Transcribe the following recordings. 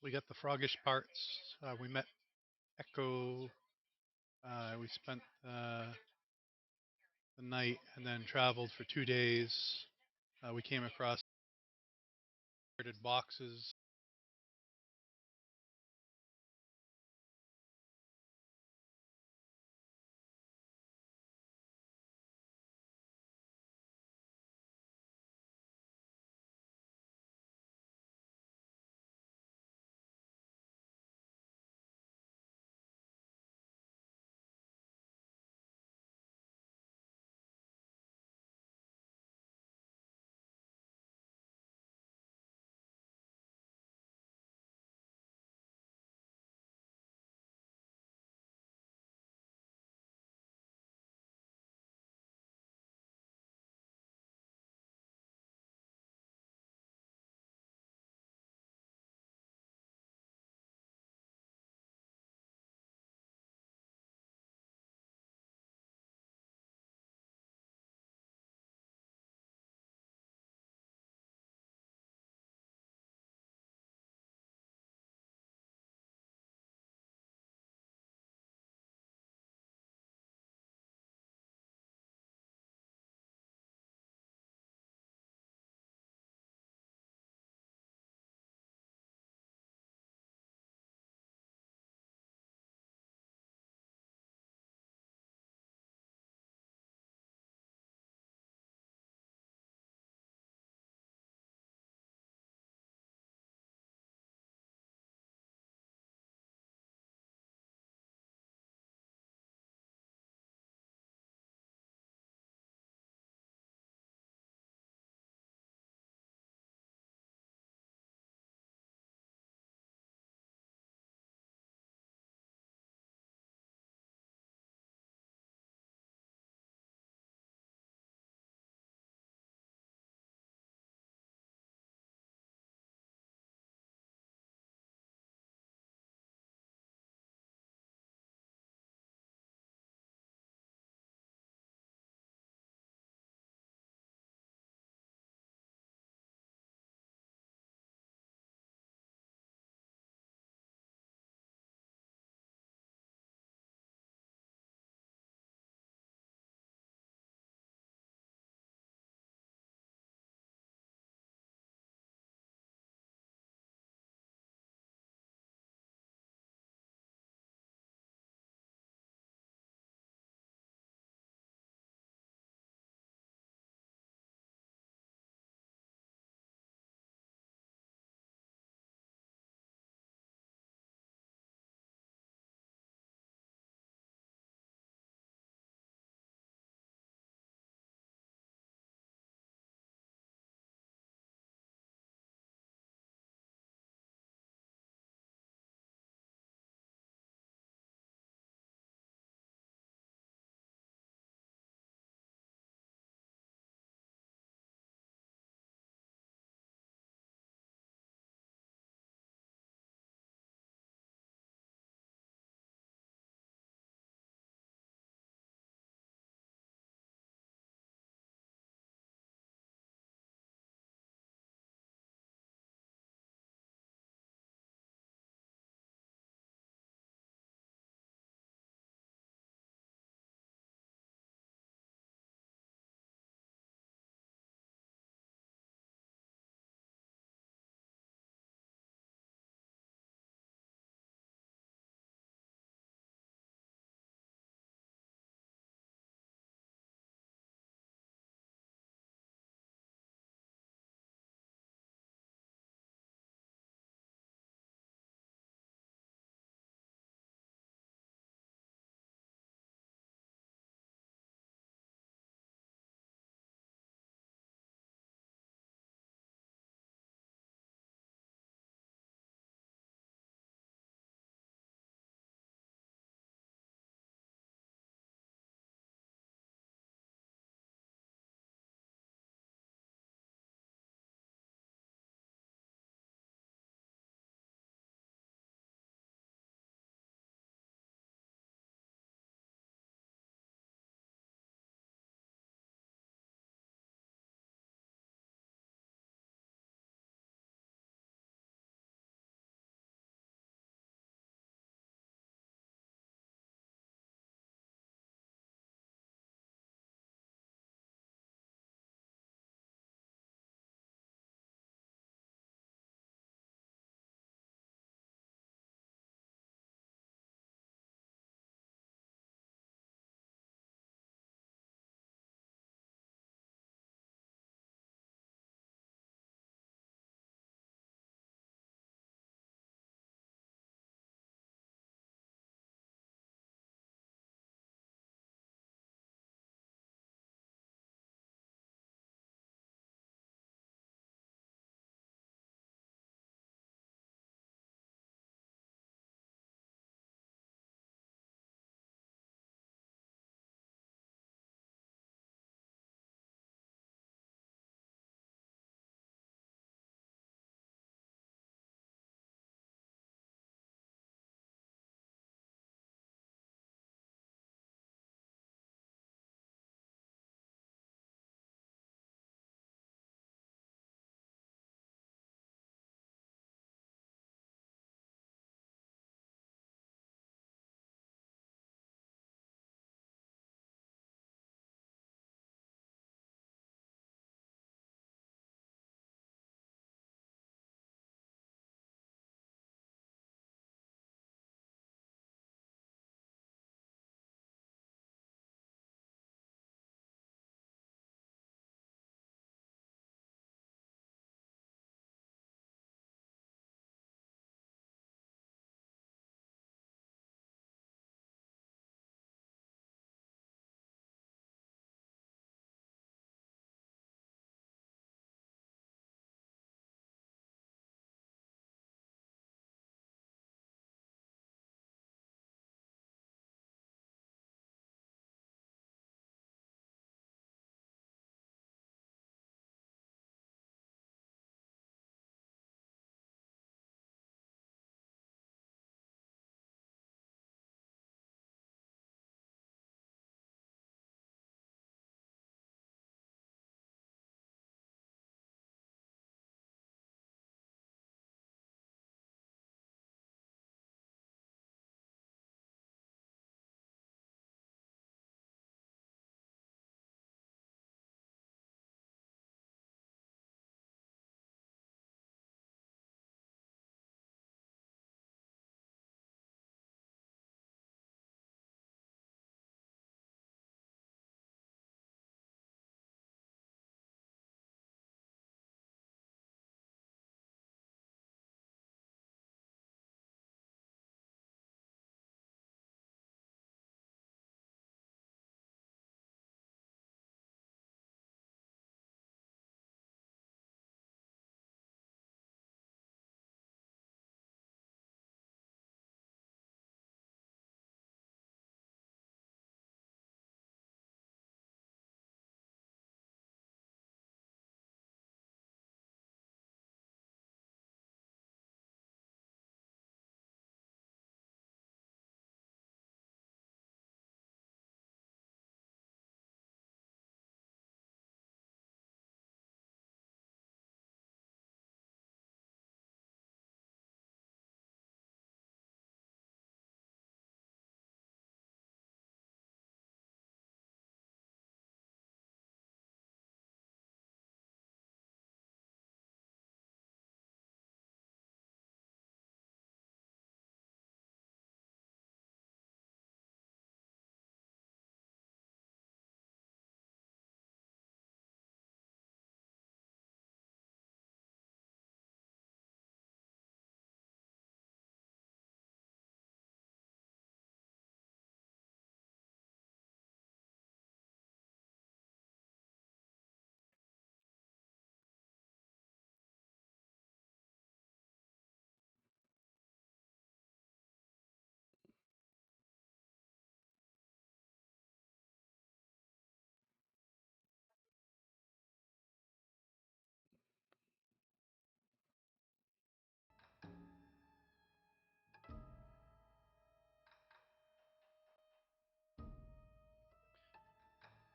We got the froggish parts. We met Echo. We spent the night and then traveled for 2 days. We came across boxes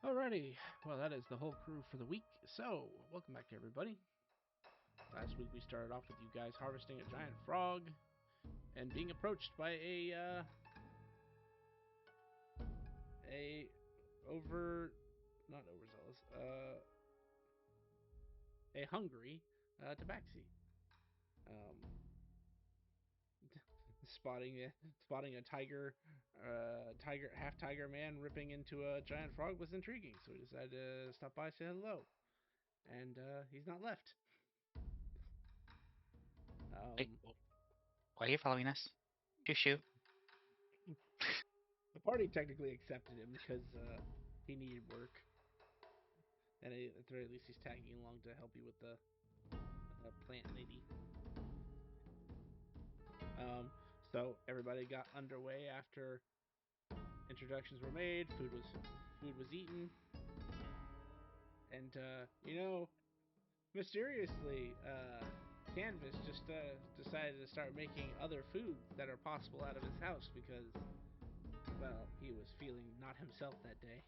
Alrighty, well, that is the whole crew for the week. So, welcome back, everybody. Last week we started off with you guys harvesting a giant frog and being approached by a not overzealous, a hungry tabaxi. Um, spotting a half tiger man ripping into a giant frog was intriguing, so we decided to stop by, say hello, and he's not left. Wait, why are you following us? Shoo. The party technically accepted him because he needed work, and at the very least, he's tagging along to help you with the plant lady. So everybody got underway after introductions were made. Food was eaten, and mysteriously, Canvas just decided to start making other foods that are possible out of his house because, well, he was feeling not himself that day.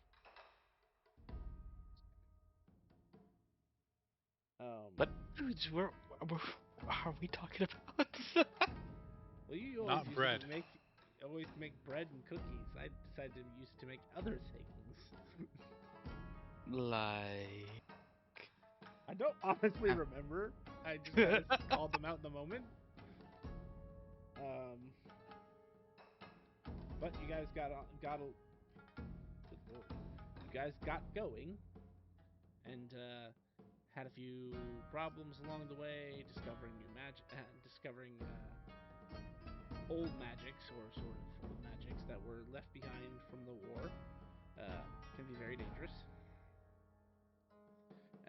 What foods are we talking about? Well, you always Not used bread. to make bread and cookies. I decided to use to make other things. Like, I don't honestly remember. I just kind of called them out in the moment. Um, but you guys good lord, you guys got going and had a few problems along the way, discovering new magic, discovering old magics or sort of old magics that were left behind from the war. Can be very dangerous.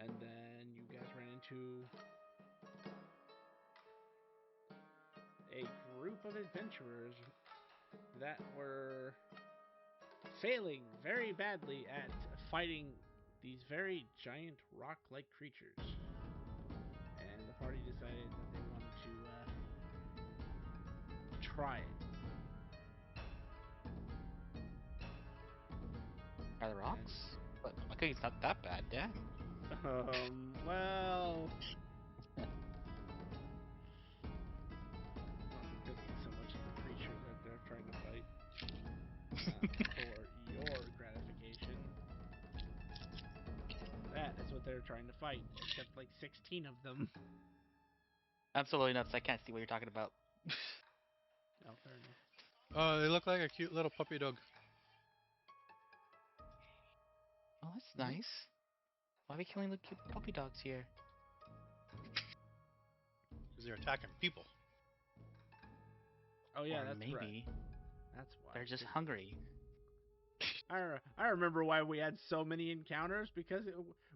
And then you guys ran into a group of adventurers that were failing very badly at fighting these very giant rock-like creatures. And the party decided that they wanted to try it. are the rocks? But my cookie's not that bad, yeah. Well, not the cookie so much as the creature that they're trying to fight. For your gratification, that is what they're trying to fight, except like 16 of them. Absolutely nuts. I can't see what you're talking about. Oh, fair enough. Oh, they look like a cute little puppy dog. Oh, that's Mm-hmm. nice. Why are we killing the cute puppy dogs here? Because they're attacking people. Oh yeah, Or that's right. maybe That's why. they're just hungry. I remember why we had so many encounters because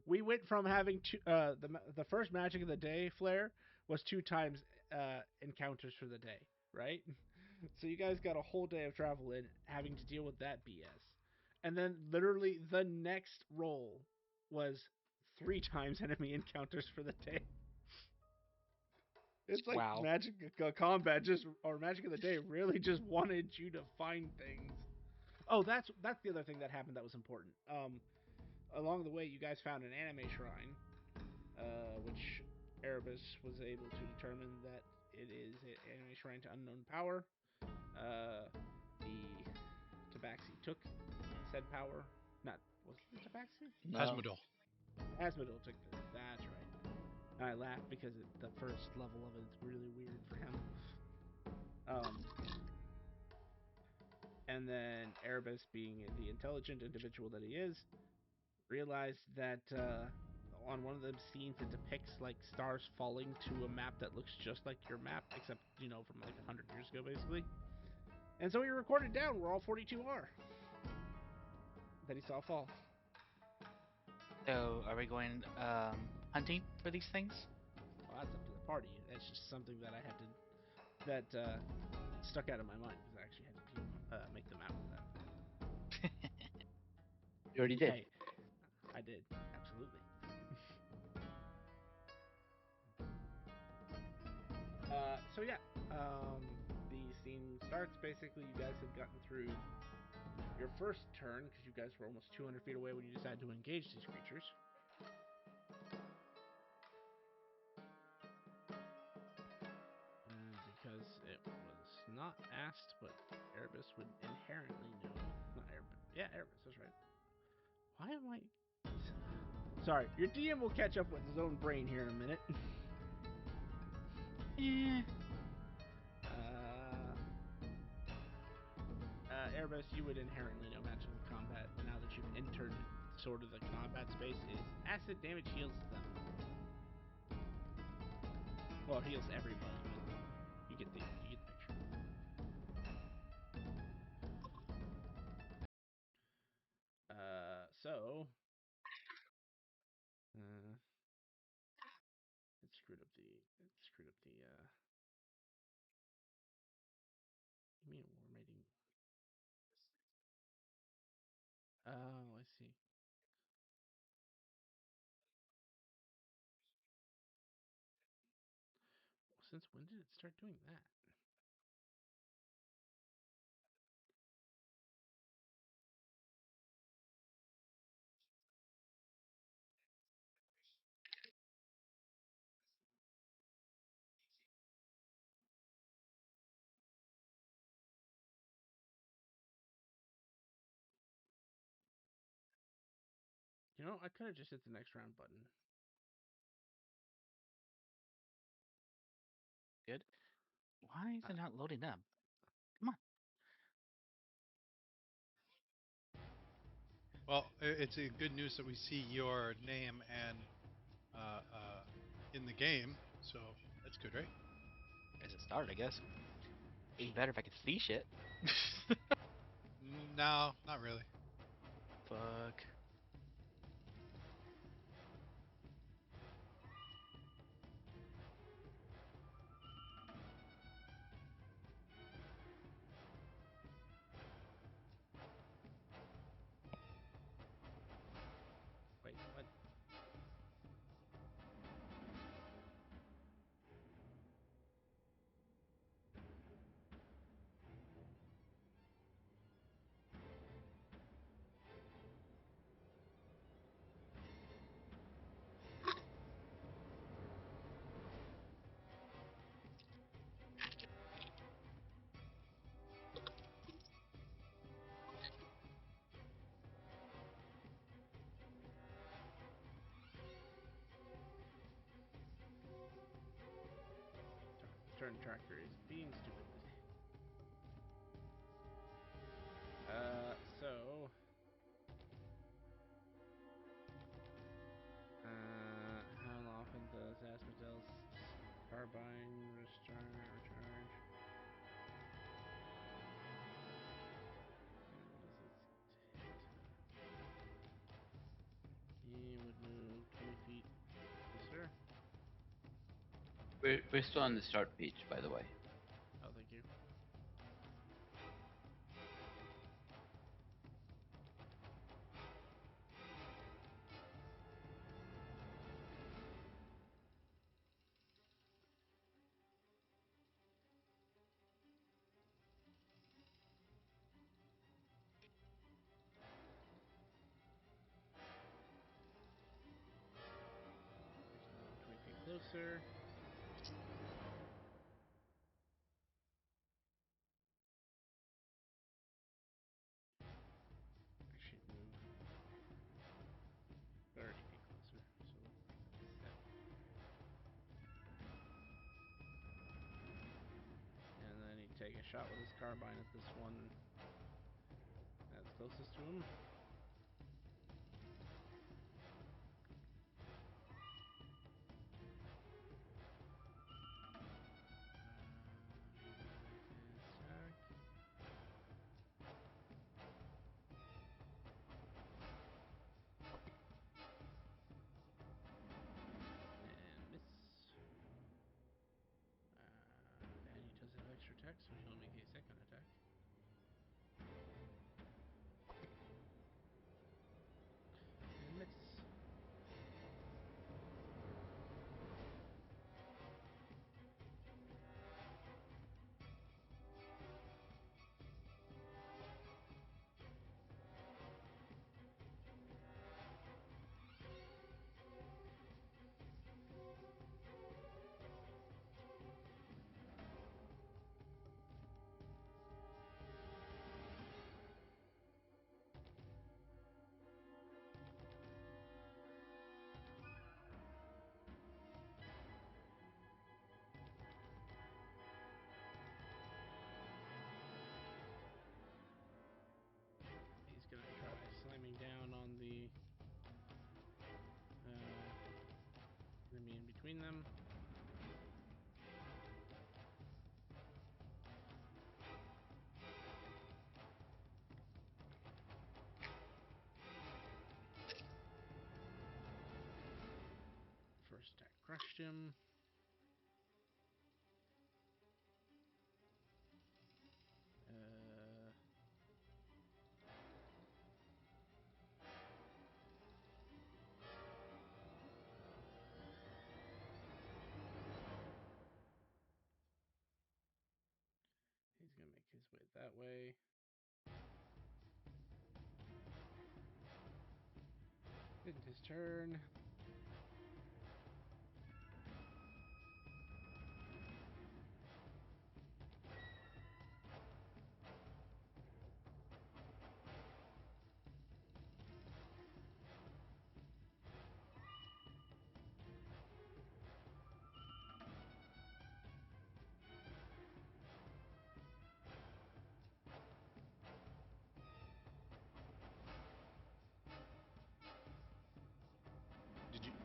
we went from having the first magic of the day flare was 2 times encounters for the day, right? So you guys got a whole day of travel in having to deal with that BS, and then literally the next roll was 3 times enemy encounters for the day. It's like Wow. magic combat just or magic of the day really just wanted you to find things. Oh, that's the other thing that happened that was important. Along the way, you guys found an anime shrine, which Erebus was able to determine that it is an anime shrine to unknown power. The Tabaxi took said power. Not was it the Tabaxi? No. Asmodel. Asmodel took this. That's right. And I laughed because the first level of it is really weird for him. Um, and then Erebus, being the intelligent individual that he is, realized that on one of the scenes it depicts like stars falling to a map that looks just like your map, except from like 100 years ago, basically. And so he recorded down where all 42 are that he saw fall. So, are we going hunting for these things? Well, that's up to the party. That's just something that I had to stuck out of my mind because I actually had to make the map of that. You already did. Hey, I did absolutely. So yeah, the scene starts. Basically, you guys have gotten through your first turn, because you guys were almost 200 feet away when you decided to engage these creatures. And because it was not asked, but Erebus would inherently know. Not Erebus. Yeah, Erebus, that's right. Why am I... Sorry, your DM will catch up with his own brain here in a minute. Yeah. Erebus, you would inherently know magical combat now that you've entered sort of the combat space. Is acid damage heals them. Well, it heals everybody, but you get the picture. So it screwed up the you mean war mating? Oh, I see. Since when did it start doing that? You know, I could have just hit the next round button. Good. Why is it not loading up? Come on. Well, it's a good news that we see your name and in the game, so that's good, right? As a start, I guess. It'd be better if I could see shit. No, not really. Fuck. Wait, what? Turn tracker is being stupid. So how often does Asmodeus carbine recharge? He would move 20 feet closer. We're still on the start page, by the way. Oh, thank you. Now 20 feet closer. Actually, move 30 feet closer. So that's 7. And then he'd take a shot with his carbine at this one that's closest to him. He will make his attack. And miss. And he does have extra attack, so he'll make a second attack. And miss. between them. First attack crushed him. He's gonna make his way that way. Didn't his turn.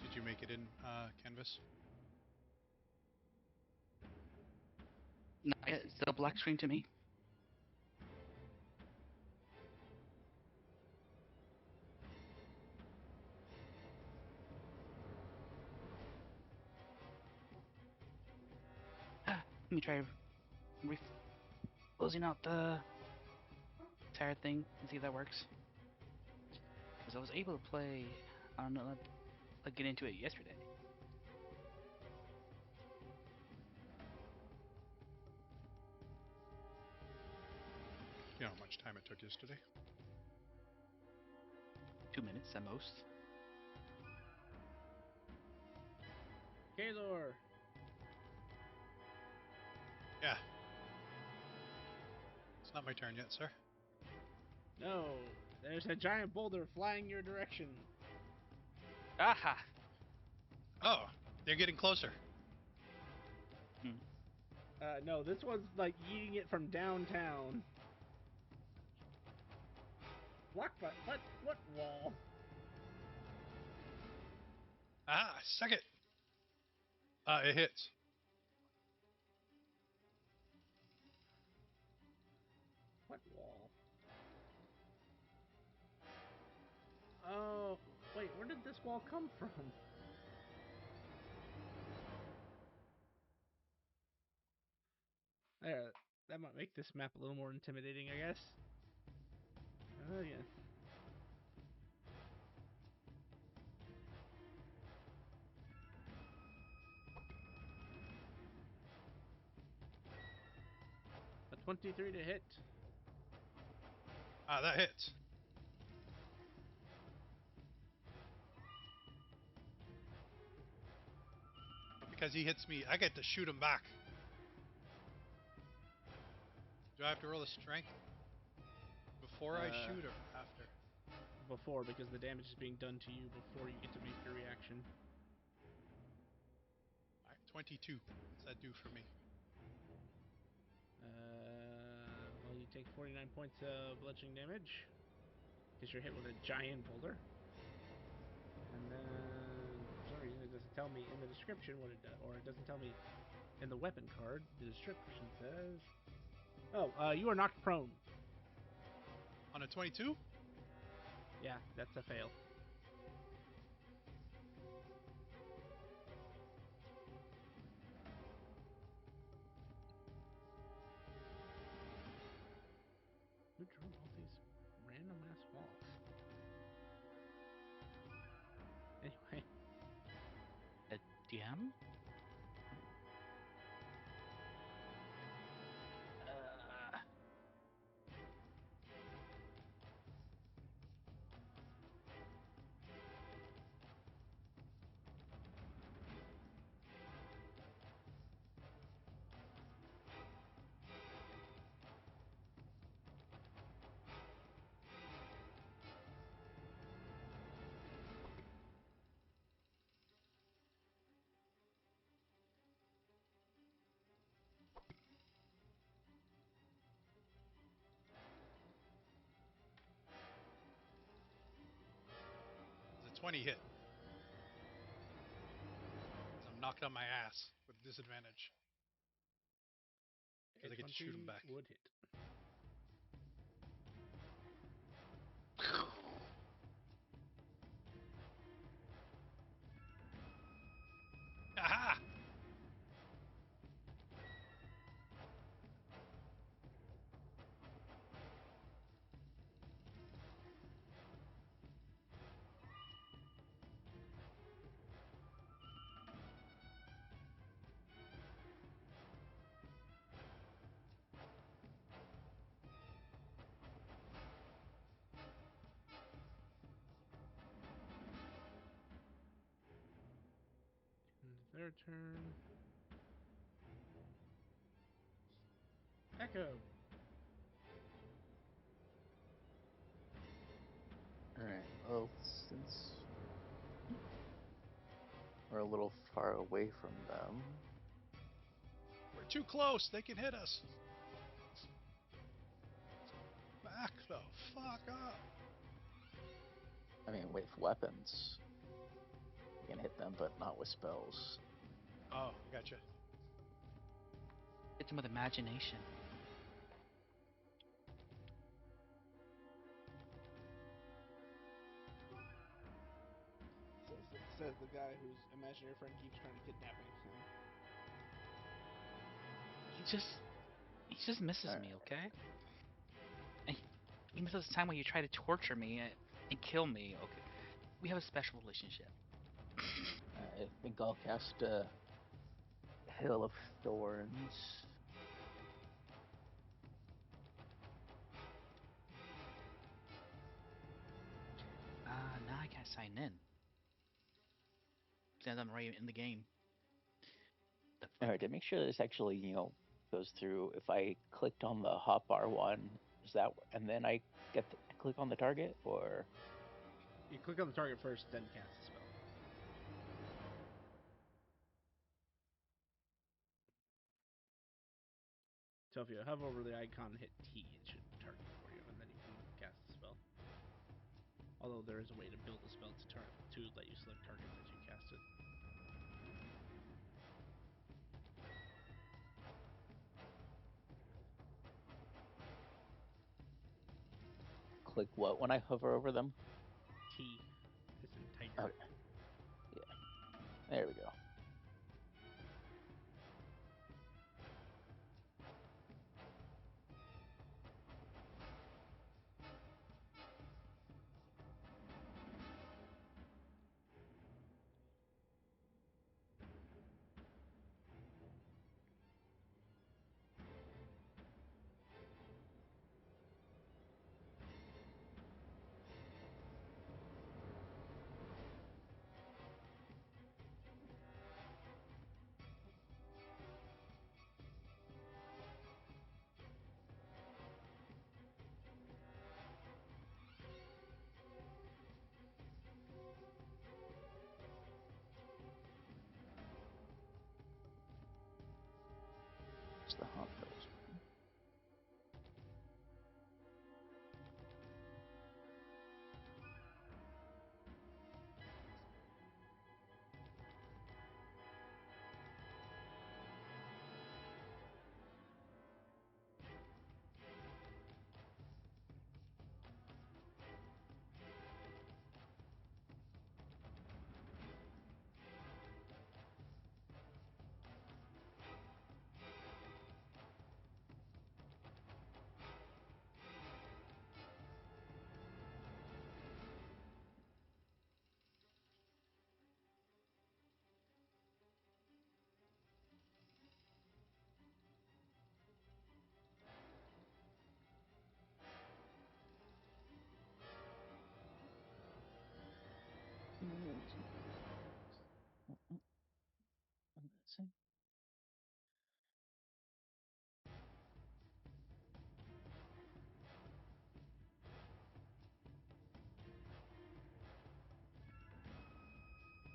Did you make it in canvas? No, it's still black screen to me. Let me try closing out the entire thing and see if that works. Because I was able to play, I don't know, like get into it yesterday. You know how much time it took yesterday? 2 minutes at most. Kaylor. Yeah. It's not my turn yet, sir. No, there's a giant boulder flying your direction. Aha! Oh, they're getting closer. No, this one's like eating it from downtown. What wall? Ah, suck it. It hits. What wall? Oh, wait, where did this wall come from? There, that might make this map a little more intimidating, I guess. Oh, yeah. A 23 to hit. Ah, that hits. But because he hits me, I get to shoot him back. Do I have to roll a strength before I shoot or after? Before, because the damage is being done to you before you get to make your reaction. All right, 22. What's that do for me? Well, you take 49 points of bludgeoning damage because you're hit with a giant boulder. And then, for some reason, it doesn't tell me in the description what it does, or it doesn't tell me in the weapon card. The description says, "Oh, you are knocked prone." On a 22? Yeah, that's a fail. Who drew all these random ass walls? Anyway, A DM? Uh, Does a 20 hit? Because I'm knocked on my ass with disadvantage A because I get to shoot him 20 back. would hit. Aha! And their turn. Echo. Alright, well, since we're a little far away from them, We're too close. They can hit us. Back the fuck up. I mean, with weapons, you can hit them, but not with spells. Oh, gotcha. Hit them with imagination. Says the guy whose imaginary friend keeps trying to kidnapping him. He just misses me, Alright, okay? And he misses the time when you try to torture me and kill me, okay? We have a special relationship. I think I'll cast a Hill of Thorns. Now I can't sign in. Since I'm already in the game. The fuck? Alright, to make sure this actually, goes through, if I clicked on the hotbar one, is that, and then I get to click on the target, or? You click on the target first, then cast the spell. So if you hover over the icon and hit T, it should target for you, and then you can cast the spell. Although there is a way to build a spell to let you select targets as you cast it. Click what when I hover over them? T is in tiger. Okay, yeah, there we go. It's the Hunt Hills.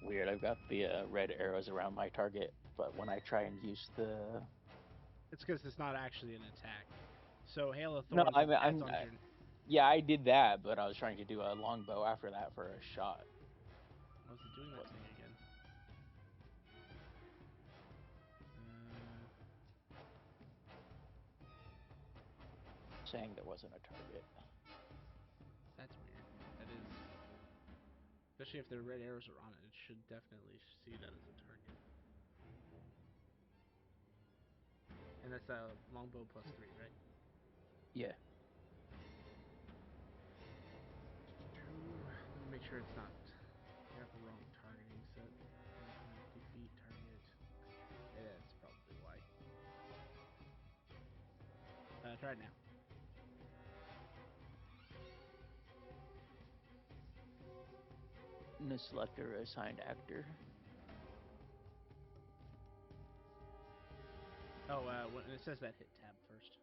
Weird, I've got the red arrows around my target, but when I try and use the It's because it's not actually an attack. So Hail of no, Thorns adds on to your. yeah, I did that, but I was trying to do a longbow after that for a shot. Was it doing that What? thing again? saying there wasn't a target. That's weird. That is, especially if the red arrows are on it, it should definitely see that as a target. And that's a longbow plus 3, right? Yeah. Let me make sure it's not. I got the wrong targeting set. Range 150 feet, target creature. Yeah, that's probably why. Try it now. No selector assigned actor. Oh, when it says that, hit tab first.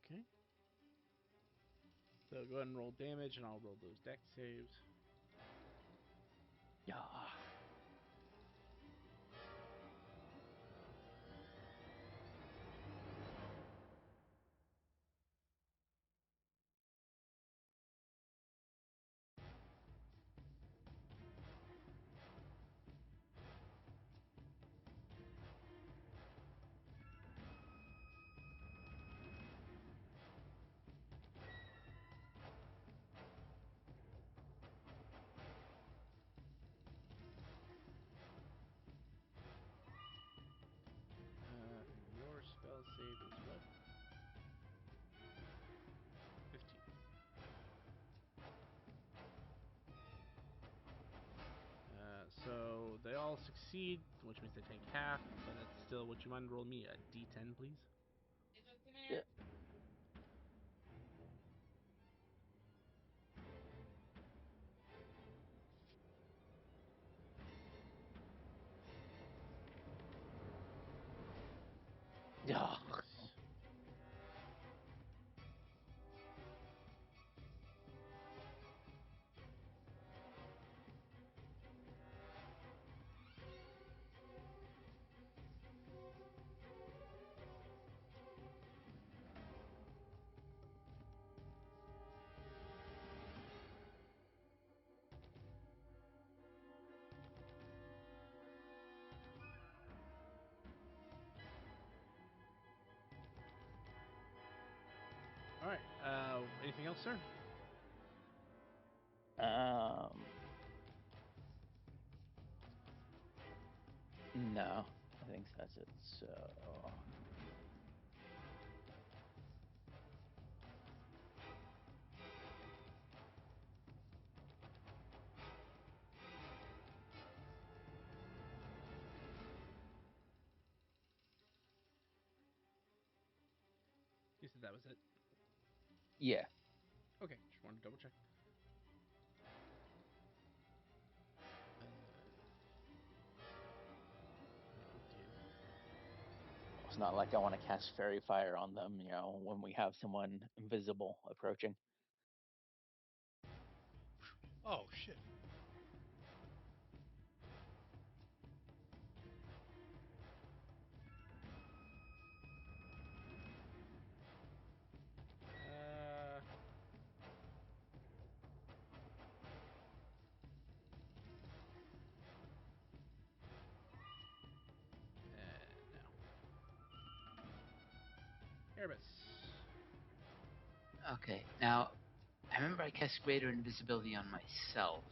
Okay. So go ahead and roll damage, and I'll roll those deck saves. Yeah. And your spell save is what? 15. So they all succeed, which means they take half, but that's still. Would you mind roll me a d10, please? Yeah. Yeah. Nice. All right. Anything else, sir? Um. No, I think that's it. So You said that was it. yeah. Okay, just wanted to double check. What do you do? It's not like I want to cast fairy fire on them, when we have someone invisible approaching. Oh shit! Uh, no. Erebus. Okay. Now, I remember I cast greater invisibility on myself.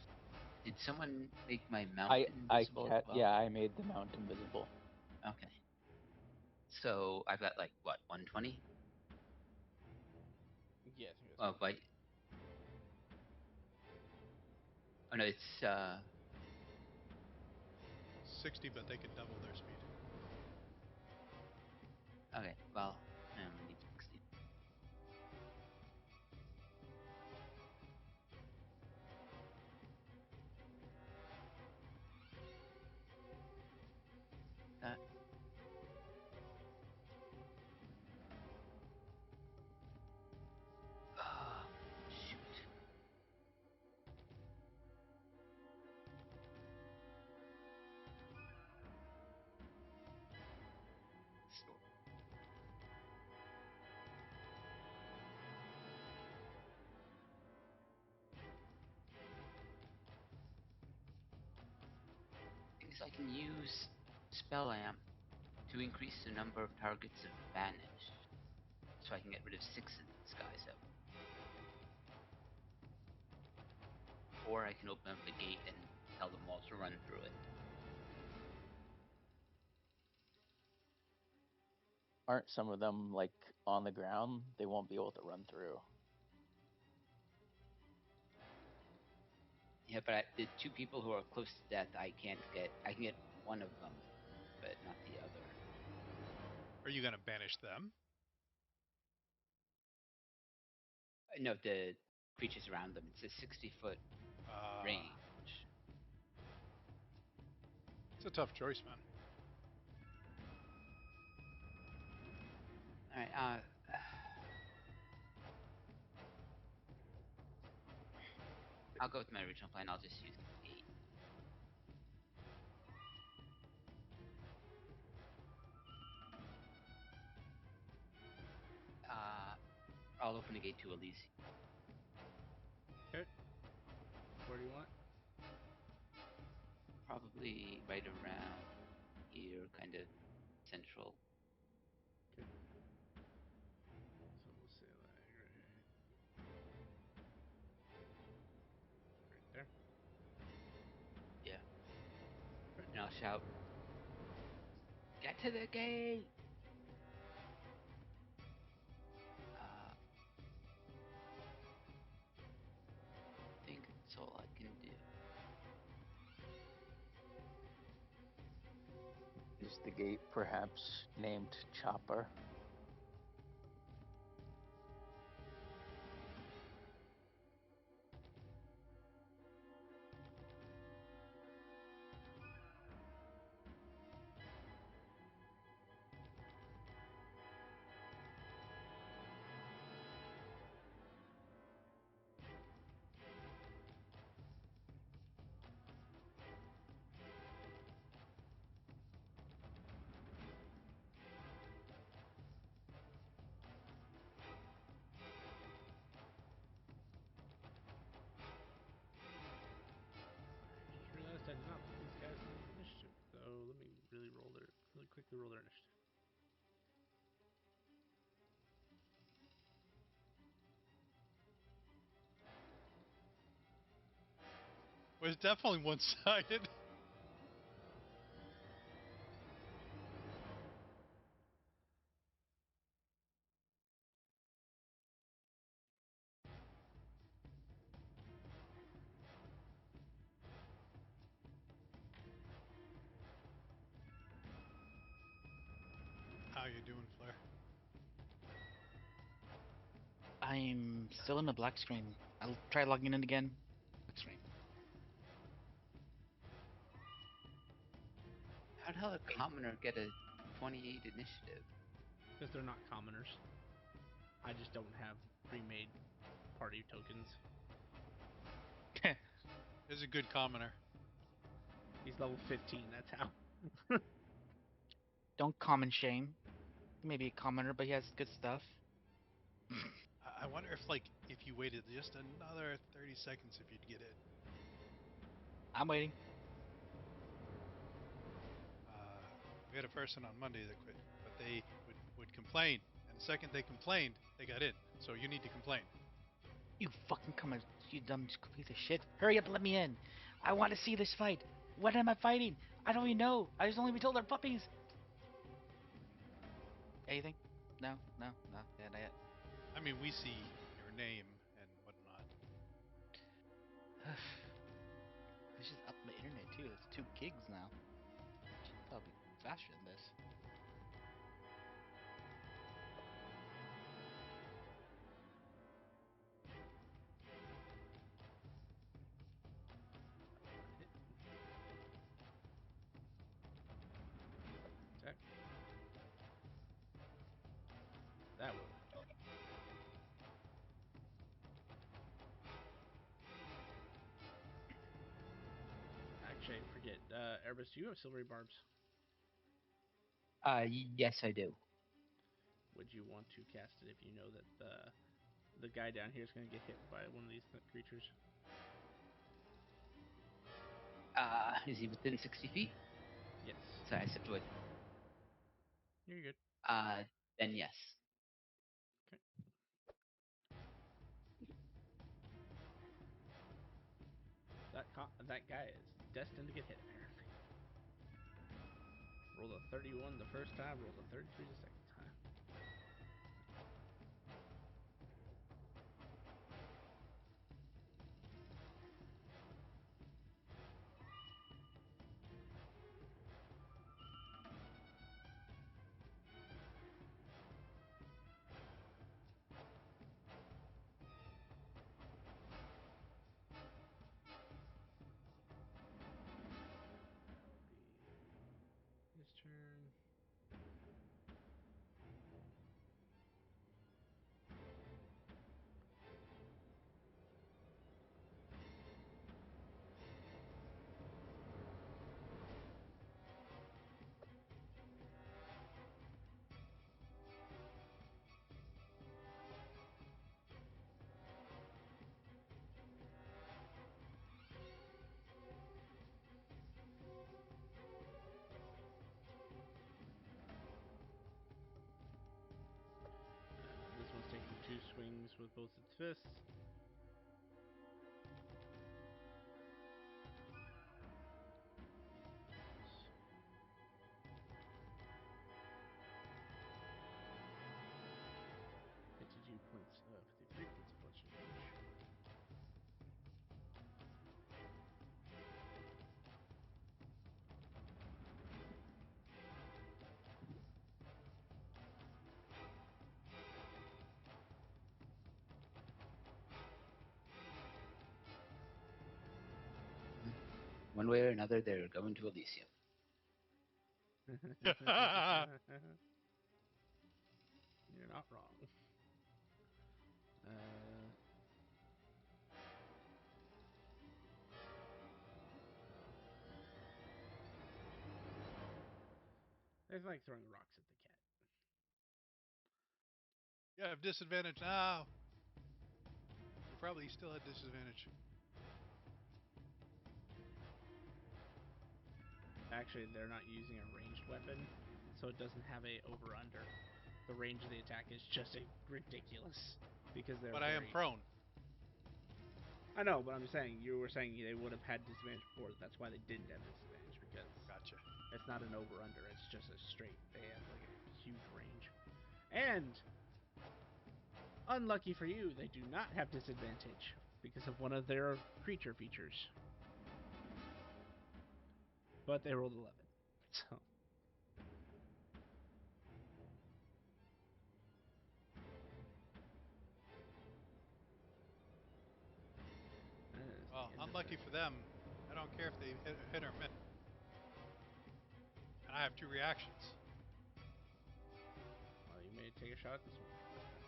Did someone make my mount invisible as well? Yeah, I made the mount invisible. Okay. So I've got like what, 120? Yeah, I think that's Oh, but oh no, it's 60, but they can double their speed. okay. Well, I'm gonna need 60. I can use Spell Amp to increase the number of targets of banished, so I can get rid of 6 of these guys at once. Or I can open up the gate and tell them all to run through it. Aren't some of them like on the ground? They won't be able to run through. Yeah, but the 2 people who are close to death, I can get one of them, but not the other. Are you going to banish them? No, the creatures around them. It's a 60-foot range. It's a tough choice, man. All right. I'll go with my original plan. I'll just use the gate. I'll open the gate to Elysium. Okay. Where do you want it? Probably right around here, kind of central. Okay. So we'll say like right there. Yeah. Okay. And I'll shout, "Get to the gate!" I think that's all I can do. Is the gate perhaps named Chopper? I just realized I did not put these guys on initiative, so let me really quickly roll their initiative. Well, it's definitely one-sided. How you doing, Flair? I'm still in the black screen. I'll try logging in again. Black screen. How the hell did a commoner get a 28 initiative? Because they're not commoners. I just don't have pre-made party tokens. He's a good commoner. He's level 15, that's how. Don't common shame. He may be a commoner, but he has good stuff. I wonder if, like, if you waited just another 30 seconds, if you'd get it. I'm waiting. We had a person on Monday that quit, but they would complain, and the second they complained, they got in. So you need to complain. You fucking commoner, you dumb piece of shit. Hurry up and let me in. I want to see this fight. What am I fighting? I don't even know. I just only been told they're puppies. Anything? No, no, no. Yeah, not yet. I mean, we see your name and whatnot. I just upped my internet too. It's 2 gigs now. Should probably be faster than this. That will not hit. Attack. That will hit. Actually, I forget. Erebus, do you have silvery barbs? Yes, I do. Would you want to cast it if you know that the guy down here is going to get hit by one of these creatures? Is he within 60 feet? Yes. So I said wood. You're good. Uh, then yes. Okay. That guy is destined to get hit, apparently. Rolled a 31 the first time, rolled a 33 the second time. And that will be his turn. This one's taking 2 swings with both its fists. And 53 points of bludgeoning damage. One way or another, they're going to Elysium. You're not wrong. It's like throwing rocks at the cat. You have disadvantage now. You probably still had disadvantage. Actually, they're not using a ranged weapon, so it doesn't have a over under. The range of the attack is just ridiculous because they're. But I am prone. I know, but I'm just saying you were saying they would have had disadvantage before. That's why they didn't have disadvantage because Gotcha. it's not an over under. It's just a straight. They have like a huge range, and unlucky for you, they do not have disadvantage because of one of their creature features. But they rolled 11, so. Well, unlucky for them, I don't care if they hit or miss. And I have 2 reactions. Well, you may take a shot at this one if you'd like then.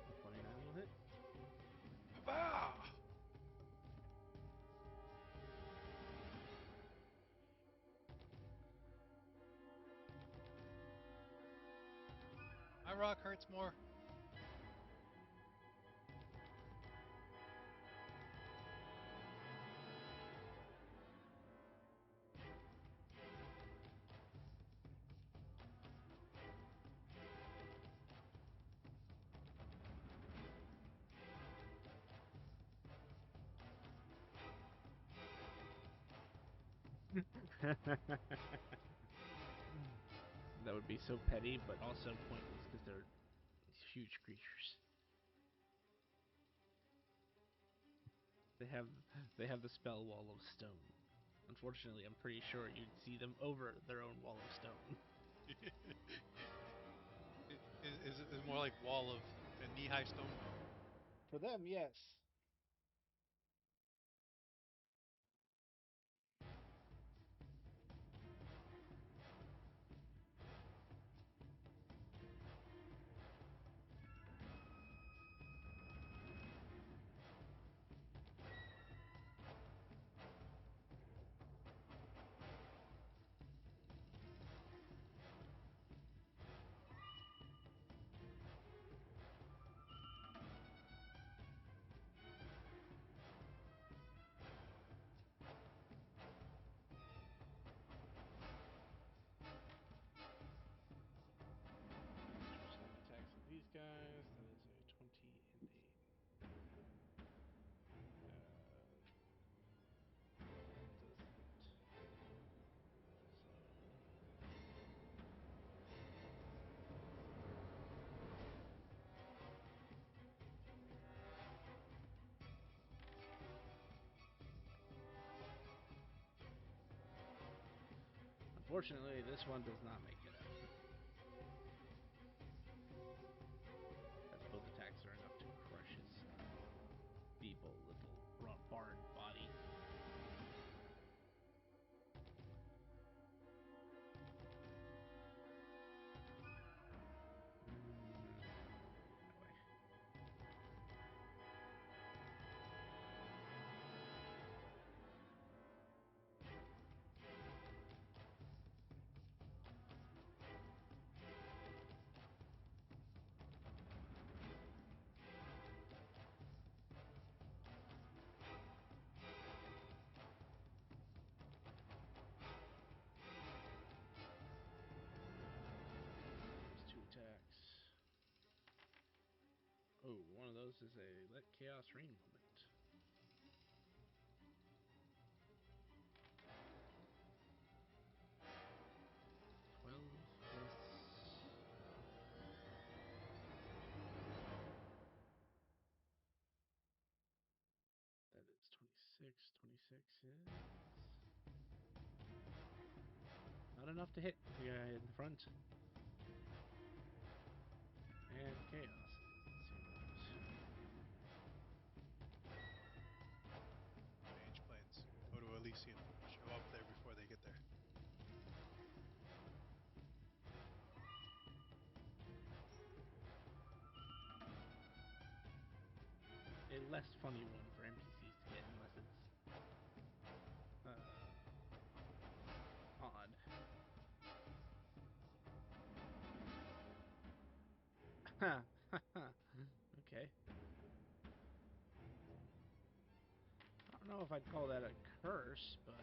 A 29 will hit. Bah! My rock hurts more. That would be so petty, but also pointless because they're huge creatures. They have the spell wall of stone. Unfortunately, I'm pretty sure you'd see them over their own wall of stone. is more like wall of a knee-high stone. For them, yes. Unfortunately, this one does not make it out. As both attacks are enough to crush his feeble little barred body. That way. There's 2 attacks. Oh, one of those is a Let Chaos Reign moment. That is 26. 26 is not enough to hit the guy in the front. And chaos. Let's see what it is. Change planes. Go to Elysium. Show up there before they get there. A less funny one for NPCs to get unless it's odd. Okay. I don't know if I'd call that a curse, but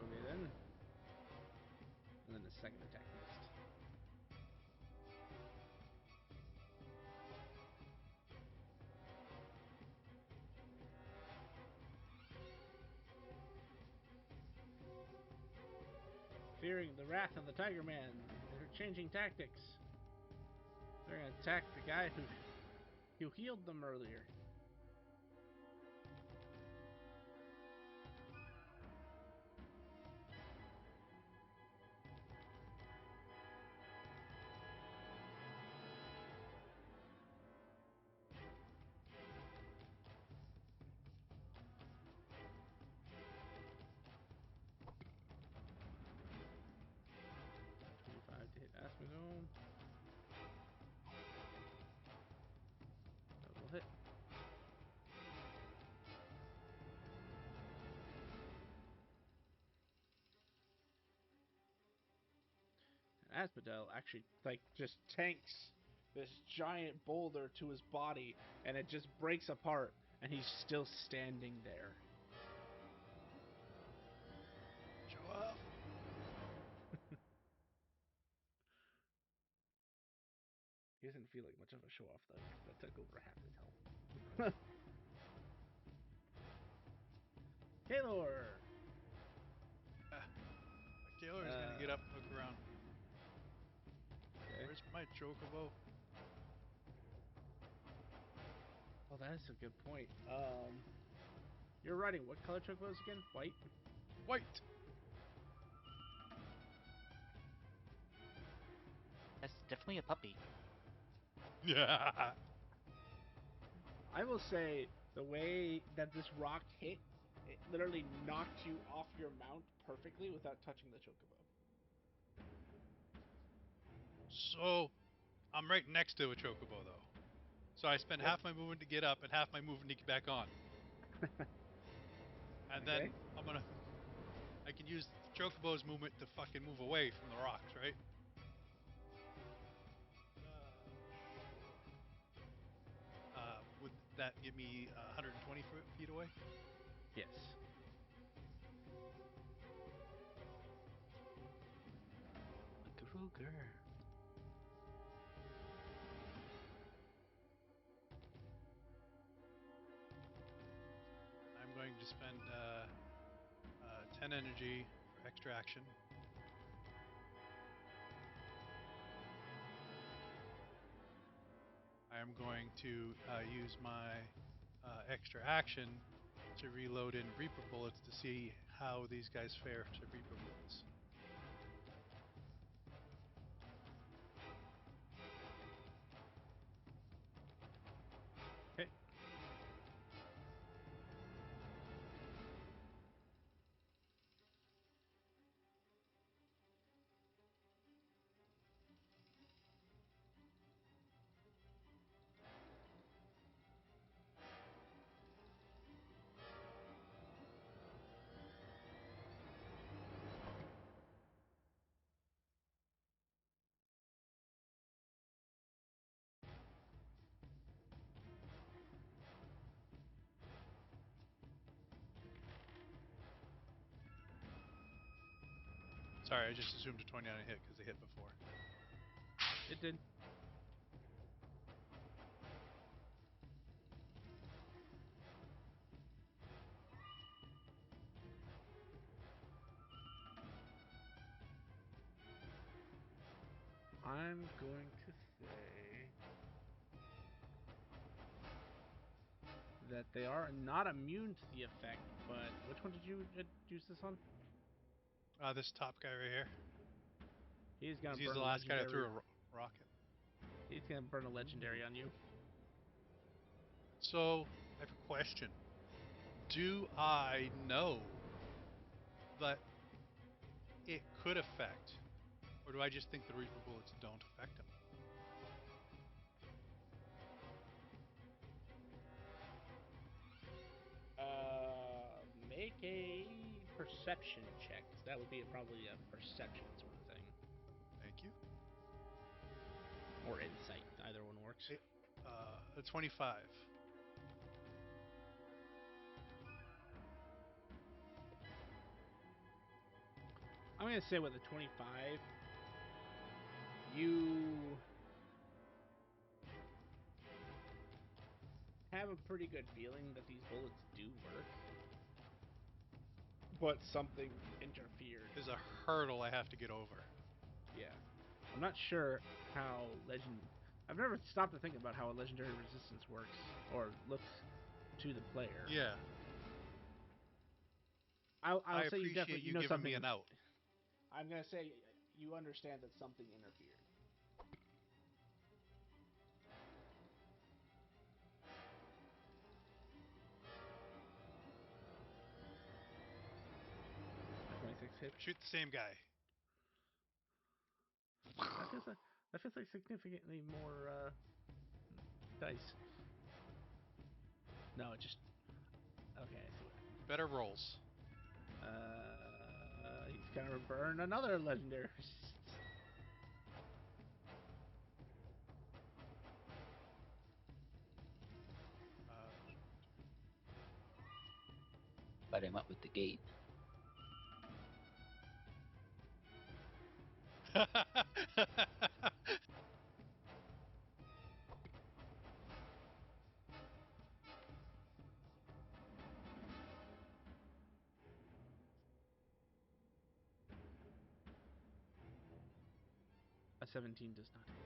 okay then. And then the second attack missed. Fearing the wrath of the Tiger Man, they're changing tactics. They're gonna attack the guy who healed them earlier. .25 to hit Asmodome. That will hit. And Asmodel actually just tanks this giant boulder to his body, and it just breaks apart, and he's still standing there. Show off. He doesn't feel like much of a show off though, because that took over half his health. Kaylor! Kaylor is gonna get up and look around. Okay. Where's my chocobo? Oh, that is a good point. You're riding what color chocobos again? White? White. That's definitely a puppy. Yeah. I will say the way that this rock hit, it literally knocked you off your mount perfectly without touching the chocobo. So I'm right next to a chocobo though. So I spend Yep. half my movement to get up and half my movement to get back on. And Okay. then I can use the chocobo's movement to fucking move away from the rocks, right? Sure. Would that get me 120 feet away? Yes. Gruger. I'm going to spend 10 energy for extra action. I am going to use my extra action to reload in Reaper bullets to see how these guys fare to Reaper bullets. Okay. Sorry, I just assumed a 29 hit because they hit before. It did. I'm going to say that they are not immune to the effect, but which one did you use this on? This top guy right here. He's gonna He's burn the a last guy that threw legendary. a rocket. He's gonna burn a legendary on you. So, I have a question. Do I know that it could affect, or do I just think the Reaper bullets don't affect him? Make a perception check. 'Cause that would be probably a perception sort of thing, Thank you. or insight. Either one works. A 25. I'm gonna say with a 25, you have a pretty good feeling that these bullets do work, but something interfered. There's a hurdle I have to get over. Yeah, I'm not sure how legend. I've never stopped to think about how a legendary resistance works or looks to the player. Yeah, I'll I say you appreciate definitely you know giving me something. an out. I'm gonna say you understand that something interfered. A 26 hits. Shoot the same guy. That feels like significantly more dice. No, it just okay. I see what happened. Better rolls. He's gonna burn another legendary. Just But him up with the gate. 1, 2. A 17 does not hit.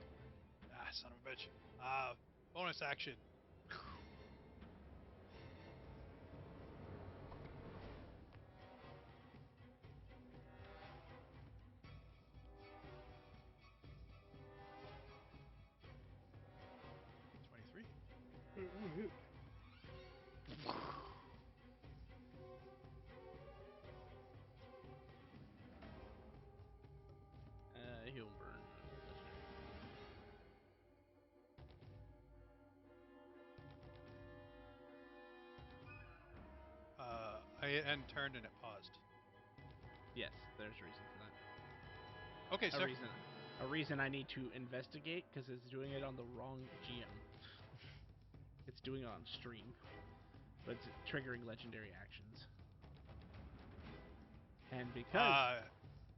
Son of a bitch. Bonus action. $23. It will hit. He'll burn another legendary. I end turned and it paused. Yes, there's a reason for that. Okay, sir. A reason I need to investigate because it's doing it on the wrong GM. It's doing it on stream, but it's triggering legendary actions. And because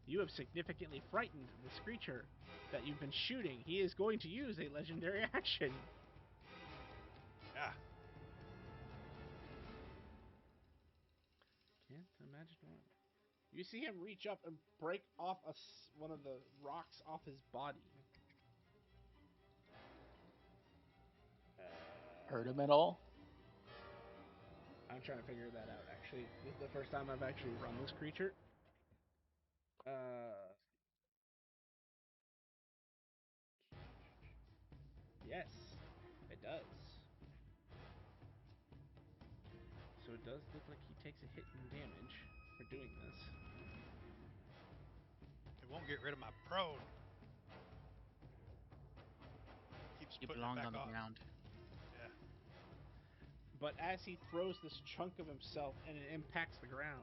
you have significantly frightened this creature that you've been shooting, he is going to use a legendary action. Yeah. Can't imagine why. You see him reach up and break off one of the rocks off his body. Hurt him at all? I'm I'm trying to figure that out. Actually, this is the first time I've actually run this creature. Yes, it does. So it does look like he takes a hit in damage for doing this. It won't get rid of my prone. Keeps You putting it belong back on the on. ground. Yeah. But as he throws this chunk of himself and it impacts the ground,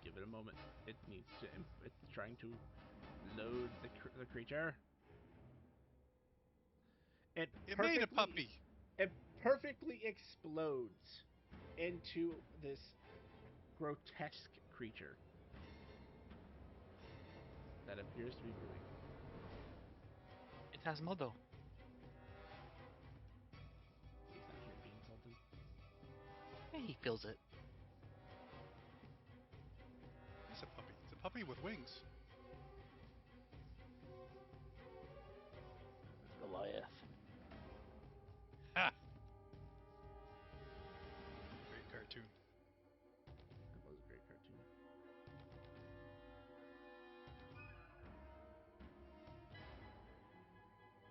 give it a moment. It needs to. It's trying to load the creature. It made a perfectly puppy. it perfectly explodes into this grotesque creature that appears to be moving. It has Modo. He's not here to be insulted. Yeah, he feels it. It is a puppy. It's a puppy with wings. Goliath. Ha! Great cartoon. That was a great cartoon. Is there a way to?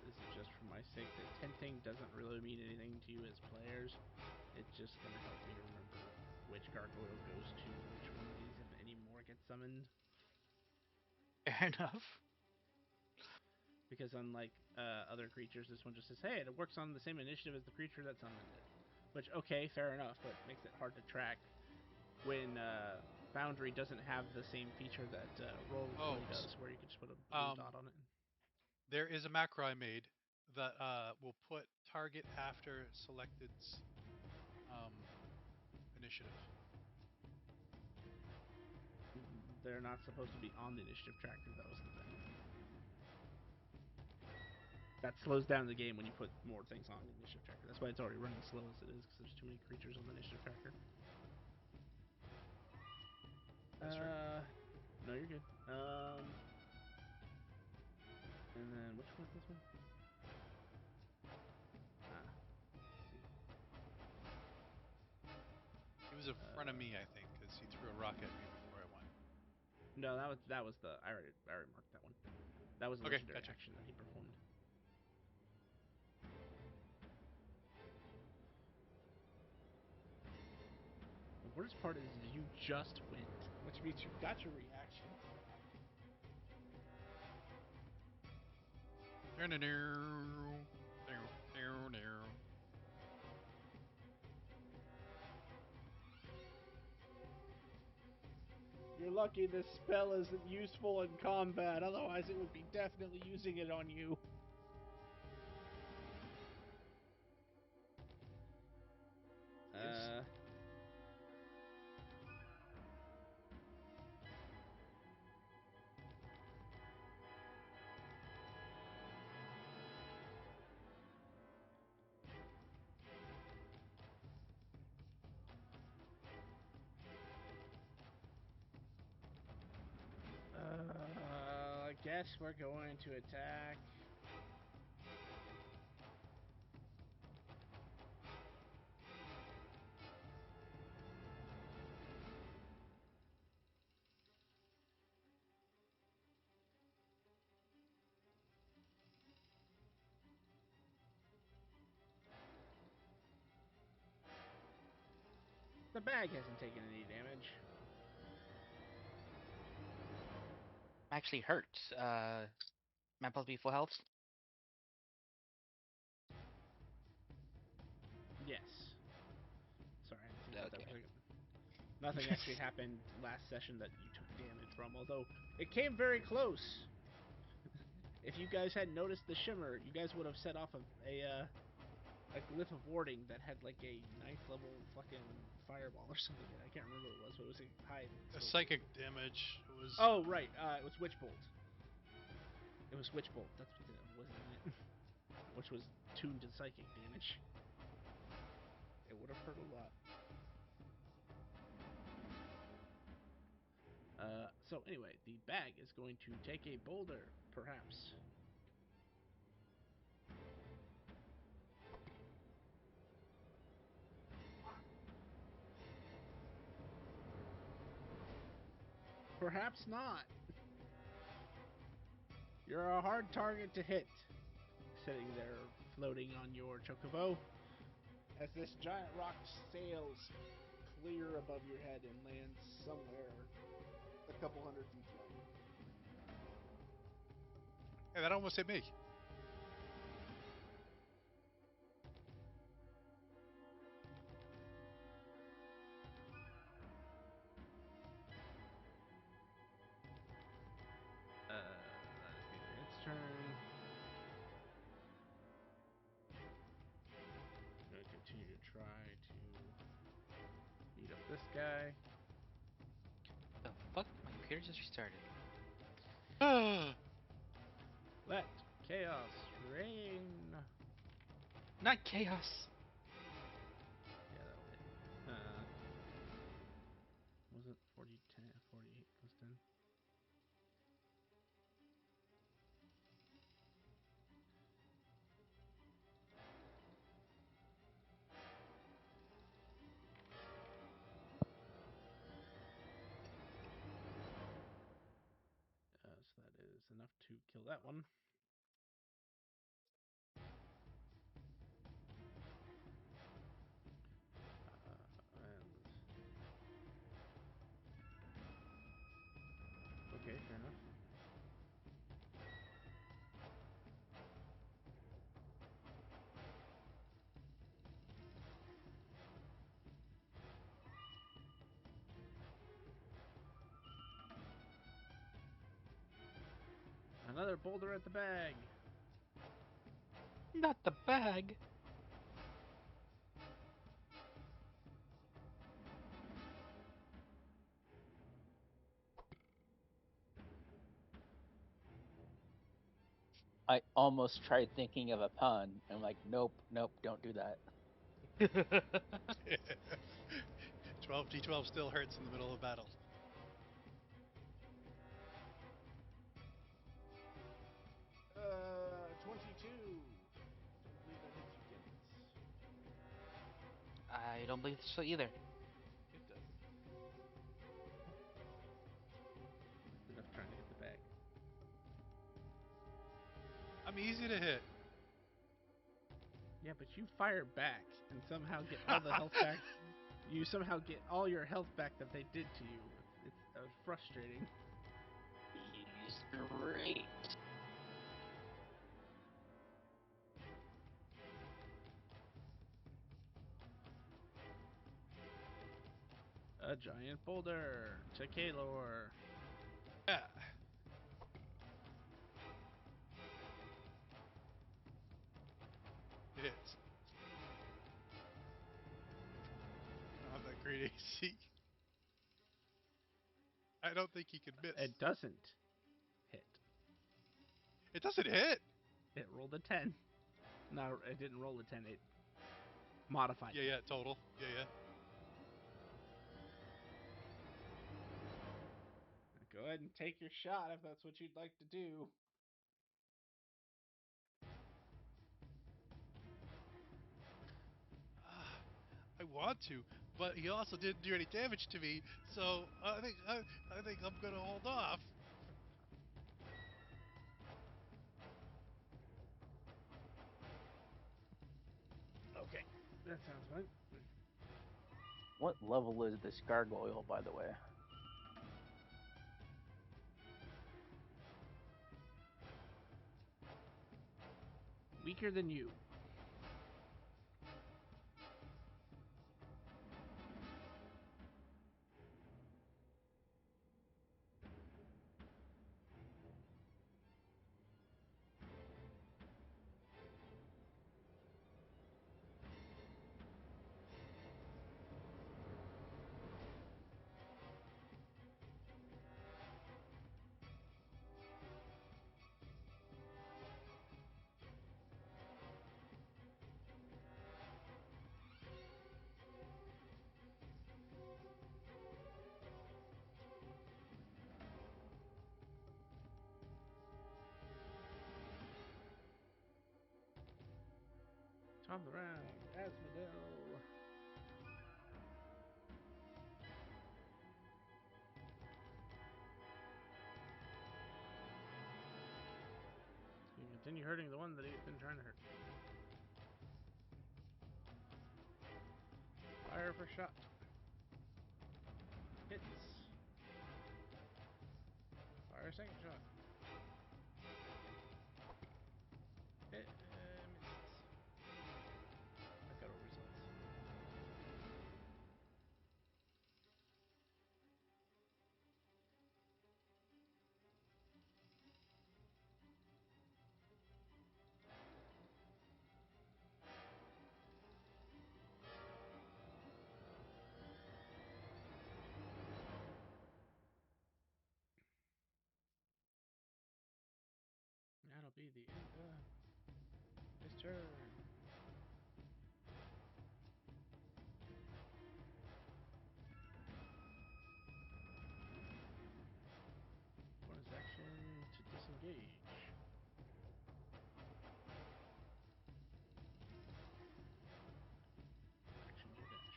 This is just for my sake. The tinting doesn't really mean anything to you as players. It's just going to help me remember which gargoyle goes to which one of these if any more get summoned. Fair enough. Because unlike other creatures, this one just says, hey, it works on the same initiative as the creature that summoned it. Which, okay, fair enough, but makes it hard to track when Foundry doesn't have the same feature that Roll20 does, where you can just put a blue dot on it. There is a macro I made that will put target after selected's initiative. They're not supposed to be on the initiative tracker, though, is the thing. That slows down the game when you put more things on the initiative tracker. That's why it's already running slow as it is, because there's too many creatures on the initiative tracker. That's right. No, you're good. And then which one is this one? See. He was in front of me, I think, because he threw a rock at me before I went. No, that was the I already marked that one. That was a Okay, legendary gotcha. action that he performed. The worst part is you just went, which means you got your reactions back. You're lucky this spell isn't useful in combat, otherwise it would be definitely using it on you. He is. I guess we're going to attack. The bag hasn't taken any damage. Actually hurts. Am I supposed to be full health? Yes. Sorry, I didn't think about that for a Okay. second. Nothing actually happened last session that you took damage from, although it came very close. If you guys had noticed the shimmer, you guys would have set off a a glyph of warding that had like a ninth level fucking fireball or something in it. I can't remember what it was, but it was a high A explosive. psychic damage. It was. Oh right, it was Witch Bolt. It was Witch Bolt. That's what it was, isn't it? Which was tuned to psychic damage. It would have hurt a lot. So anyway, the bag is going to take a boulder, perhaps. Perhaps not. You're a hard target to hit. Sitting there, floating on your chocobo, as this giant rock sails clear above your head and lands somewhere a couple hundred feet behind you. Hey, that almost hit me. That is the end of its turn. I'm going to continue to try to beat up this guy. The fuck? My computer just restarted. Let chaos reign. Not chaos. Yeah, that'll hit. Was it 40, 10, 48 plus 10? So that is enough to kill that one. And okay, fair enough. Another boulder at the bag. Not the bag. I almost tried thinking of a pun. I'm like, nope, nope, don't do that. 12d12 still hurts in the middle of battle. Uh, 22. Don't believe that hits you, Candace. I don't believe so either. It doesn't. It's enough trying to hit the bag. I'm easy to hit. Yeah, but you fire back and somehow get all the health back. You somehow get all your health back that they did to you. It's frustrating. He's great. A giant boulder to Kalor. Yeah. It hits. I don't have that great AC. I don't think he can miss. It doesn't hit. It doesn't hit. It rolled a 10. No, it didn't roll a 10. It modified Yeah, it. yeah, total. Yeah, yeah. Go ahead and take your shot if that's what you'd like to do. I want to, but he also didn't do any damage to me, so I think I'm gonna hold off. Okay, that sounds fine. What level is this gargoyle, by the way? Weaker than you. Top of the round, Asmodel. You can continue hurting the one that he's been trying to hurt. Fire for shot. Hits. Fire second shot. Hit. Misses. Back results. That'll be the end of his turn. Bonus action to disengage. Action to dash.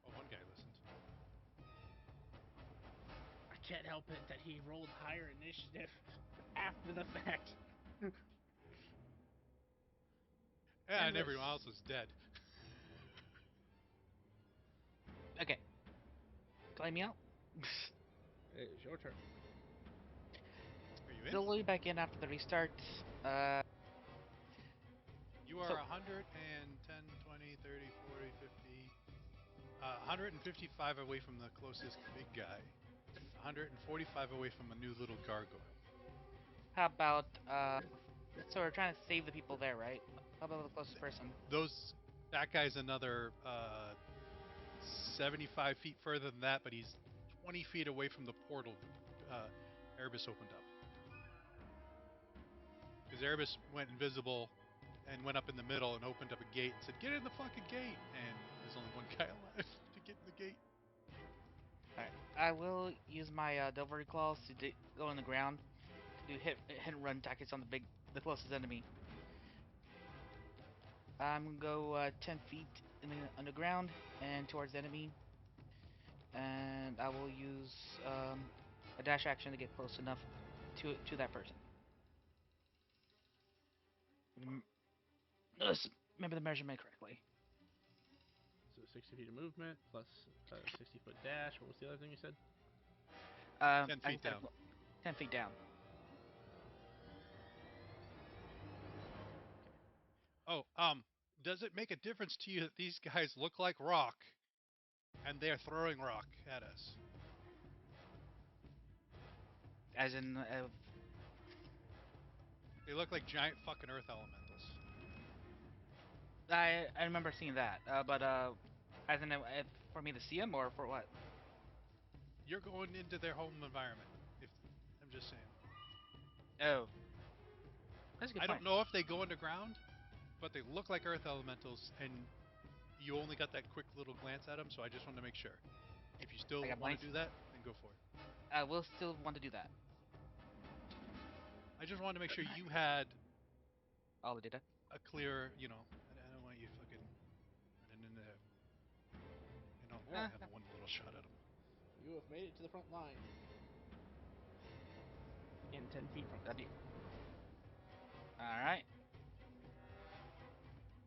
Oh, one guy listened. I can't help it that he rolled higher initiative after the fact. Yeah, and Endless. everyone else is dead. Okay. Claim me out. It is your turn. Are you in? Still loading back in after the restart. You are So- 110, 20, 30, 40, 50, 155 away from the closest big guy. 145 away from a new little gargoyle. How about so we're trying to save the people there, right? How about the closest person? That guy's another 75 feet further than that, but he's 20 feet away from the portal Erebus opened up. Because Erebus went invisible and went up in the middle and opened up a gate and said, "Get in the fucking gate!" And there's only one guy alive to get in the gate. Alright. I will use my Delvery Claws to go on the ground to do hit and run tactics on the closest enemy. I'm gonna go 10 feet in the underground and towards the enemy, and I will use a dash action to get close enough to that person. Let's remember the measurement correctly. So 60 feet of movement plus 60-foot dash. What was the other thing you said? 10 I feet said down. 10 feet down. Oh, does it make a difference to you that these guys look like rock and they're throwing rock at us? As in, They look like giant fucking earth elementals. I remember seeing that, but as in for me to see him or for what? You're going into their home environment. If I'm just saying. Oh, that's a good I point. don't know if they go underground, but they look like earth elementals, and you only got that quick little glance at them, so I just wanted to make sure. If you still I got want to blinds. do that, then go for it. I will still want to do that. I just wanted to make sure you had All the data. a clear, I don't want you fucking running into, Uh, having one little shot at them. You have made it to the front line. in 10 feet from that. All right.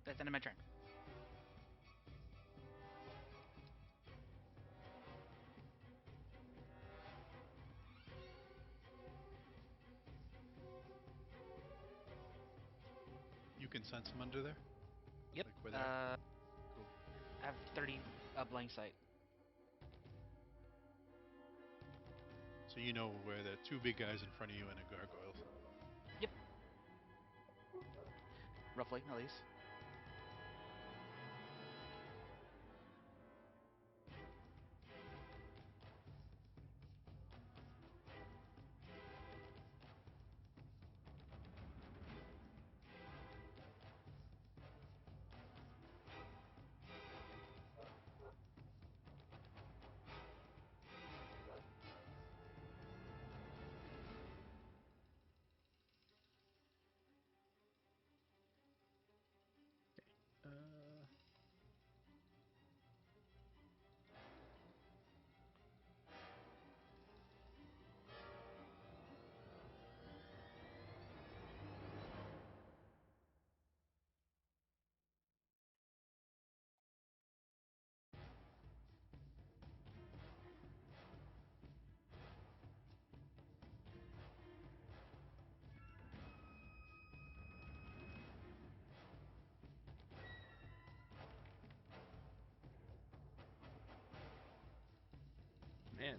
That's the end of my turn. You can sense them under there? Yep. Like where they are? Cool. I have 30 blind sight. So you know where the two big guys in front of you and a gargoyle. Yep. Roughly, at least.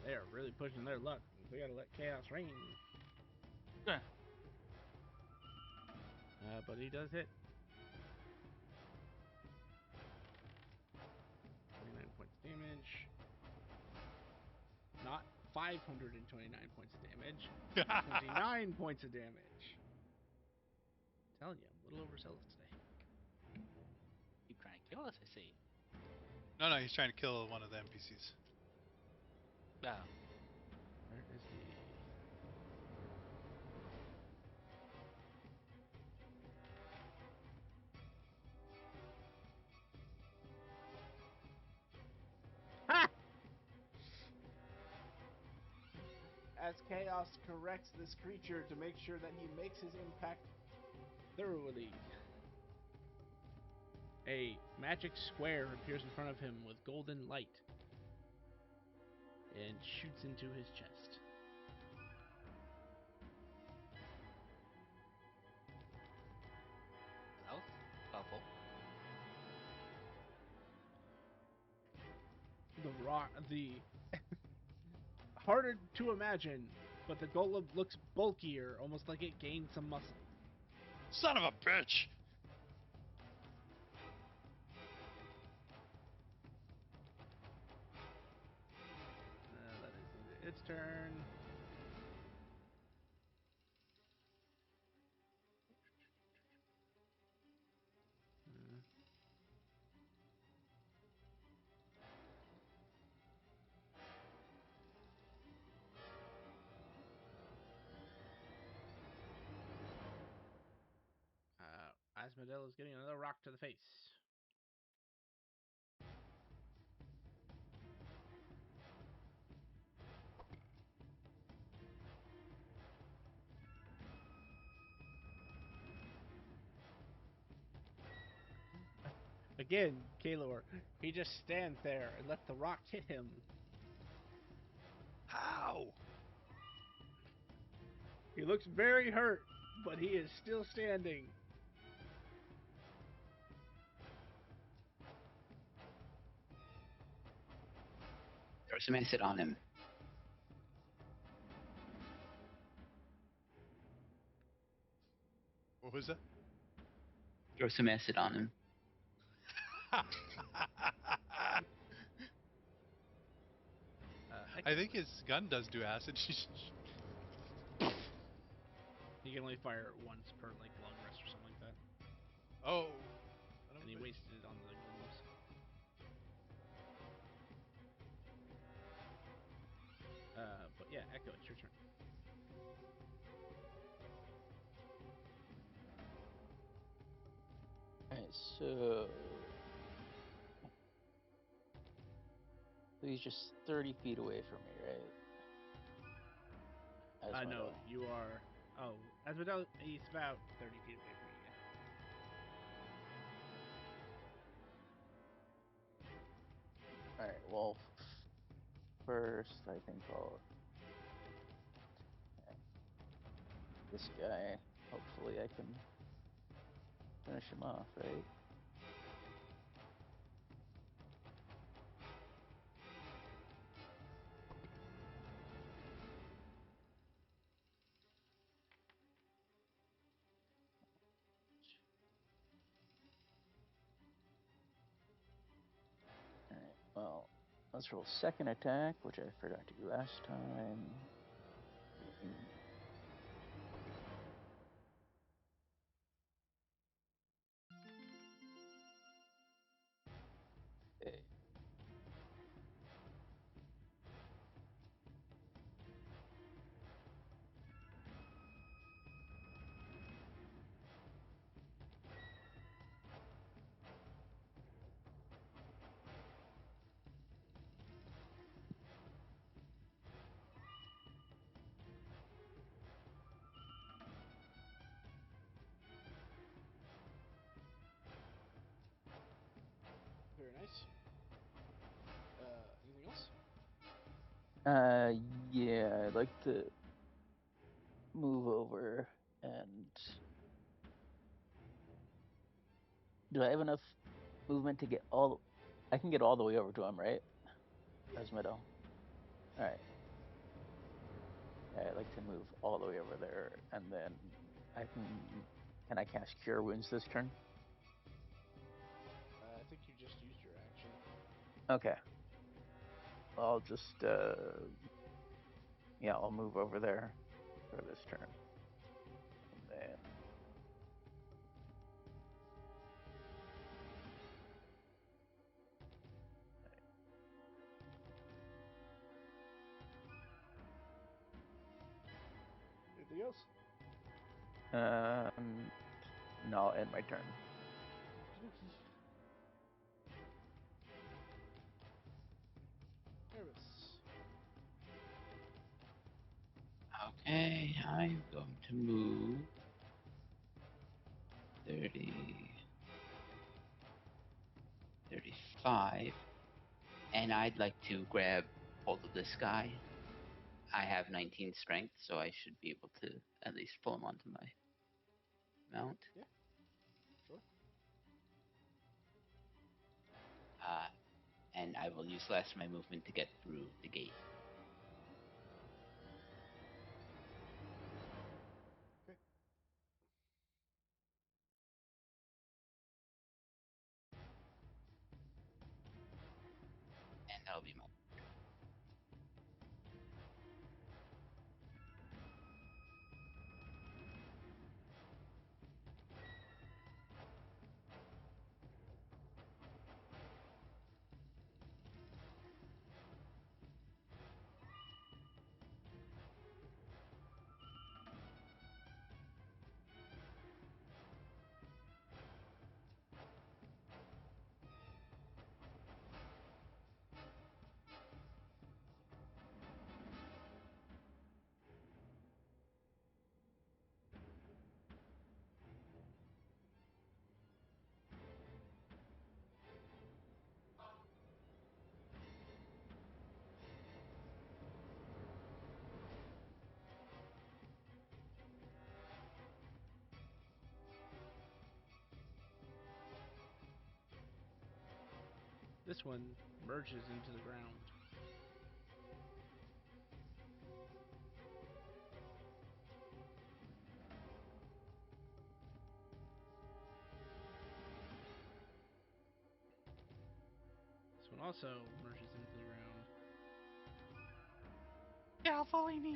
they are really pushing their luck. We gotta let chaos reign. Sure. But he does hit. 29 points damage. Not 529 points of damage. 29 points of damage. I'm telling you, I'm a little overzealous today. Keep trying to kill us, I see. No, he's trying to kill one of the NPCs. Oh. Where is the... Ha! As Chaos corrects this creature to make sure that he makes his impact thoroughly, a magic square appears in front of him with golden light and shoots into his chest. That was helpful. The harder to imagine, but the golem looks bulkier, almost like it gained some muscle. Son of a bitch! That is its turn. Asmodel is getting another rock to the face. Again, Kalor, he just stands there and lets the rock hit him. How? He looks very hurt, but he is still standing. Throw some acid on him. What was that? Throw some acid on him. I think his gun does do acid. He can only fire it once per like long rest or something like that. Oh. Son of And a he bitch. wasted it on the golems. But yeah, Echo, it's your turn. Alright, so he's just 30 feet away from me, right? No, Asmodel. you are. Oh, Asmodel, he's about 30 feet away from you. Yeah. Alright, well, first I think I'll attack this guy. Hopefully I can finish him off, right? Alright, well, let's roll second attack, which I forgot to do last time. Being okay. Very nice. Anything else? Yeah, I'd like to move over and do I have enough movement to get all? I can get all the way over to him, right? Yeah. Asmodel. All right. Yeah, I'd like to move all the way over there, and then I can I cast Cure Wounds this turn? I think you just used your action. Okay. I'll just yeah, I'll move over there for this turn, and then Anything else? no, I'll end my turn. Okie dokie. Nervous. Okay, I'm going to move 30, 35, and I'd like to grab hold of this guy. I have 19 strength, so I should be able to at least pull him onto my mount. Yeah. Sure. Uh, and I will use the last of my movement to get through the gate. Okay. And that'll be my. This one merges into the ground. This one also merges into the ground. Yeah, following me.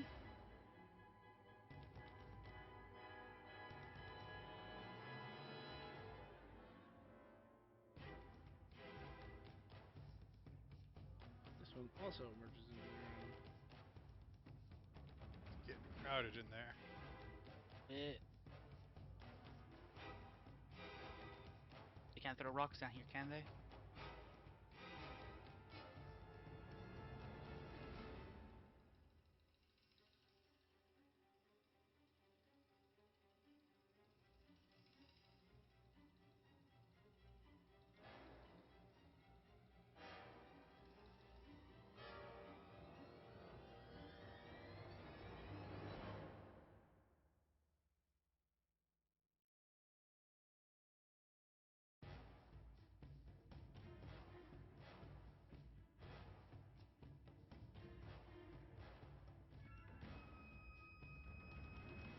This one also merges into the ground. It's getting crowded in there. They can't throw rocks down here, can they?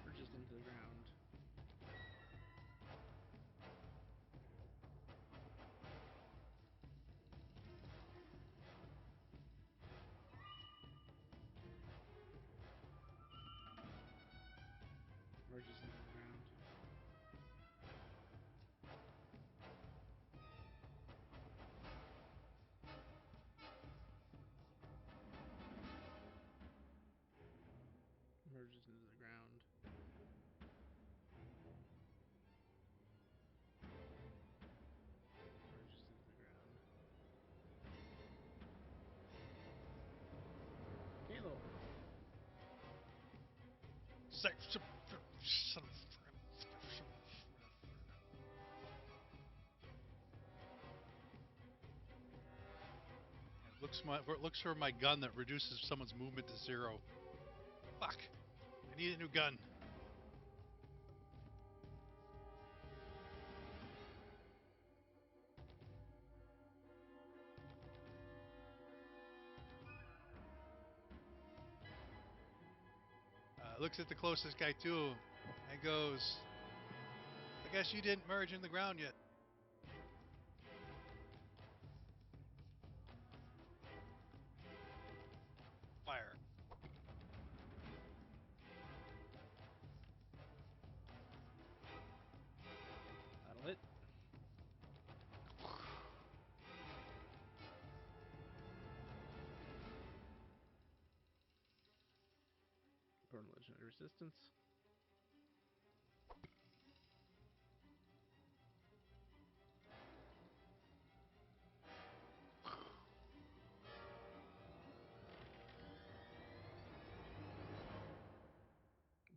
Merges into the ground. Merges into the ground. Merges into the ground. Merges into the ground. Kaylor. Son of it looks for my gun that reduces someone's movement to 0. Fuck. I need a new gun. Looks at the closest guy to him and goes, I guess you didn't merge in the ground yet. Fire. That'll hit. Burn legendary resistance.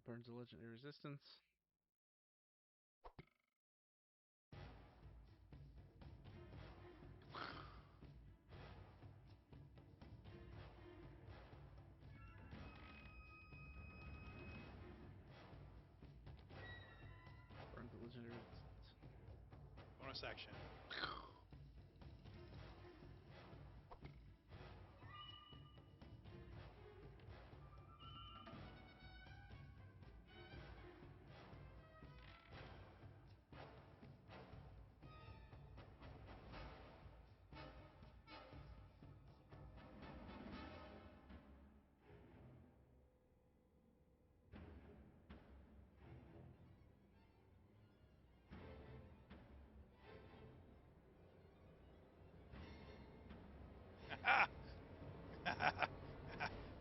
Burns a legendary resistance. Burns a legendary resistance. Bonus action.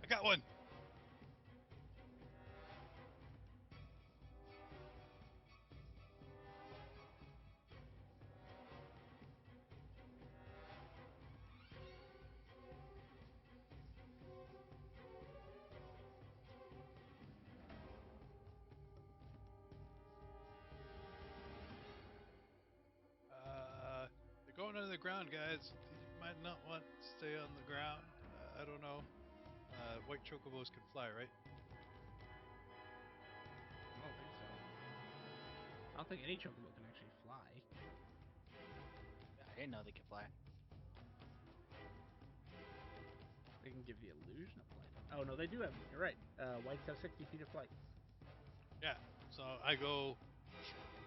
I got one. They're going under the ground, guys. You might not want to stay on the ground. I don't know. White chocobos can fly, right? I don't think so. I don't think any chocobo can actually fly. I didn't know they could fly. They can give the illusion of flight. Oh no, they do have. You're right. Whites have 60 feet of flight. Yeah. So I go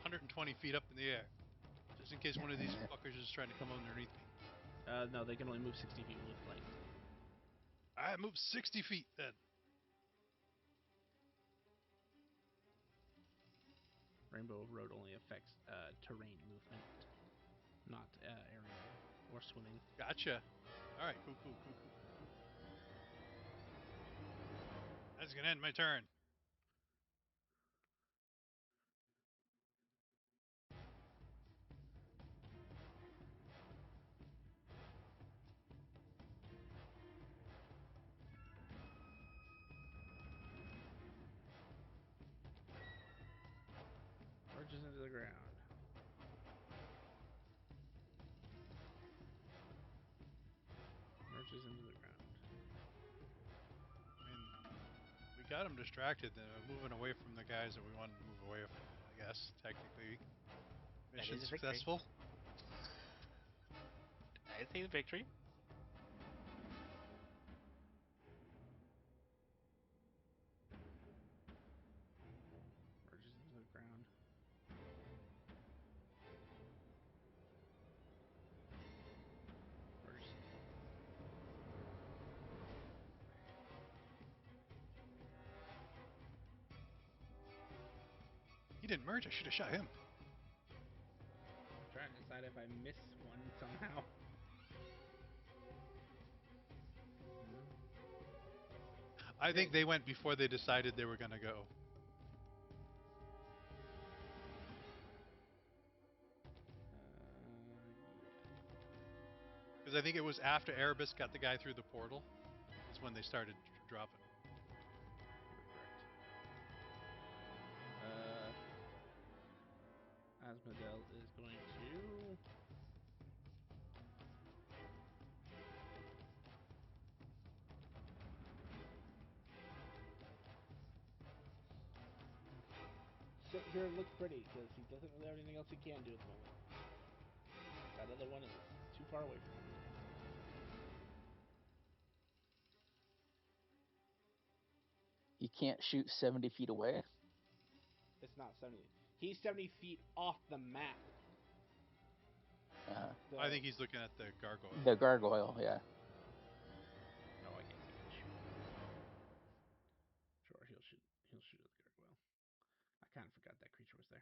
120 feet up in the air, just in case one of these fuckers is trying to come underneath me. No, they can only move 60 feet with flight. I move 60 feet then. Rainbow Road only affects terrain movement, not aerial or swimming. Gotcha. All right. Cool. That's gonna end my turn. Merges into the ground. Merges into the ground. I mean, we got him distracted. Moving away from the guys that we wanted to move away from. I guess technically, That mission is a victory. successful. I say the victory. Merges into the ground. Merges. He didn't merge. I should have shot him. I'm trying to decide if I miss one somehow. I think they went before they decided they were gonna go. Yeah. Because I think it was after Erebus got the guy through the portal, is when they started dropping. You're correct. Asmodel is going to. Sit here and look pretty because he doesn't really have anything else he can do at the moment. That other one is too far away for him to hit. You can't shoot 70 feet away. It's not 70. He's 70 feet off the map. I think he's looking at the gargoyle. The gargoyle, yeah. No, I guess he could shoot at that. Sure, he'll shoot. He'll shoot at the gargoyle. I kind of forgot that creature was there.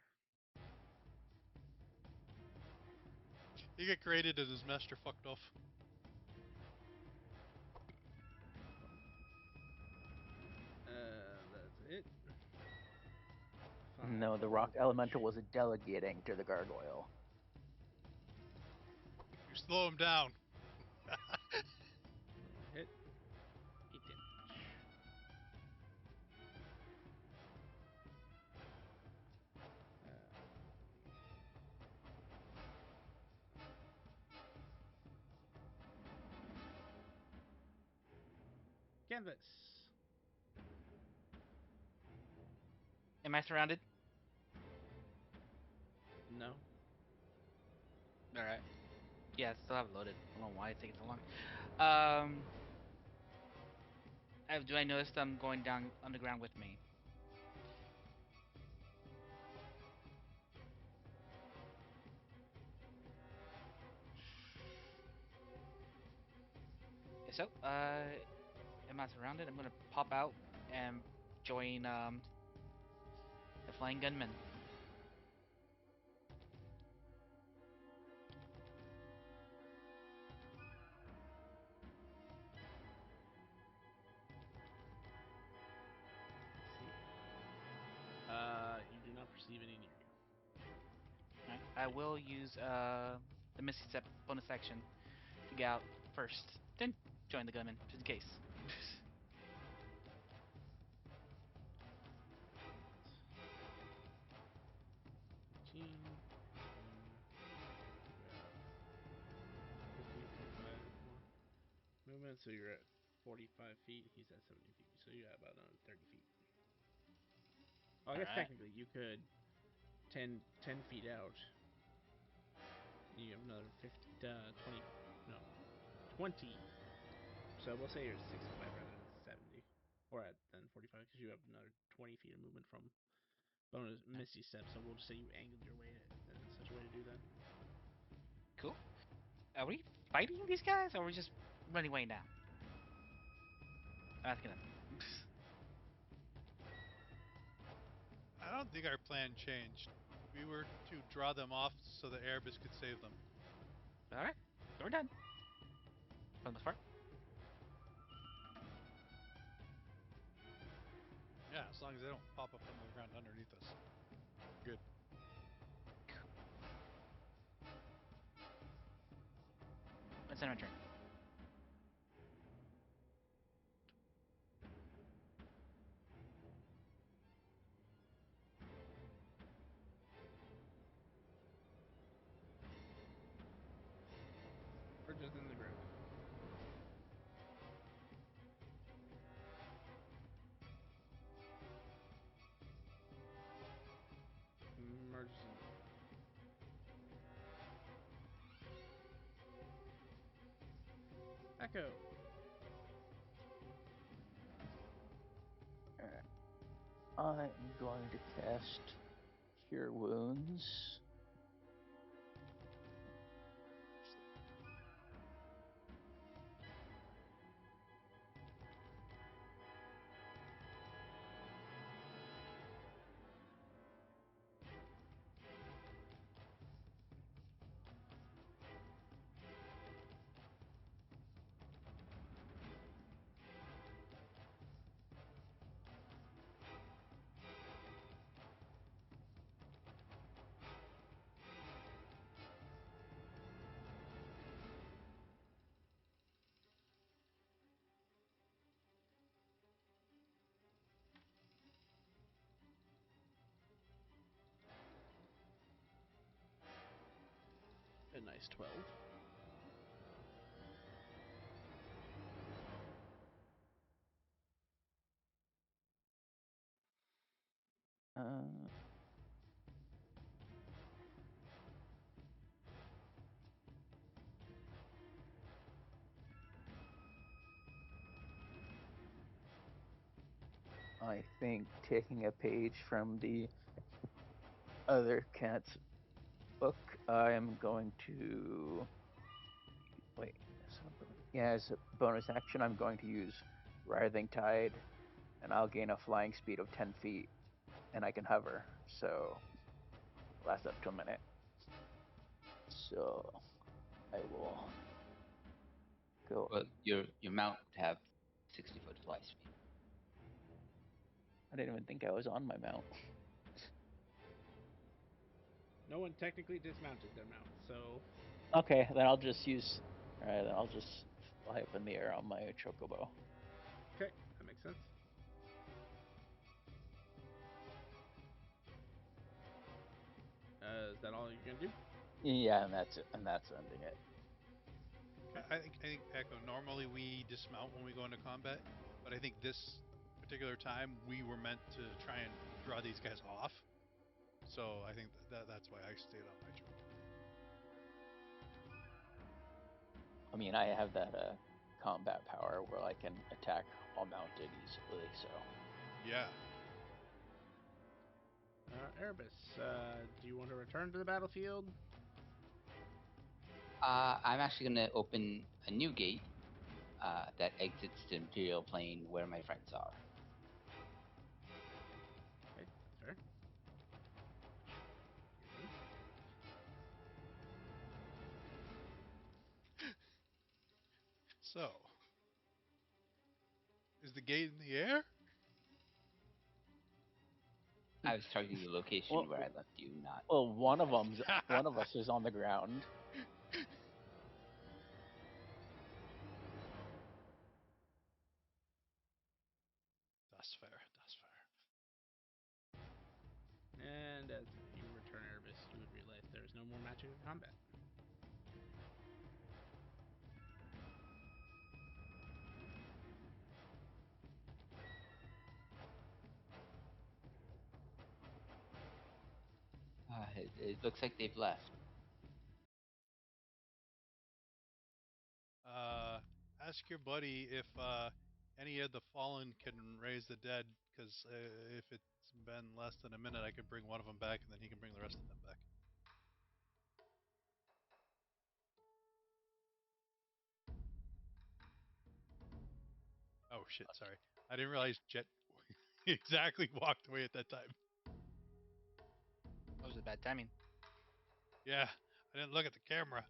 He got created and his master fucked off. That's it. No, the 5 rock damage. elemental was delegating to the gargoyle. You slow him down. One hit. 8 damage. Canvas. Am I surrounded? No. All right. Yeah, I still have it loaded. I don't know why it's taking so long. Do I notice them going down underground with me? If so, am I surrounded? I'm gonna pop out and join the flying gunmen. You do not perceive any near you. Alright. I will use the Misty Step bonus action to get out first, then join the gunmen, just in case. 15, and then you have 50, 45 more movement, so you're at 45 feet. He's at 70 feet, so you have about another 30 feet. Oh, I guess Alright. technically you could 10 feet out, and you have another 50, 20, no, 20. So we'll say you're at 65 rather than 70, or at then 45, because you have another 20 feet of movement from bonus Misty Step. So we'll just say you angled your way in such a way to do that. Cool. Are we fighting these guys, or are we just running away now? Asking them. I don't think our plan changed. We were to draw them off so the Erebus could save them. Alright. So we're done. For the most part. Yeah, as long as they don't pop up on the ground underneath us. We're good. It's end my turn. Urges in the group. Merges in the group. Echo. Alright. I'm going to cast Cure Wounds. A nice 12. Uh, I think taking a page from the other cat's book, I am going to wait. Yeah, as a bonus action, I'm going to use Writhing Tide, and I'll gain a flying speed of 10 feet, and I can hover, so lasts up to a minute. So I will go. Well, your mount would have 60-foot fly speed. I didn't even think I was on my mount. No one technically dismounted their mount, so Okay, then I'll just use. Alright, then I'll just fly up in the air on my chocobo. okay, that makes sense. Is that all you're gonna do? Yeah, and that's it. And that's ending it. I think Echo. Normally we dismount when we go into combat, but I think this particular time we were meant to try and draw these guys off. So I think that's why I stayed on my choke. I mean, I have that combat power where I can attack while mounted easily. So Yeah. Erebus, do you want to return to the battlefield? I'm actually going to open a new gate that exits the Imperial Plane where my friends are. Okay, that's fair. Here then. So, is the gate in the air? I was targeting the location Well- where I left you, not. well, one of us is on the ground. That's fair. That's fair. And as you return Erebus, you would realize there is no more magic in combat. It looks like they've left. Ask your buddy if any of the fallen can raise the dead, because if it's been less than a minute, I could bring one of them back, and then he can bring the rest of them back. Oh shit! Sorry, I didn't realize Jet exactly walked away at that time. That was a bad timing. Yeah, I didn't look at the camera.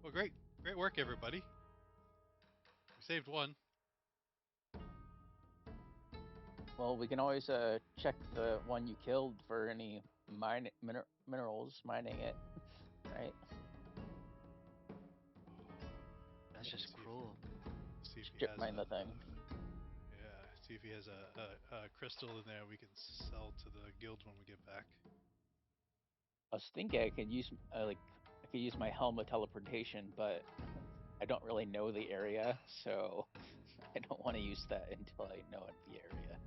Well, great work, everybody. We saved one. Well, we can always check the one you killed for any minerals, mining it, right? That's just See if- cruel. See if he Strip has mine the thing. yeah, see if he has a crystal in there we can sell to the guild when we get back. I was thinking I could use I could use my helm of teleportation, but I don't really know the area, so I don't want to use that until I know the area.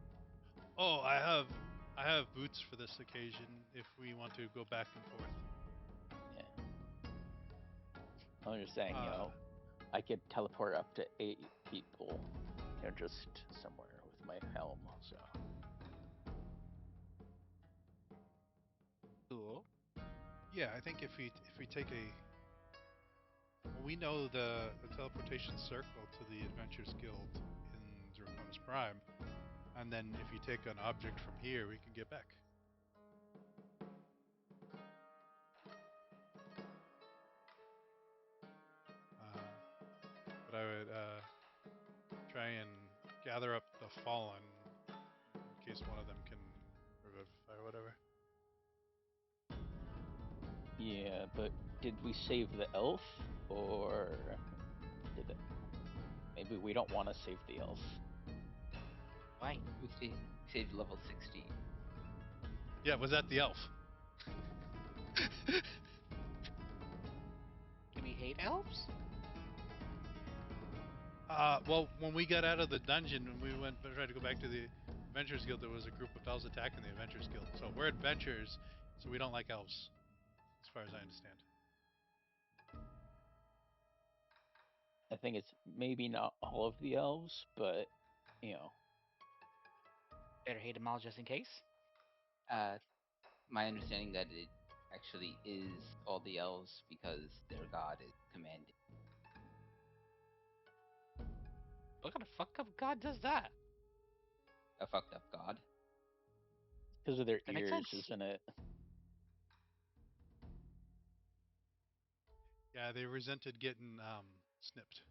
Oh, I have boots for this occasion if we want to go back and forth. Yeah. I'm just saying, Uh, I could teleport up to 8 people, just somewhere with my helm. So Cool. Yeah, I think if we take we know the teleportation circle to the Adventurers Guild in Draconis Prime, and then if you take an object from here, we can get back. But I would try and gather up the fallen in case one of them can revivify or whatever. yeah, but did we save the elf, or did it? Maybe we don't want to save the elf. Why? We saved level 16. Yeah, was that the elf? Do we hate elves? Well, when we got out of the dungeon and we went tried to go back to the Adventurers Guild, there was a group of elves attacking the Adventurers Guild. So we're adventurers, so we don't like elves, as far as I understand. I think it's maybe not all of the elves, but you know, Better hate them all just in case. Uh, my understanding that it actually is all the elves because their god is commanding. What kind of fuck up god does that? A fucked up god. because of their That makes ears, sense. isn't it? Yeah, they resented getting snipped.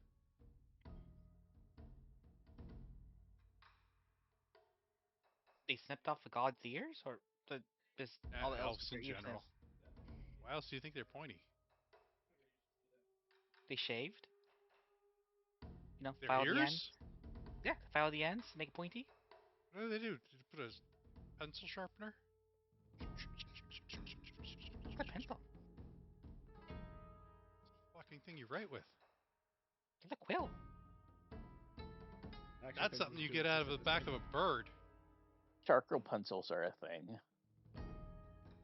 They snipped off the god's ears, or the just all the elves with Elves their in ears general. snipped? Why else do you think they're pointy? They shaved. Their File the ends. ears? Yeah, file the ends, make it pointy. What do they do? Did you put a pencil sharpener? It's a pencil. Fucking thing you write with. It's a quill. Actually, That's something pencils you do get out exist of at the this back of game. a bird. Charcoal pencils are a thing.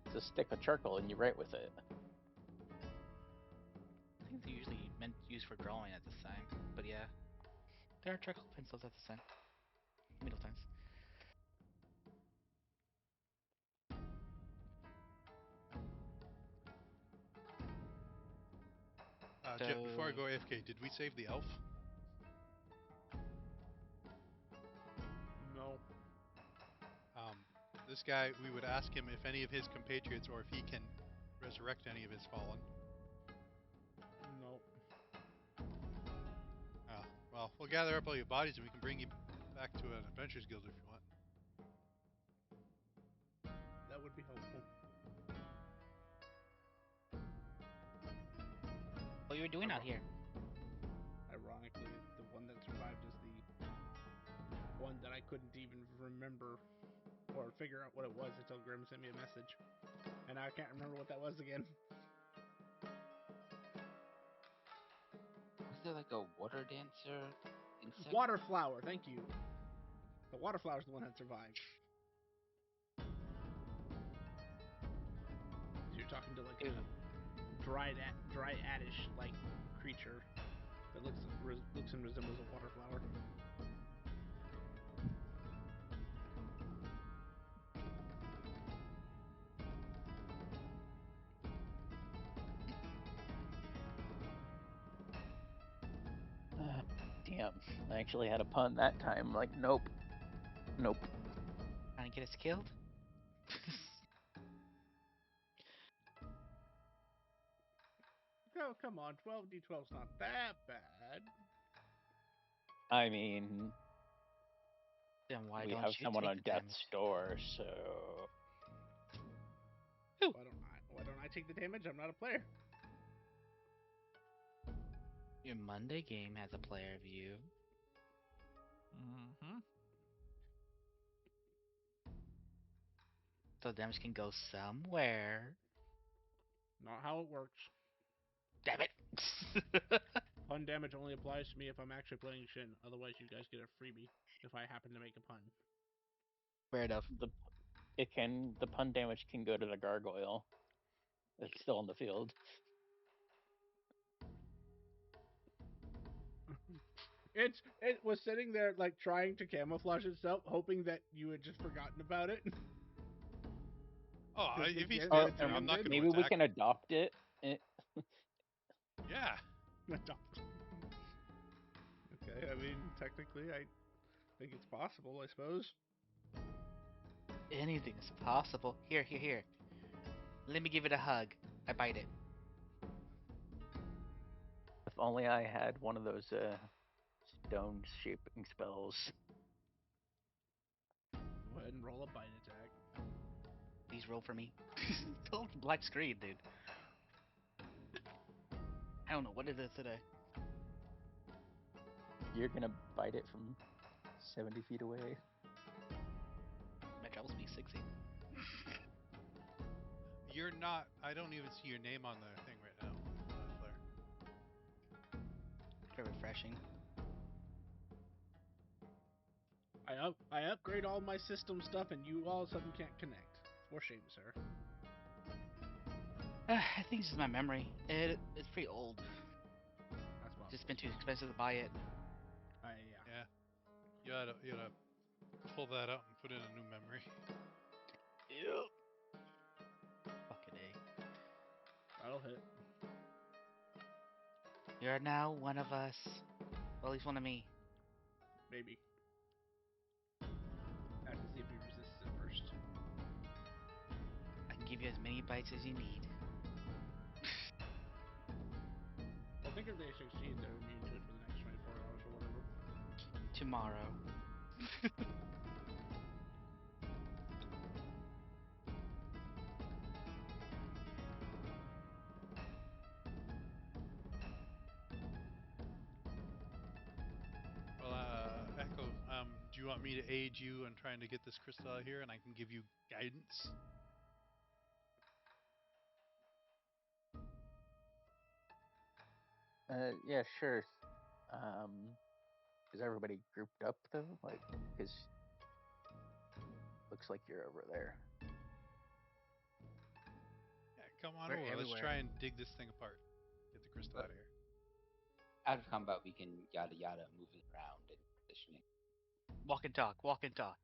It's a stick of charcoal and you write with it. I think they're usually meant used for drawing at this time. But yeah, there are charcoal pencils at this time. Middle times. Jet, before I So go AFK, did we save the elf? No. Um, this guy, we would ask him if any of his compatriots or if he can resurrect any of his fallen. No. Well, we'll gather up all your bodies and we can bring you back to an adventurers guild if you want. That would be helpful. what you were doing out here? Ironically, the one that survived is the one that I couldn't even remember or figure out what it was until Grim sent me a message. And now I can't remember what that was again. Was there like a water dancer insect? Water flower, thank you. The water flower is the one that survived. You're talking to like a dryadish like creature that looks and resembles a water flower. Damn, I actually had a pun that time. Like, nope, nope. Trying to get us killed? Oh, come on, 12d12's not that bad. I mean, Then why we don't have you someone take on the death's damage? door, so Who? Why don't I take the damage? I'm not a player. Your Monday game has a player view. Mm-hmm. So damage can go somewhere. Not how it works. Damn it! Pun damage only applies to me if I'm actually playing Shin. Otherwise, you guys get a freebie if I happen to make a pun. Fair enough. the pun damage can go to the gargoyle. It's still in the field. It was sitting there like trying to camouflage itself, hoping that you had just forgotten about it. Oh, Just if he get stands it there, I'm not ended. going to Maybe we attack. can adopt it. Yeah. Okay, I mean, technically, I think it's possible, I suppose. Anything is possible. Here, here, here. Let me give it a hug. I bite it. If only I had one of those stone shaping spells. Go ahead and roll a bite attack. Please roll for me. Still black screen, dude. I don't know what it is today. You're gonna bite it from 70 feet away. My travel speed 60. You're not. I don't even see your name on the thing right now, Flair. Very refreshing. I upgrade all my system stuff, and you all of a sudden can't connect. For shame, sir. I think it's just my memory. It's pretty old. That's what Just been too expensive to buy it. Yeah. Yeah, you gotta pull that out and put in a new memory. Yep. Fucking A. That'll hit. You're now one of us. Well, at least one of me. Maybe. I have to see if he resists it first. I can give you as many bites as you need. Well, I think if they succeed, they're immune to it for the next 24 hours or whatever. Tomorrow. Well, Echo, do you want me to aid you in trying to get this crystal out here, and I can give you guidance? Yeah, sure. Is everybody grouped up though? Like, because looks like you're over there. Yeah, come on We're over. Let's everywhere. try and dig this thing apart. Get the crystal Uh, out of here. Out of combat, we can yada yada moving around and positioning. Walk and talk. Walk and talk.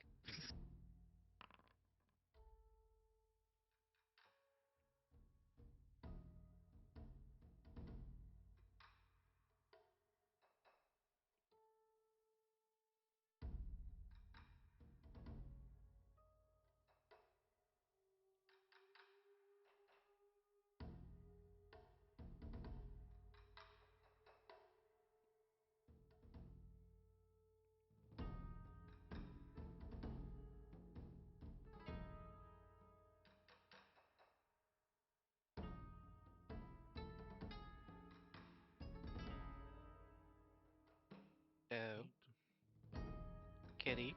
Oh, kitty.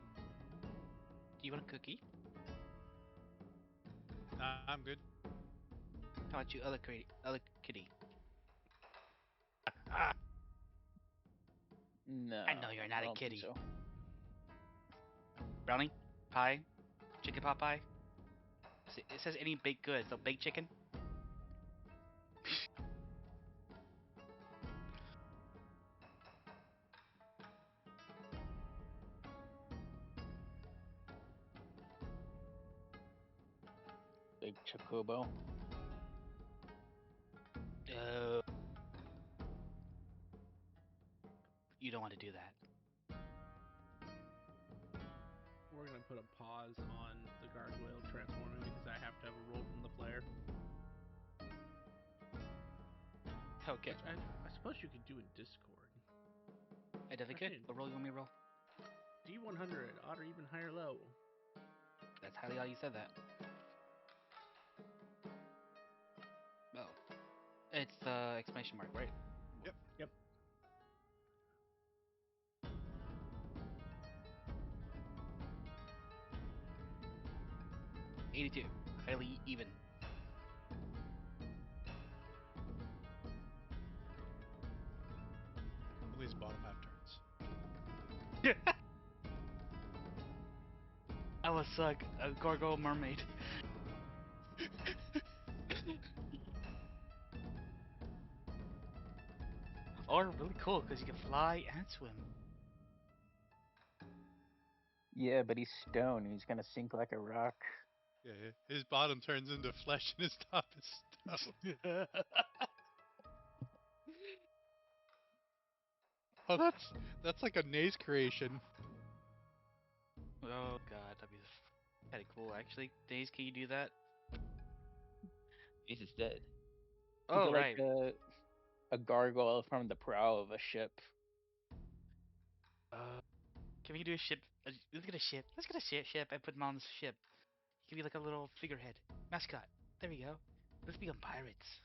Do you want a cookie? Nah, I'm good. How about you, other kitty? I know you're No, not I a don't think kitty. so. Brownie, pie, chicken pot pie. It says any baked goods. So baked chicken. Big chocobo. Oh, you don't want to do that. We're gonna put a pause on the gargoyle transforming because I have to have a roll from the player. Okay. Which I suppose you could do in Discord. I definitely could. Actually, What roll you want me to roll? D100, odd or even high or low. That's highly odd you said that. Oh. It's exclamation mark, right? Yep. Yep. $82. Highly even. At least bottom half turns. I was suck. A gargoyle mermaid. Or really cool because you can fly and swim. Yeah, but he's stone. He's gonna sink like a rock. Yeah, his bottom turns into flesh and his top is stone. Oh, that's like a Naze creation. Oh god, that'd be kind of cool actually. Days, can you do that? Ace is dead. Think Oh of like right. a gargoyle from the prow of a ship. Uh, can we do a ship? Let's get a ship. Let's get a ship and put him on the ship. He can be like a little figurehead mascot. There we go. Let's become pirates.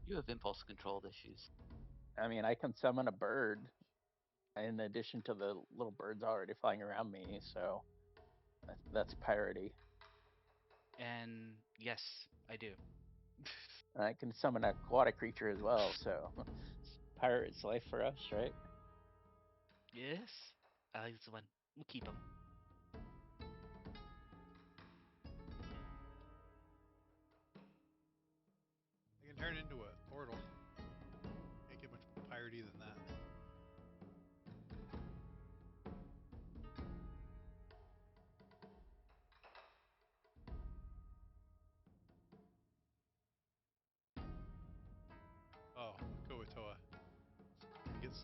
You have impulse control issues. I mean, I can summon a bird in addition to the little birds already flying around me, so that's piratey. And yes, I do. I can summon an aquatic creature as well, so pirate's life for us, right? Yes, I like this one. We'll keep him.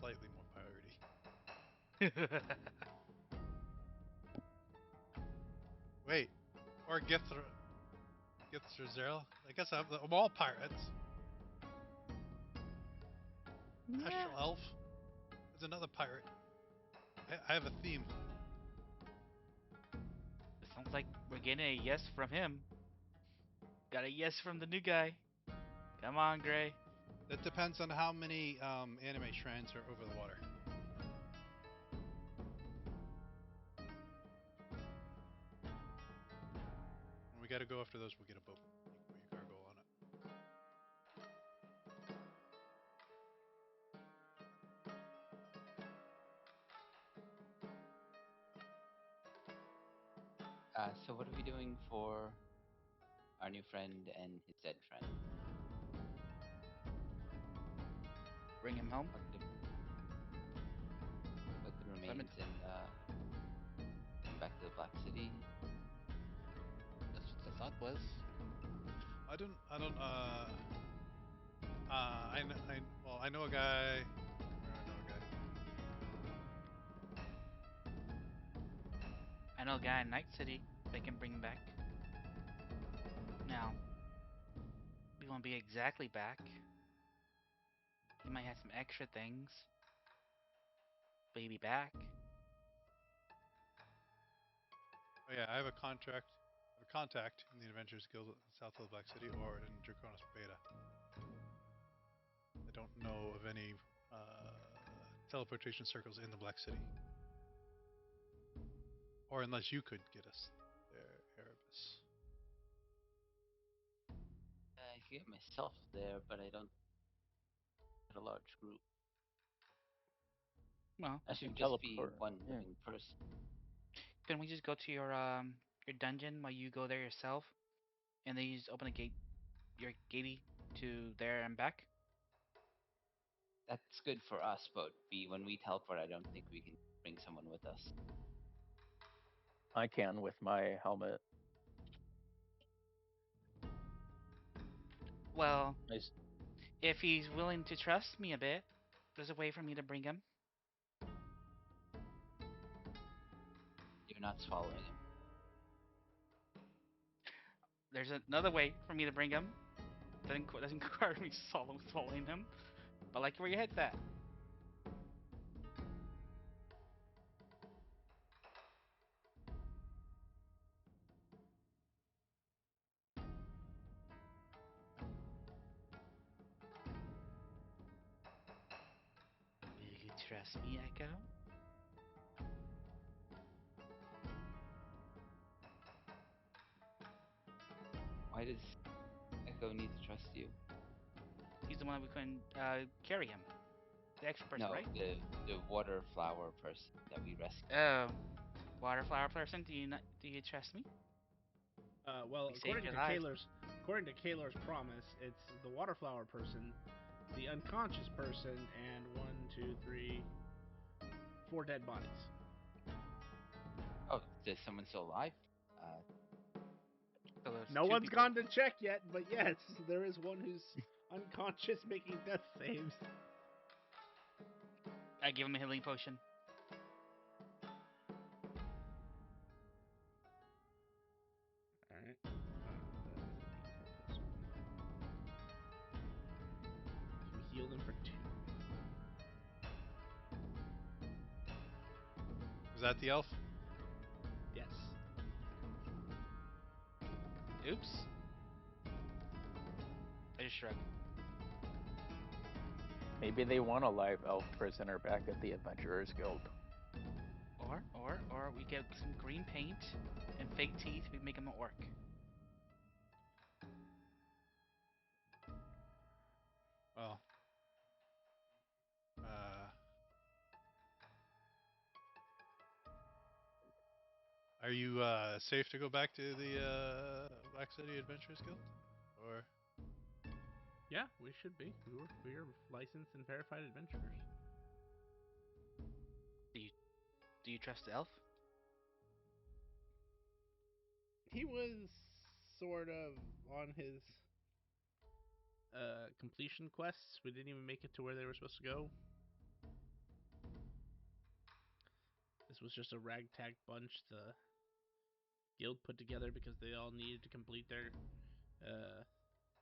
slightly more priority. Wait, or Githzeral? I guess I'm all pirates. Yeah. Astral Elf. There's another pirate. I have a theme. It sounds like we're getting a yes from him. Got a yes from the new guy. Come on, Gray. That depends on how many anime shrines are over the water. When we got to go after those, we'll get a boat. You can put your cargo on it. So what are we doing for our new friend and his dead friend? Bring him home. Put the Summon. remains in, come back to the Black City. That's what the thought was. I don't. I know a guy. Where I know a guy. I know a guy in Night City they can bring back. Now, we won't be exactly back. He might have some extra things. But he'll be back. Oh yeah, I have a contact in the Adventurers Guild south of the Black City or in Draconis Beta. I don't know of any teleportation circles in the Black City. Or unless you could get us there, Erebus. I can get myself there, but I don't have a large group. Well, I can should just be teleport. one Yeah. living person. can we just go to your dungeon while you go there yourself, and then you just open a gate, your gatey to there and back? That's good for us, but when we teleport, I don't think we can bring someone with us. I can with my helmet. Well, I s- if he's willing to trust me a bit, there's a way for me to bring him. You're not swallowing him. There's another way for me to bring him. Doesn't require me swallowing him. But I like where your head's at. You trust me, Echo? Why does Echo need to trust you? He's the one that we couldn't carry him. The extra person, No, right? the water flower person that we rescued. Oh, water flower person. Do you trust me? Well, We saved your lives. According to Kaler's promise, it's the waterflower person, the unconscious person, and 4 dead bodies. Oh, there's someone still alive? So there's No two one's people. gone to check yet, but yes, there is one who's unconscious making death saves. I give him a healing potion. Alright. That is a d4 plus 1. You heal them for 2. Was that the elf? Yes. Oops. I just shrug. Maybe they want a live elf prisoner back at the Adventurers Guild. Or we get some green paint and fake teeth. We make him an orc. Well, uh, are you safe to go back to the Black City Adventurers Guild? Or Yeah, we should be. We are licensed and verified adventurers. Do you trust the elf? He was sort of on his completion quests. We didn't even make it to where they were supposed to go. was just a ragtag bunch the guild put together because they all needed to complete their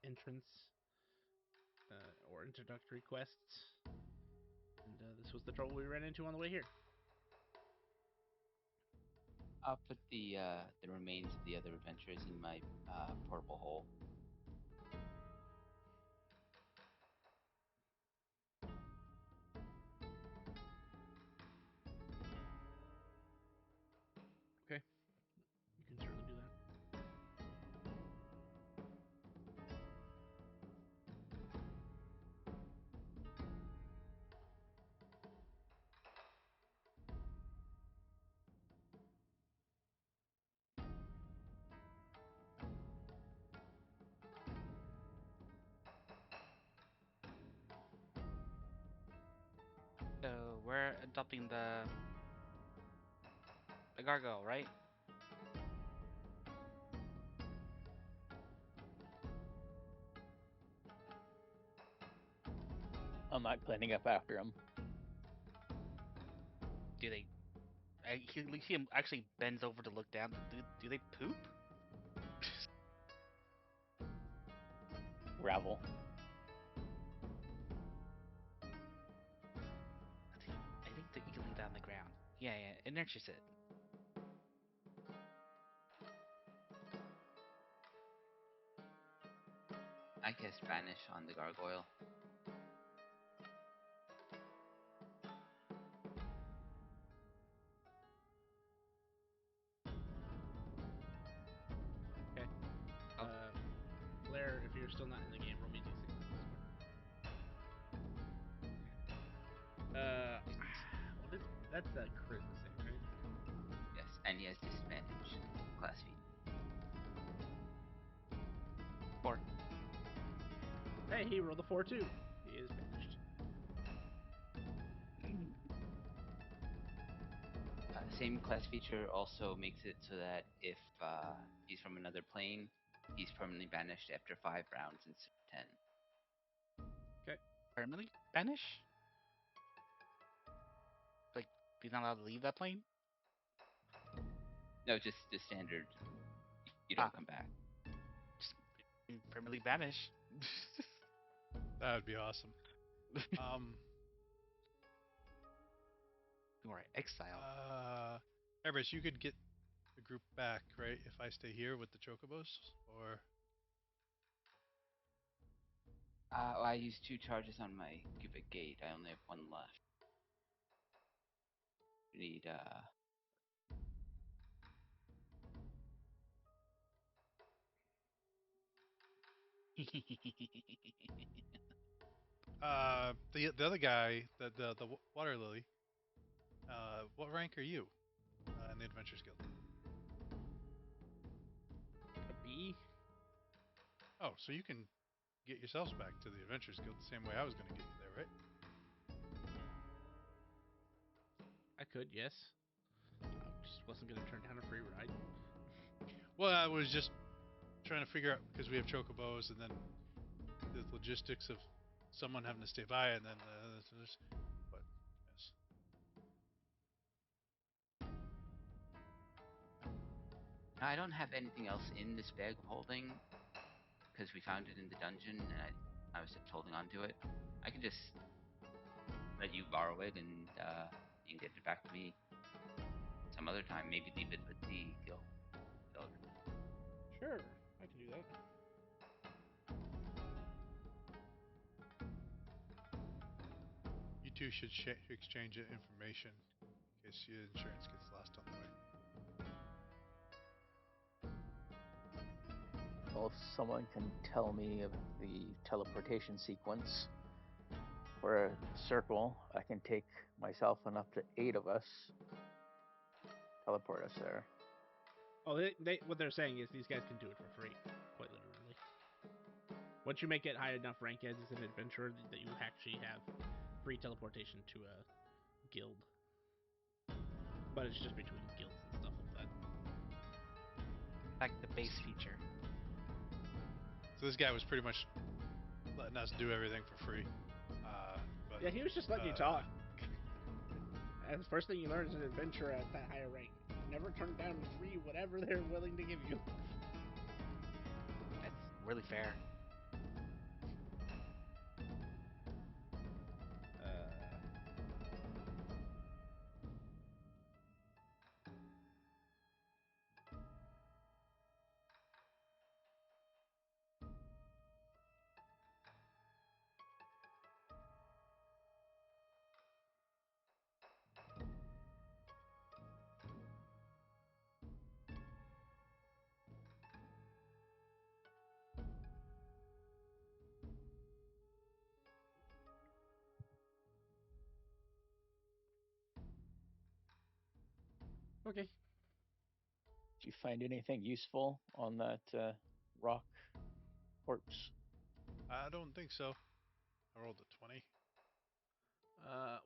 entrance or introductory quests. And this was the trouble we ran into on the way here. I'll put the remains of the other adventures in my portable hole. Okay, you can certainly do that. So we're adopting the gargoyle, right? I'm not cleaning up after him. Do they? You see him actually bends over to look down. Do they poop? Gravel. I think that you can leave that on the ground. Yeah, it nurtures it. I cast Vanish on the gargoyle. Okay. Oh. Blair, if you're still not in the game, roll me d6 on Discord. What is that's a charisma save, right? Yes, and he has disadvantage. Class feat. 4. Hey, he rolled a 4 too. He is banished. Same class feature also makes it so that if he's from another plane, he's permanently banished after 5 rounds instead of 10. Permanently banish? Like he's not allowed to leave that plane? No, just the standard. You don't come back. Just permanently banish. That would be awesome. Or exile. Everest, you could get the group back, right? If I stay here with the chocobos, or Well, I used 2 charges on my cubic gate. I only have 1 left. Need the other guy, the water lily. What rank are you in the Adventurers Guild? A B? Oh, so you can get yourselves back to the Adventurers Guild the same way I was going to get you there, right? I could, yes. I just wasn't going to turn down a free ride. Well, I was just trying to figure out because we have chocobos, and then the logistics of someone having to stay by, and then but yes. I don't have anything else in this bag of holding because we found it in the dungeon and I was just holding on to it. I can just let you borrow it and you can get it back to me some other time. Maybe leave it with the guild. Sure, I can do that. You two should exchange information in case your insurance gets lost on the way. Well, if someone can tell me of the teleportation sequence for a circle, I can take myself and up to 8 of us, teleport us there. Oh, what they're saying is these guys can do it for free, quite literally. Once you make it high enough rank as an adventurer that you actually have free teleportation to a guild. But it's just between guilds and stuff like that. Like the base feature. So this guy was pretty much letting us do everything for free. But yeah, he was just letting you talk. the first thing you learn as an adventurer at that higher rank. Never turn down free whatever they're willing to give you. That's really fair. Okay. Did you find anything useful on that rock corpse? I don't think so. I rolled a 20.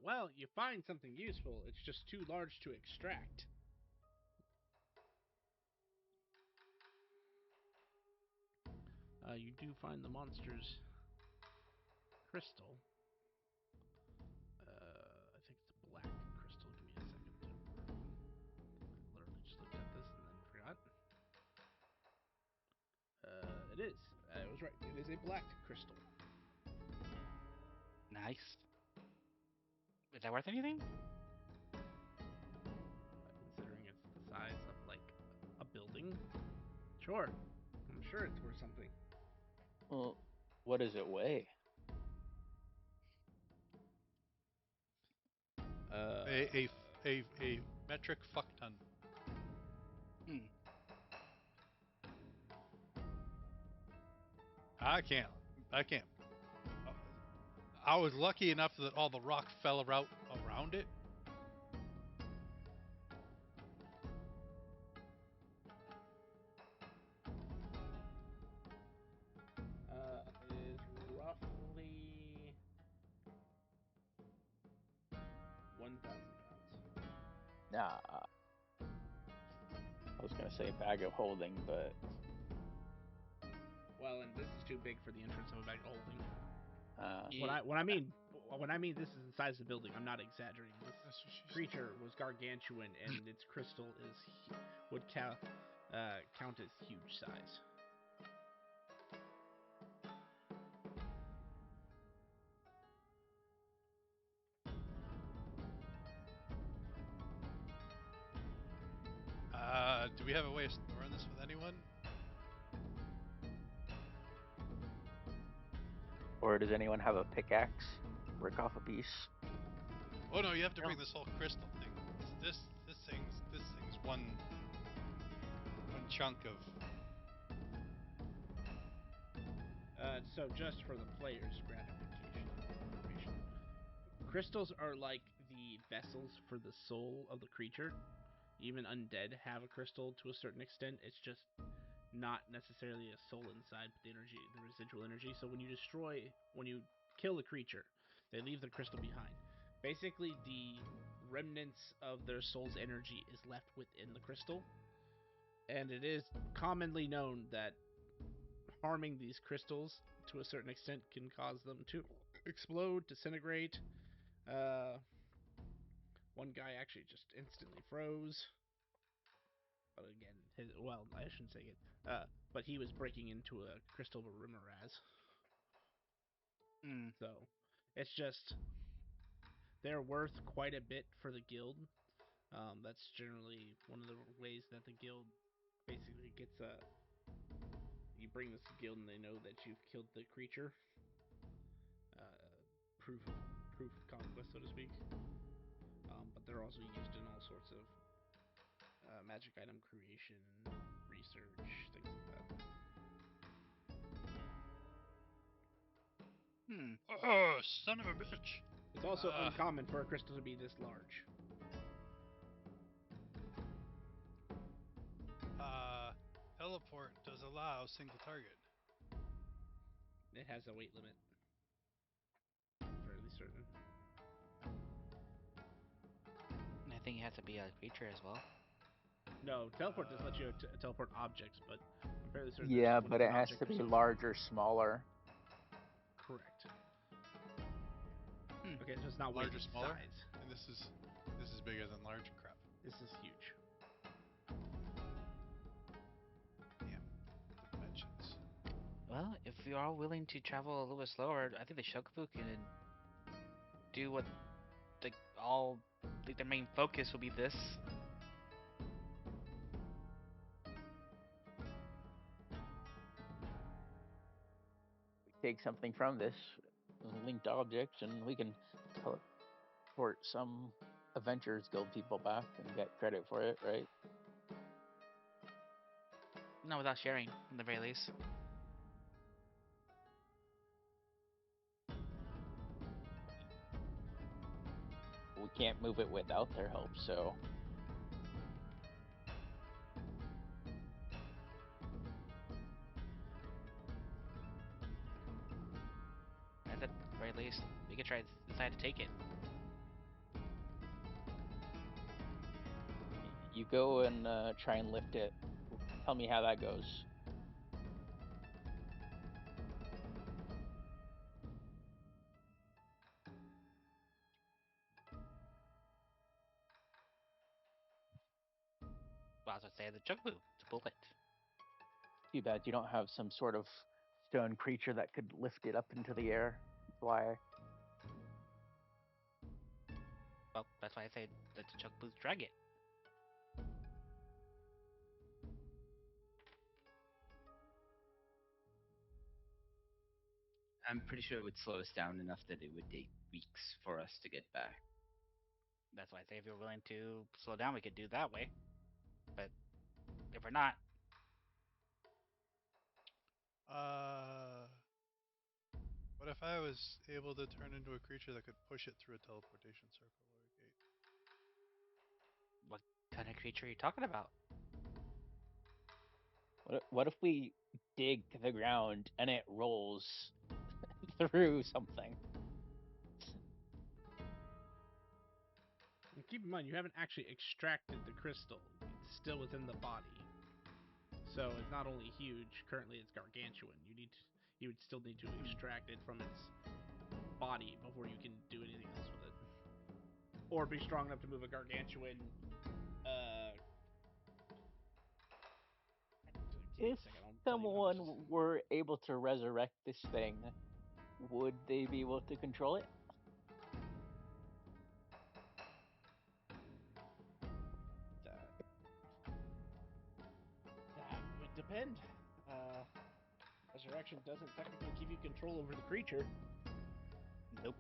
Well, you find something useful. It's just too large to extract. You do find the monster's crystal. I think it's a black crystal. Give me a second. Literally just looked at this and then forgot. It is. I was right. It is a black crystal. Nice. Is that worth anything? Considering it's the size of like a building. Sure. I'm sure it's worth something. Well, what does it weigh? A metric fuck ton. Hmm. I can't. I can't. I was lucky enough that all the rock fell around it. It is roughly 1,000 pounds. Nah, I was gonna say bag of holding, but Well, and this is too big for the entrance of a bag of holding. Yeah. When I mean this is the size of the building, I'm not exaggerating. This That's what she said. creature was gargantuan, and its crystal would count as huge size. Do we have a way of storing this with anyone? or does anyone have a pickaxe? Work off a piece. Oh no, you have to No. bring this whole crystal thing. This thing's one chunk of. So just for the player's gratification and information, crystals are like the vessels for the soul of the creature. Even undead have a crystal to a certain extent. It's just not necessarily a soul inside, but the energy, the residual energy. So when you kill the creature, they leave the crystal behind. Basically, the remnants of their soul's energy is left within the crystal, and it is commonly known that harming these crystals to a certain extent can cause them to explode, disintegrate. Uh, One guy actually just instantly froze. But again, I shouldn't say it. But he was breaking into a crystal of a Rimaraz. Hmm. So it's just they're worth quite a bit for the guild. That's generally one of the ways that the guild basically gets a. You bring this to guild and they know that you've killed the creature. Proof of conquest, so to speak. But they're also used in all sorts of magic item creation, research, things like that. Hmm. Oh, son of a bitch! It's also uncommon for a crystal to be this large. Teleport does allow single target. It has a weight limit. I'm fairly certain. I think it has to be a creature as well. No, teleport does let you teleport objects, but I'm fairly certain Yeah, there's but it an has object to be percentage. larger, smaller. Correct. Hmm. Okay, so it's not weight, Larger, it's smaller, size. and this is This is bigger than large crap. This is huge. Damn. Dimensions. Well, if you are willing to travel a little bit slower, I think the Shokabu can do what their main focus will be this. We take something from this linked object, and we can teleport some Adventurers Guild people back and get credit for it, right? Not without sharing, at the very least. We can't move it without their help, so At the very least, we could try to decide to take it. you go and try and lift it. Tell me how that goes. Well, I was gonna say the Chocobo. It's a bullet. Too bad you don't have some sort of stone creature that could lift it up into the air. Fly. Well, that's why I say that the Chocobo's drag it. I'm pretty sure it would slow us down enough that it would take weeks for us to get back. That's why I say if you're willing to slow down, we could do it that way. But if we're not, What if I was able to turn into a creature that could push it through a teleportation circle or a gate? what kind of creature are you talking about? What if we dig to the ground and it rolls through something? And keep in mind, you haven't actually extracted the crystal. It's still within the body. So it's not only huge, currently it's gargantuan. You would still need to extract it from its body before you can do anything else with it. Or be strong enough to move a gargantuan If someone were able to resurrect this thing, would they be able to control it? That would depend. Resurrection doesn't technically give you control over the creature. Nope.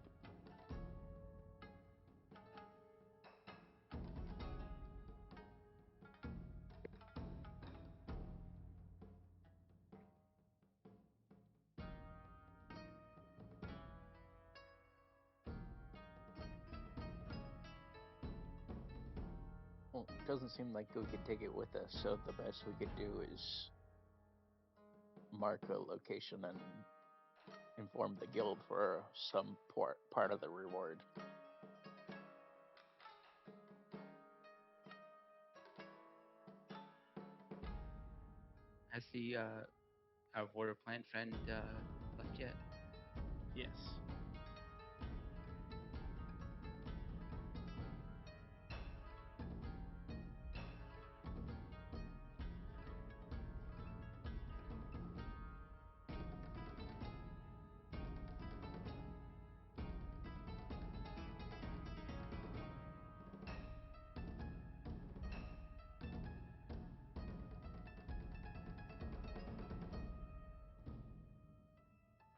Well, it doesn't seem like we could take it with us, so the best we could do is mark a location and inform the guild for some part of the reward. Has the our water plant friend left yet? Yes.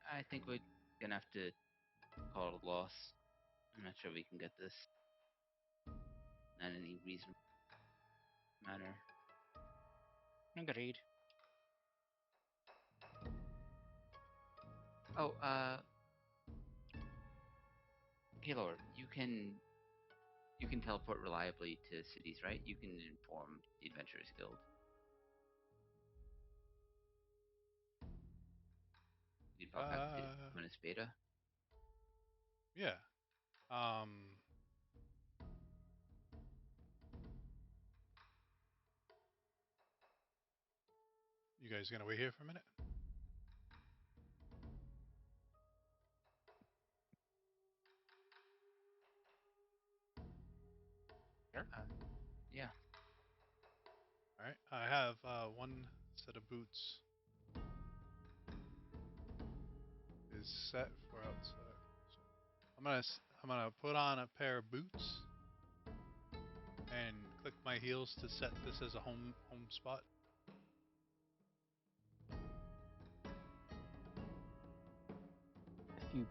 I think we're gonna have to call it a loss. I'm not sure we can get this in any reasonable manner. Agreed. Oh, Gaylord, you can teleport reliably to cities, right? You can inform the Adventurers Guild. You can pop back to when it's beta. Yeah. You guys gonna wait here for a minute? have one set of boots is set for outside. So I'm gonna put on a pair of boots and click my heels to set this as a home spot. If you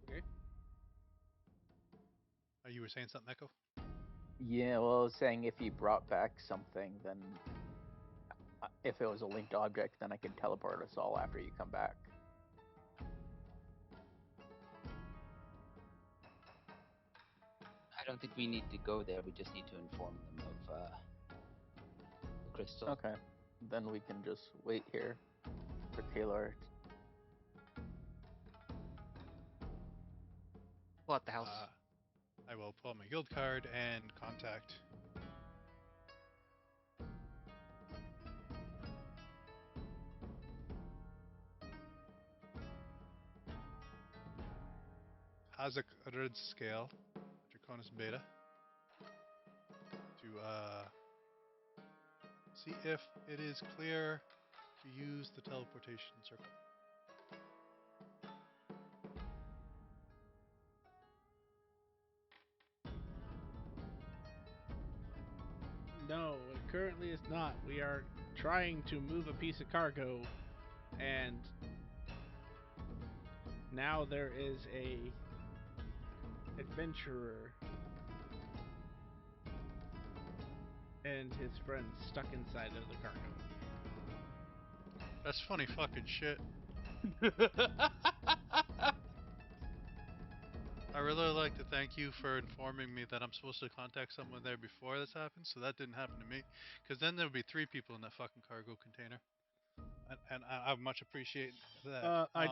Okay. You were saying something, Echo? Yeah, well, I was saying if you brought back something, then if it was a linked object, then I could teleport us all after you come back. I don't think we need to go there. We just need to inform them of the crystal. Okay, then we can just wait here for Kalar. Pull out the house. I will pull out my guild card and contact. Hazak Red Scale, Draconis Beta, to see if it is clear to use the teleportation circle. No, it currently is not. We are trying to move a piece of cargo, and now there is a adventurer and his friends stuck inside of the cargo. That's funny fucking shit. I really like to thank you for informing me that I'm supposed to contact someone there before this happens, so that didn't happen to me. Because then there would be 3 people in that fucking cargo container. And I much appreciate that. I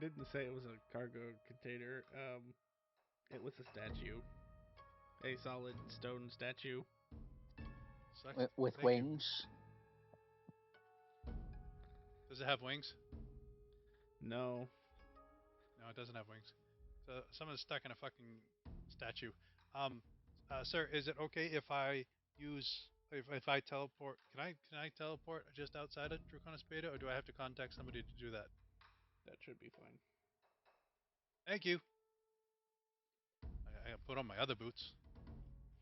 didn't say it was a cargo container. It was a statue, a solid stone statue. With Thank you. wings. Does it have wings? No, No, it doesn't have wings. So someone's stuck in a fucking statue. Sir, is it okay if I use if I teleport? Can I teleport just outside of Draconis Beta, or do I have to contact somebody to do that? that should be fine. Thank you. I put on my other boots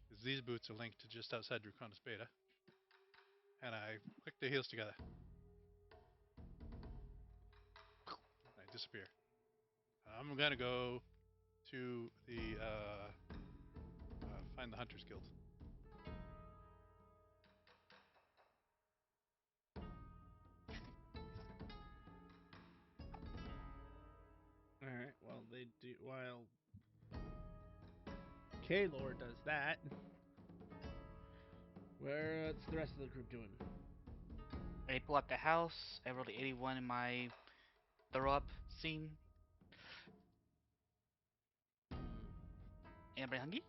because these boots are linked to just outside Draconis Beta, and I click the heels together. And I disappear. I'm gonna go to the find the Hunters Guild. All right. Well, they do. While Kaylor does that, what's the rest of the group doing? I pull out the house. I rolled an 81 in my throw up scene. Hmm. Anybody hungry?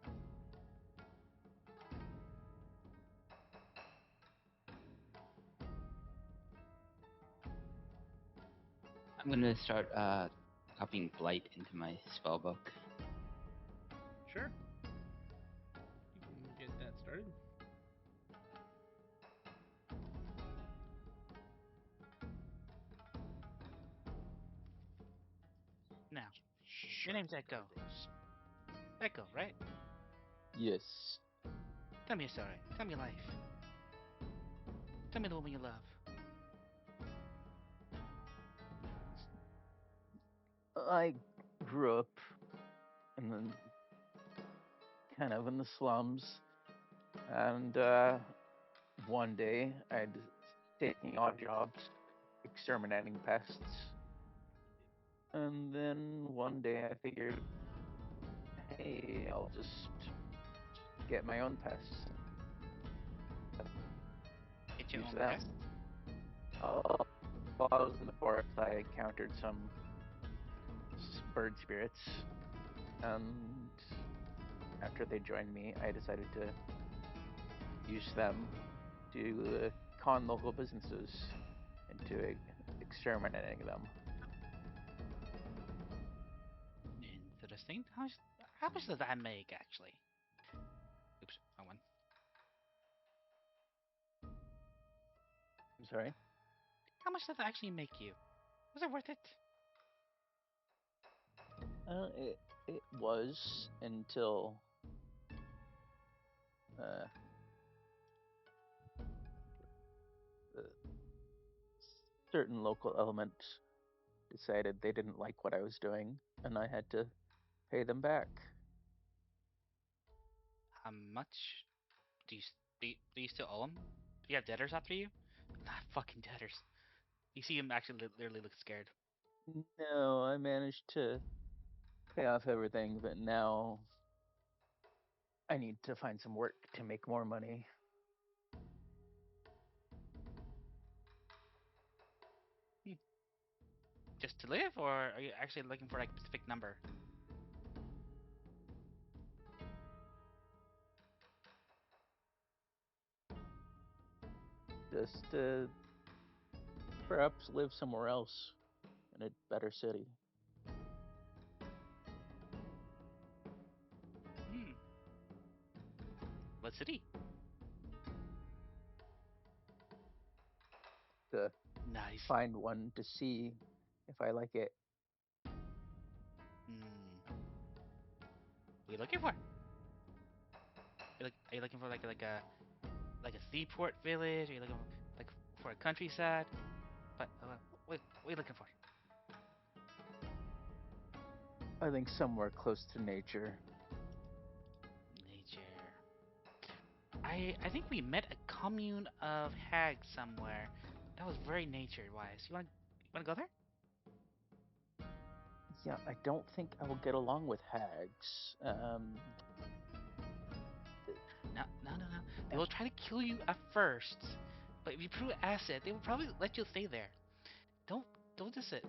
I'm gonna start copying blight into my spell book. Sure. You can get that started. Now, your Sharp name's Echo. eyebrows. Echo, right? Yes. Tell me your story. Tell me your life. Tell me the woman you love. I grew up in the kind of in the slums, and one day I was taking odd jobs, exterminating pests, and then one day I figured, hey, I'll just get my own pests, Get your use own them. pest. Uh, while I was in the forest, I encountered some bird spirits, and after they joined me, I decided to use them to con local businesses into exterminating them. Interesting. How's How much does that make, actually? Oops, wrong one. I'm sorry. How much does that actually make you? Was it worth it? It was until uh, the certain local element decided they didn't like what I was doing, and I had to pay them back. How much do you still owe them? Do you have debtors after you? Not fucking debtors. You see him actually literally look scared. No, I managed to pay off everything, but now I need to find some work to make more money. Hmm. Just to live, or are you actually looking for like a specific number? Just to perhaps live somewhere else in a better city. Hmm. What city? To Nice. find one to see if I like it. Hmm. What are you looking for? Are you looking for like a seaport village? Are you looking for, like for a countryside? But what are you looking for? I think somewhere close to nature. Nature. I think we met a commune of hags somewhere. That was very nature wise. You wanna go there? Yeah, I don't think I will get along with hags. No, no, no, no. They uh, will try to kill you at first, but if you prove asset, they will probably let you stay there. Don't don't diss it.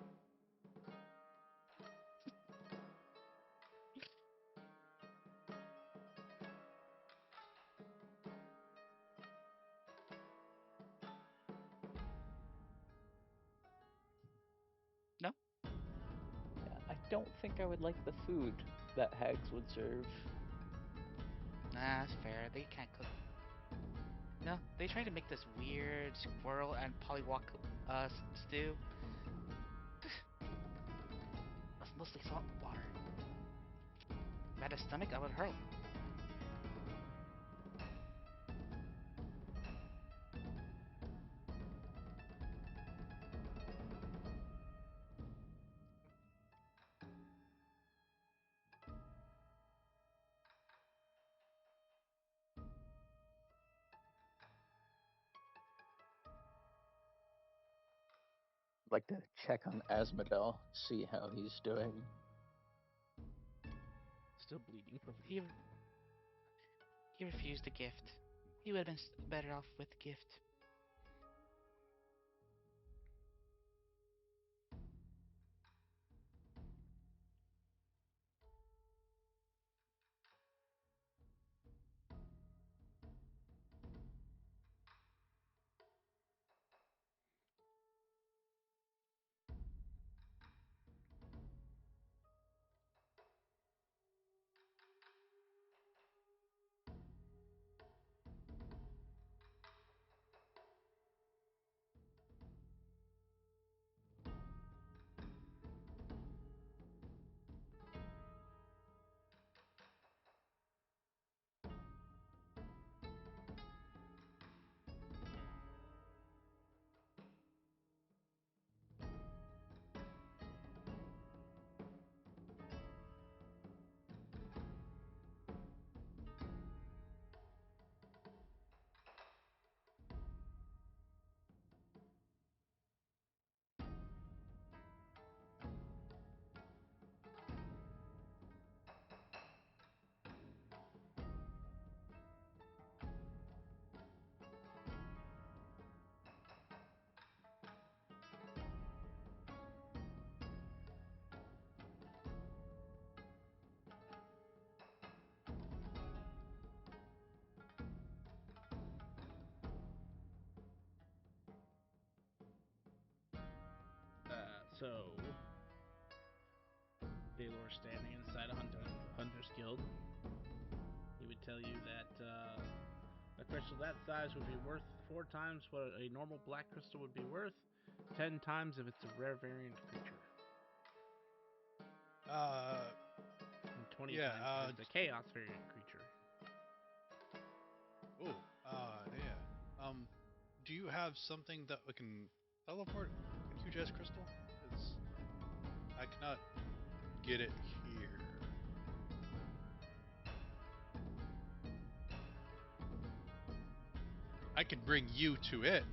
No, yeah, I don't think I would like the food that hags would serve. nah, that's fair. They can't cook. No, they try to make this weird squirrel and pollywog stew. That's mostly salt and water. If I had a stomach, I would hurl. I'd like to check on Asmodel, see how he's doing. Still bleeding from He refused the gift. He would have been better off with the gift. So Baylor standing inside a hunter's guild. tell you that a crystal that size would be worth 4 times what a normal black crystal would be worth, 10 times if it's a rare variant creature, Uh, and 20 Yeah, times if it's a chaos variant creature. yeah. Do you have something that we can teleport a huge ass crystal? Because I cannot get it here. I can bring you to it.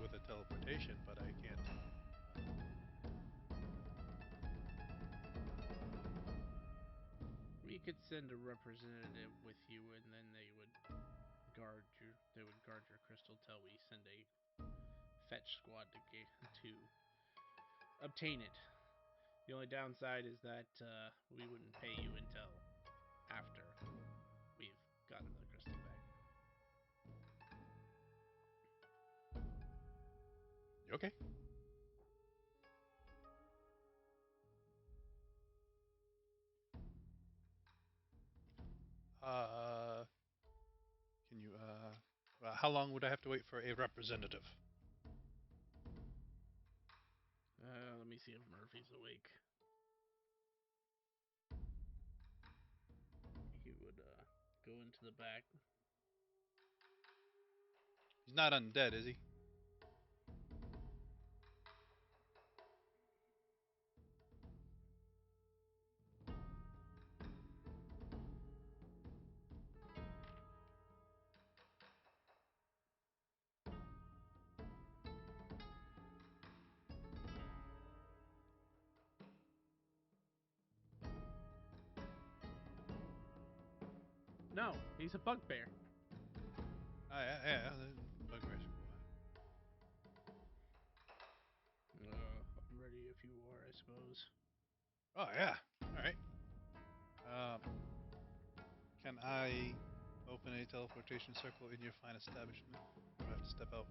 With a teleportation, but I can't. We could send a representative with you, and then they would guard your crystal till we send a fetch squad to obtain it. The only downside is that we wouldn't pay you until after we've gotten the crystal back. Okay. Uh, can you how long would I have to wait for a representative? Let me see if Murphy's awake. He would go into the back. He's not undead, is he? No, he's a bugbear. Yeah. Bugbears. I'm ready if you are, I suppose. Oh yeah. All right. Can I open a teleportation circle in your fine establishment? Or do I have to step out?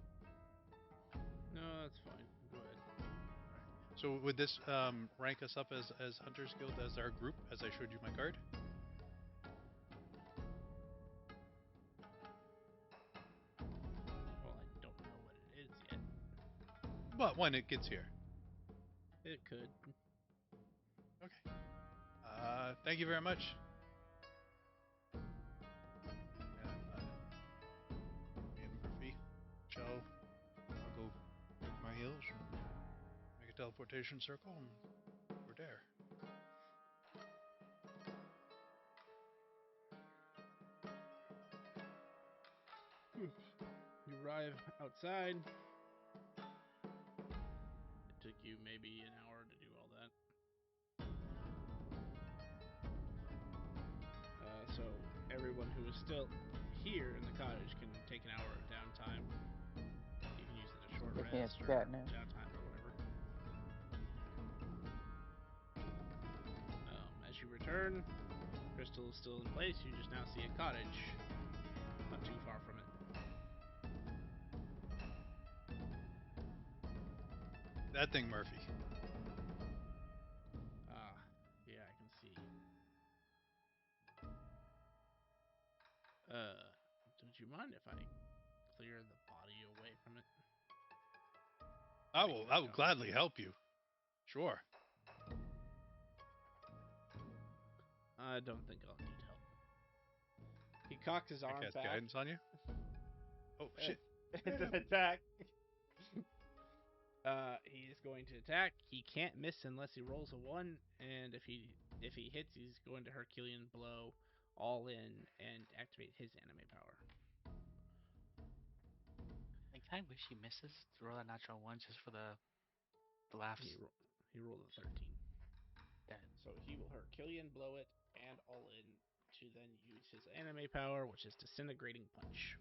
No, that's fine. Go ahead. So would this rank us up as Hunters Guild as our group, as I showed you my card? Well, I don't know what it is yet. But when it gets here. It could. Okay. Thank you very much. Me and Murphy, Joe, I'll go pick my heels and make a teleportation circle, and we're there. You arrive outside. It took you maybe an hour to do all that. So everyone who is still here in the cottage can take an hour of downtime. You can use it as short Looking rest at or chat now. downtime or whatever. As you return, Crystal is still in place. You just now see a cottage not too far from it. That thing, Murphy. Ah, yeah, I can see. Don't you mind if I clear the body away from it? I will gladly help you. Sure. I don't think I'll need help. He cocks his I arm cast back. guidance on you. Oh shit! It's an attack. He is going to attack. He can't miss unless he rolls a 1, and if he hits, he's going to Herculean blow all in and activate his anime power. I kind of wish he misses to roll that natural one just for the laughs. He rolled a 13. Damn. So he will Herculean blow it and all in to then use his anime power, which is Disintegrating Punch.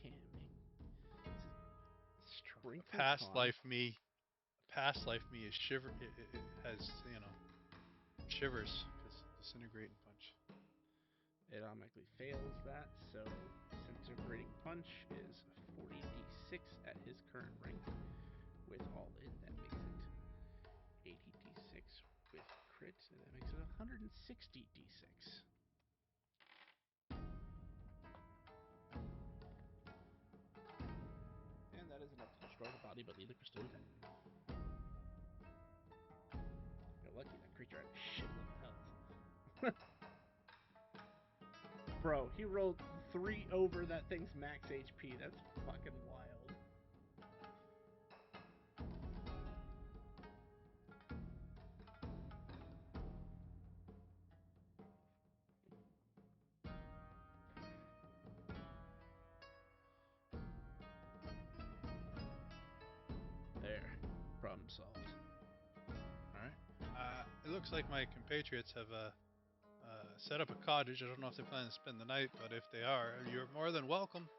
Can't make strength or Past con. life me is shiver. It has shivers because Disintegrating punch. It automatically fails that, so disintegrating punch is 40d6 at his current rank. With all in, that makes it 80d6 with crit, and that makes it 160d6. And that is enough to destroy the body, but leave the crystal intact. You're lucky that creature had a shitload of health. Bro, he rolled 3 over that thing's max HP. That's fucking wild. There. Problem solved. Alright. It looks like my compatriots have set up a cottage. I don't know if they plan to spend the night, but if they are, you're more than welcome.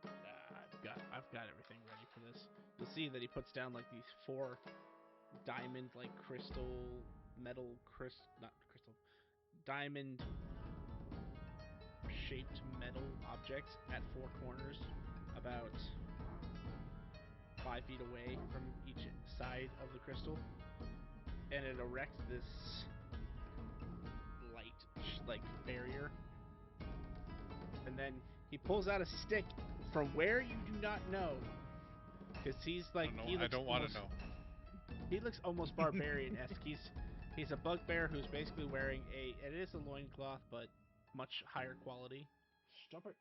I've got everything ready for this. You'll see that he puts down like these 4 diamond like crystal metal diamond shaped metal objects at 4 corners about 5 feet away from each side of the crystal, and it erects this light like barrier. And then he pulls out a stick from where you do not know, because he's like I don't want to know. He looks almost barbarian-esque. He's a bugbear who's basically wearing it is a loincloth, but much higher quality. Stop it.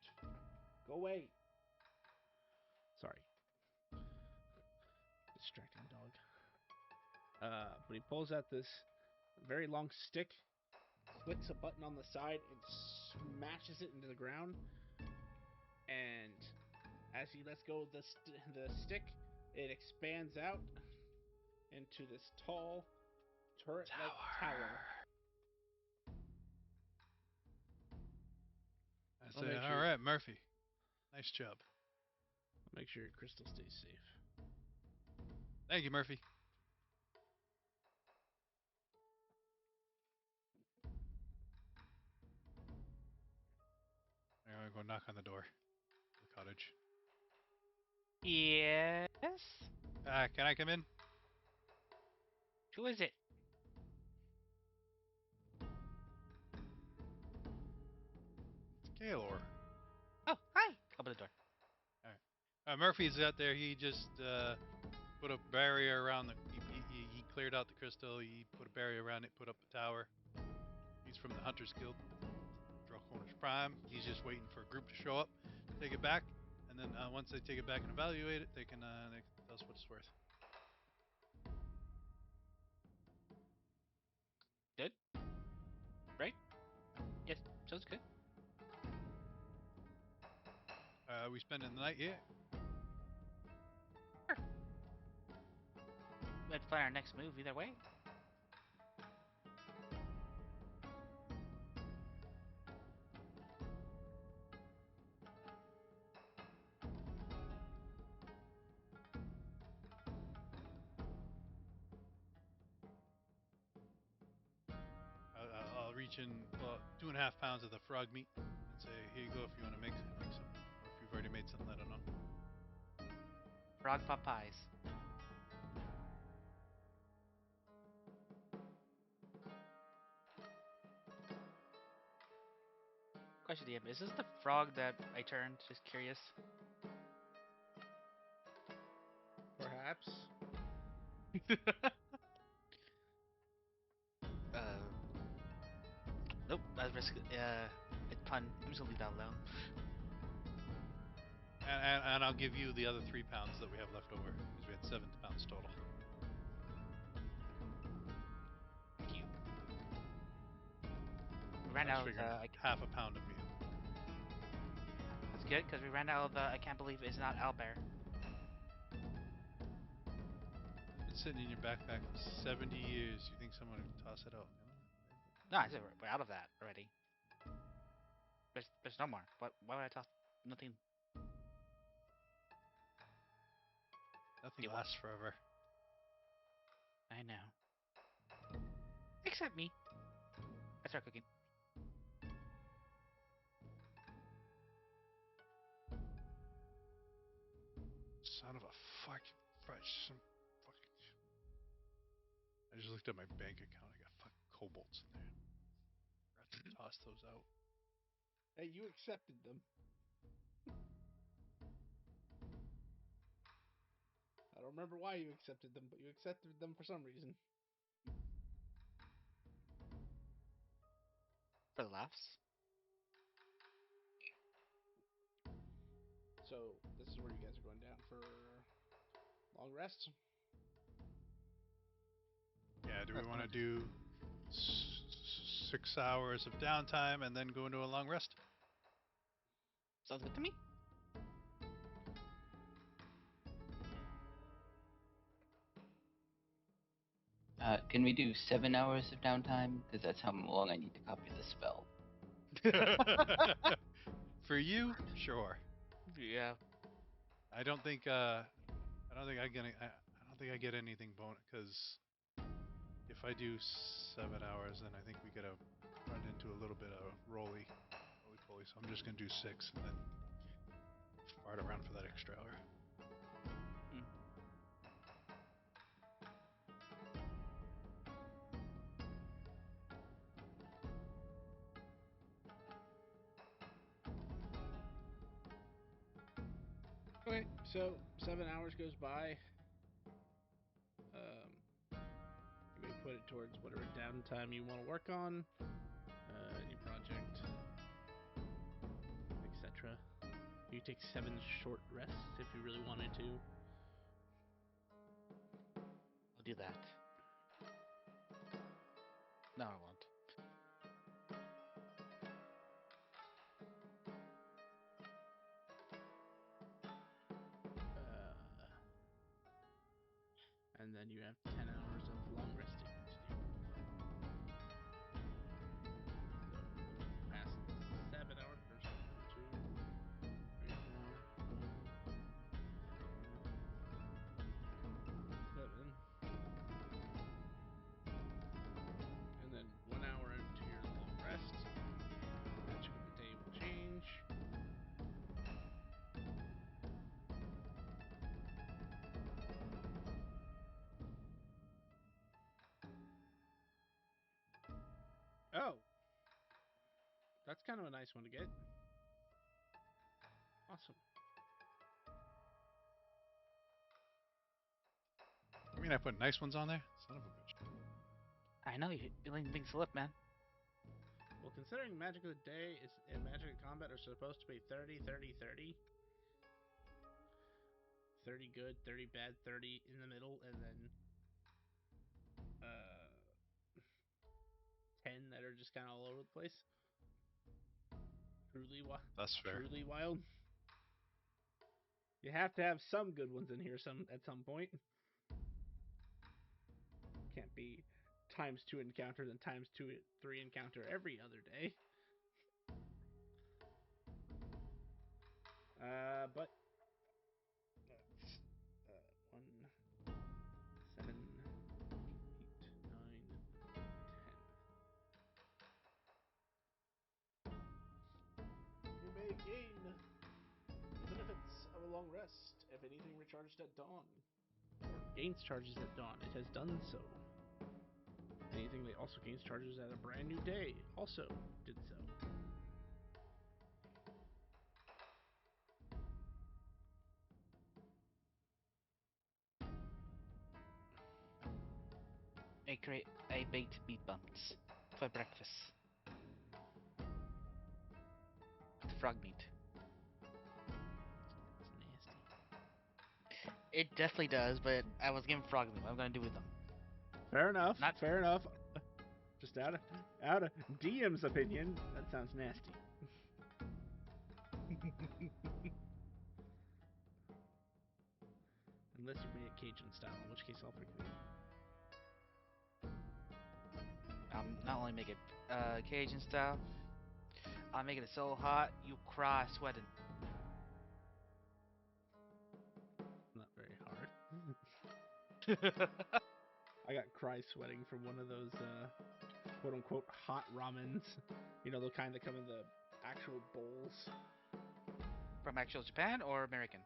Go away. Sorry. Distracting dog. But he pulls out this very long stick, clicks a button on the side, and smashes it into the ground. And as he lets go of the stick, it expands out into this tall turret-like tower. I say, all right, Murphy. Nice job. I'll make sure your crystal stays safe. Thank you, Murphy. I'm going to go knock on the door of the cottage. Yes? Can I come in? Who is it? It's Gaylor. Oh, hi! Open the door. All right. Murphy's out there. He just put a barrier around the... He cleared out the crystal. He put a barrier around it, put up a tower. He's from the Hunters Guild. Draw Corners Prime. He's just waiting for a group to show up, take it back, and then once they take it back and evaluate it, they can tell us what it's worth. Good? Right? Yes, sounds good. We spending the night here? Sure. Let's plan our next move either way. I'll reach in 2.5 pounds of the frog meat and say, here you go if you want to make something. Or if you've already made something, I don't know. Frog pot pies. Question, DM, is this the frog that I turned? Just curious. Perhaps. Nope. I was risk. A pun. I'm just gonna leave that alone. And I'll give you the other 3 pounds that we have left over because we had 7 pounds total. Thank you. We ran I was out of figuring half a pound of meat. That's good because we ran out of the. I can't believe it's not owlbear. It's been sitting in your backpack for 70 years. You think someone would toss it out? No, I said we're out of that already. There's no more. Why would I toss nothing? Nothing lasts forever. I know. Except me. start cooking. Son of a fucking fresh. Some fucking. I just looked at my bank account. I got fucking kobolds in there. I have to toss those out. Hey, you accepted them. I don't remember why you accepted them, but you accepted them for some reason. For the laughs. So this is where you guys are going down for long rest. Yeah, do we That's want to fine. do 6 hours of downtime and then go into a long rest? Sounds good to me. Can we do 7 hours of downtime? Because that's how long I need to copy the spell. For you, sure. Yeah. I don't think I get anything bonus because if I do 7 hours, then I think we gotta run into a little bit of roly poly. So I'm just gonna do 6 and then fart around for that extra hour. Okay, so 7 hours goes by. You may put it towards whatever downtime you want to work on, any project, etc. You take 7 short rests if you really wanted to. I'll do that. No, I won't. And then you have 10 hours of long resting to do. So past 7 hours, there's 1, 2, 3, 4, 7. And then 1 hour into your long rest, magic of the day will change. Oh, that's kind of a nice one to get. Awesome. I mean, I put nice ones on there. Son of a bitch. I know you're letting things slip, man. Well, considering Magic of the Day is and Magic of Combat are supposed to be 30, 30, 30. 30 good, 30 bad, 30 in the middle, and then 10 that are just kind of all over the place. That's fair. Truly wild. You have to have some good ones in here at some point. Can't be ×2 encounter then ×3 encounter every other day. But 1, 7, 8, 9, 10. You may gain the benefits of a long rest if anything recharged at dawn, or gains charges at dawn. It has done so. Anything that also gains charges at a brand new day also did so. I baked meat buns for breakfast. With frog meat. It's nasty. It definitely does, but I was given frog meat. What I'm gonna do with them? Fair enough. Not- Fair enough. Just out of DM's opinion, that sounds nasty. Unless you made it Cajun style, in which case I'll pick me. not only make it Cajun style, I'm making it so hot you cry sweating. Not very hard. I got cry sweating from one of those quote unquote hot ramens. You know, the kind that come in the actual bowls. From actual Japan or American?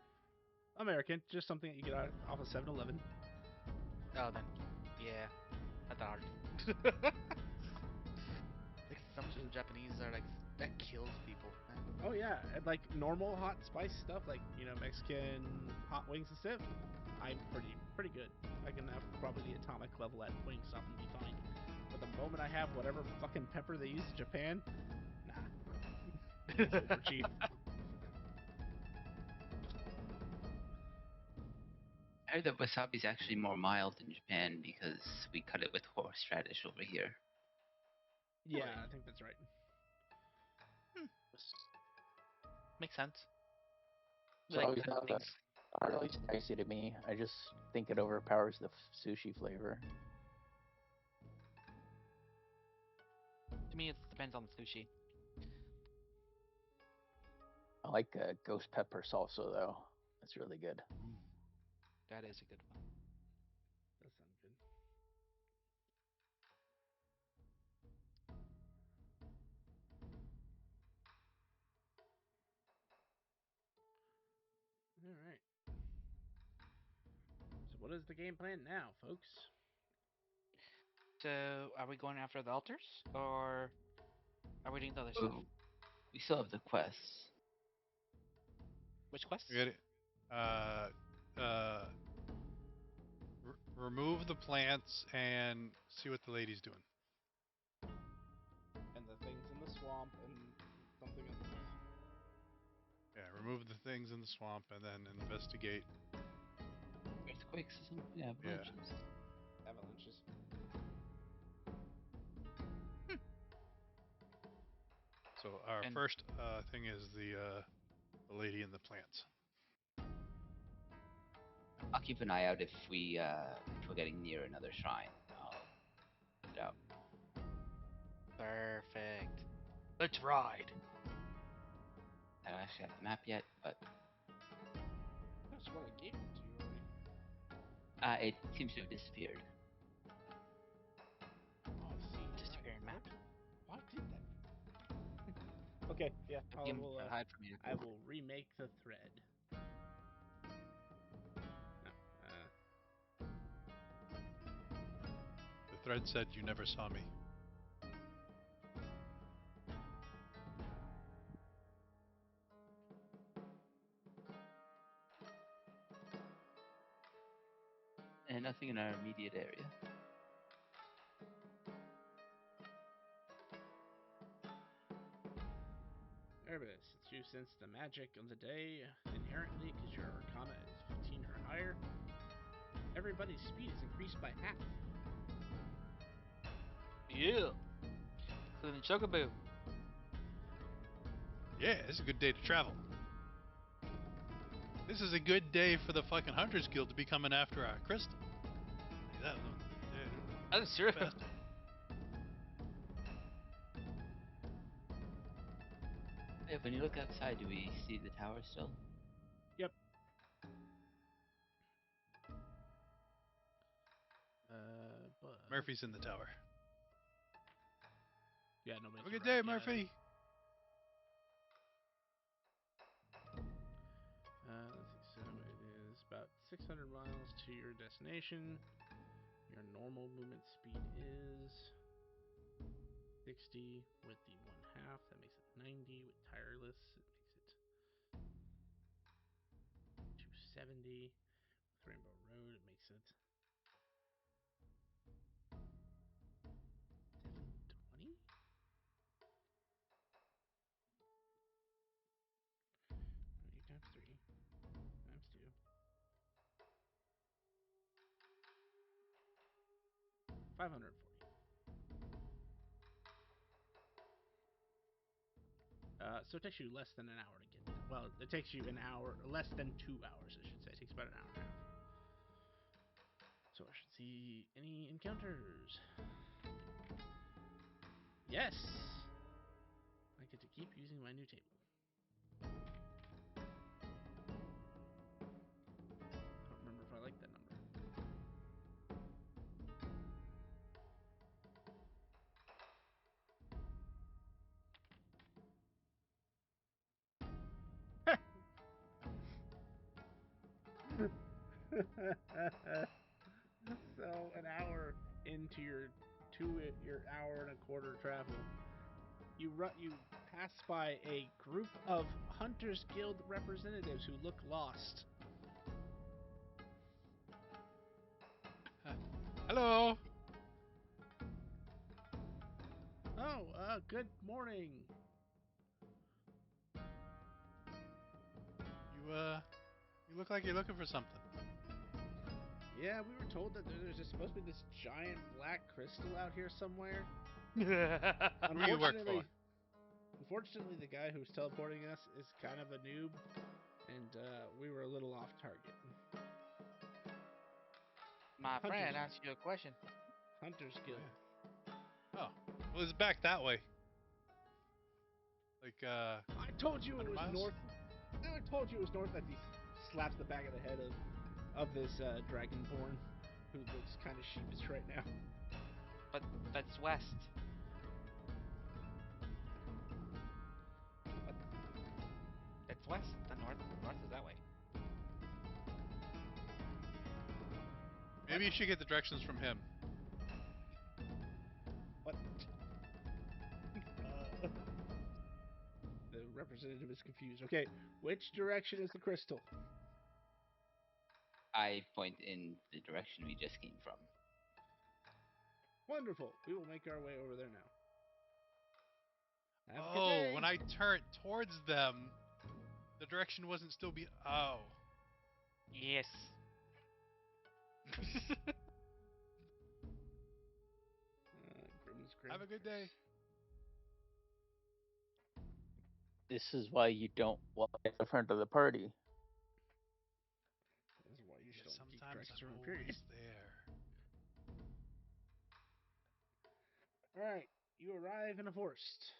American, just something that you get off of 7-Eleven. Oh, then, yeah, that's hard. Like some of the Japanese are like that kills people. Man. Oh yeah, and like normal hot spice stuff, like Mexican hot wings and stuff. I'm pretty good. I can have probably the atomic level at wing stuff and be fine. But the moment I have whatever fucking pepper they use in Japan, nah, super cheap. I heard that wasabi is actually more mild in Japan because we cut it with horseradish over here. Yeah, I think that's right. Makes sense. So Like it's not really spicy to me. I just think it overpowers the sushi flavor. to me, it depends on the sushi. I like ghost pepper salsa though. That's really good. That is a good one. That sounds good. All right. So what is the game plan now, folks? So, are we going after the altars, or are we doing the other stuff? Ooh, we still have the quests. Which quests? We got it. Remove the plants and see what the lady's doing. And the things in the swamp and something else. Yeah, remove the things in the swamp and then investigate. Earthquakes or something? Avalanches? Avalanches. So our And- first thing is the lady in the plants. I'll keep an eye out if we're getting near another shrine. I'll put it out. Perfect. Let's ride. I don't actually have the map yet, but That's what I gave it to you already. it seems to have disappeared. Oh, see, Disappearing map. Why did that? Okay, yeah, I Him will. hide from you. I will remake the thread. No, The thread said you never saw me. And nothing in our immediate area. Erebus, it's you since the magic of the day inherently, because your arcana is 15 or higher. Everybody's speed is increased by half. Yeah. Including Chocobo. Yeah, this is a good day to travel. This is a good day for the fucking Hunters Guild to be coming after our crystal. That was That is true. fast. Yeah, when you look outside, do we see the tower still? Yep. But Murphy's in the tower. yeah, nobody's Have a good arrived day, yet. Murphy. Let's see. So it is about 600 miles to your destination. Your normal movement speed is 60 with the 1/2. That makes it 90 with tireless. It makes it 270 with Rainbow Road. It makes it 720. 8 times 3 times 2. 540. So it takes you less than an hour to get there. Well, it takes you an hour, less than 2 hours, I should say. It takes about an hour and a half. So I should see any encounters. Yes! I get to keep using my new table. I don't remember if I like that number. So an hour into your hour and a quarter travel, you pass by a group of Hunters Guild representatives who look lost. Hello. Oh, good morning. You look like you're looking for something. Yeah, we were told that there's just supposed to be this giant black crystal out here somewhere. Who do you work for? Unfortunately, the guy who's teleporting us is kind of a noob, and we were a little off target. My friend, Hunters, ask you a question. Hunters Guild. Oh, well, it's back that way. Like, I told you it 100 was miles? north. I told you it was north. As he slaps the back of the head of this dragonborn, who looks kind of sheepish right now. But that's west. What? That's west. The north. North is that way. maybe you should get the directions from him. What? The representative is confused. Okay, which direction is the crystal? I point in the direction we just came from. Wonderful. We will make our way over there now. Have a good Oh, day. when I turned towards them, the direction wasn't still be. Oh. Yes. Grimm's Have a good day. This is why you don't walk at the front of the party. That's why you just Yeah, don't keep sometimes directions I'm from Imperium. always there. Alright, you arrive in a forest.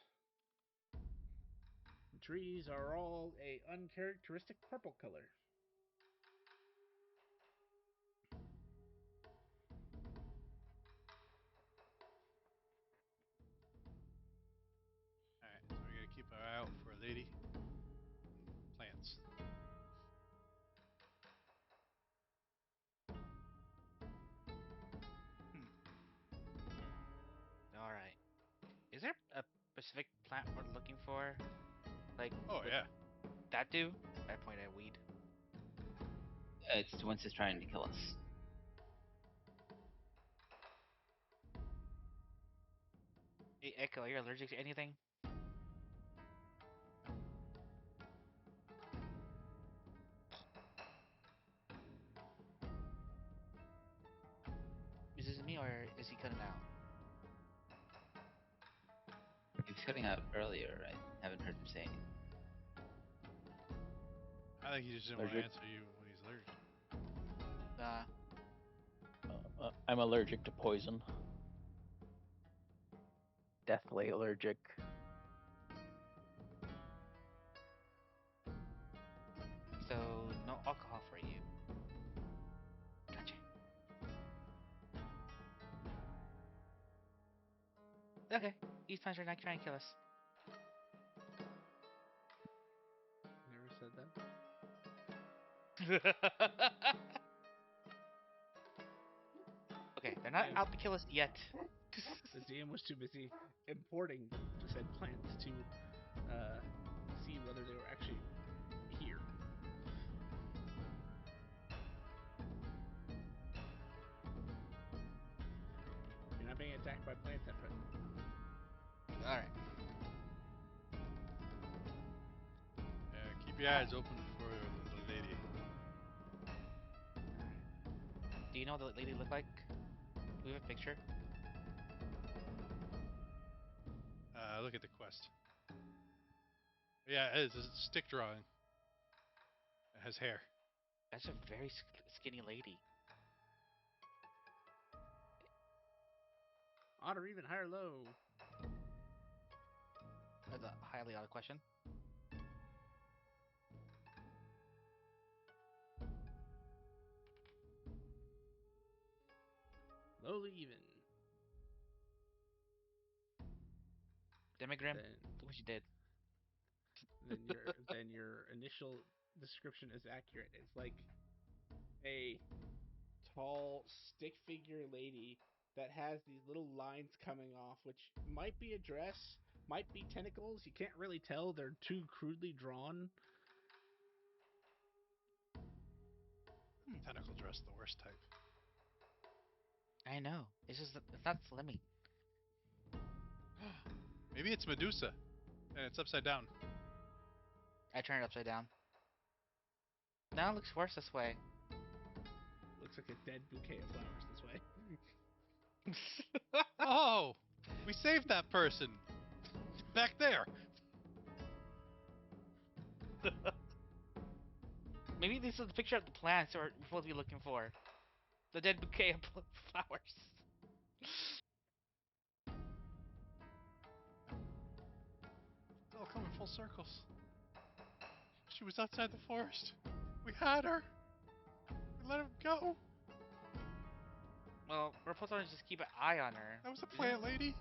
The trees are all a uncharacteristic purple color. Alright, so we gotta keep our eye out for a lady. Plants. All right. Is there a specific plant we're looking for? Like, Oh, would yeah. that do? I point at weed. It's the ones that's trying to kill us. Hey, Echo, are you allergic to anything? Is this me or is he cutting out? He was cutting out earlier. I haven't heard him say anything. I think he just didn't want to Allergic. answer you when he's allergic. I'm allergic to poison. Deathly allergic. So no alcohol for you. Gotcha. Okay, these plants are not trying to kill us. Never said that. Okay, they're not Yeah. out to kill us yet. The DM was too busy importing said plants to see whether they were actually here. You're not being attacked by plants at present. All right. Keep your eyes open for the lady. Do you know what the lady look like? Do we have a picture? Look at the quest. Yeah, it is. It's a stick drawing. It has hair. That's a very skinny lady. Odd or even high or low? That's a highly odd question. Lowly even. Demigrim, Then look what you did. then your initial description is accurate. It's like a tall stick figure lady that has these little lines coming off, which might be a dress, might be tentacles. You can't really tell. They're too crudely drawn. Tentacle dress, the worst type. I know. It's just it's not slimming. Maybe it's Medusa, and it's upside down. I turn it upside down. Now it looks worse this way. Looks like a dead bouquet of flowers this way. Oh, we saved that person back there. Maybe this is the picture of the plants we're supposed to be looking for. The dead bouquet of flowers. It's all coming full circles. She was outside the forest. We had her. We let him go. Well, we're supposed to just keep an eye on her. That was a plant lady.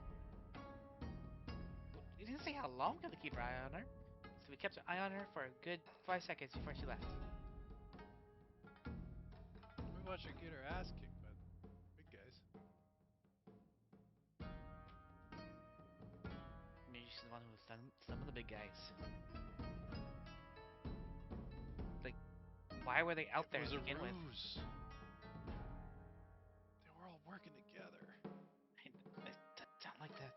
You didn't say how long we had to keep our eye on her. So we kept an eye on her for a good 5 seconds before she left. We watched her get her ass kicked by the big guys. Maybe she's the one who was some of the big guys. Like, why were they out It there was to a begin with? ruse. They were all working together. It sound like that.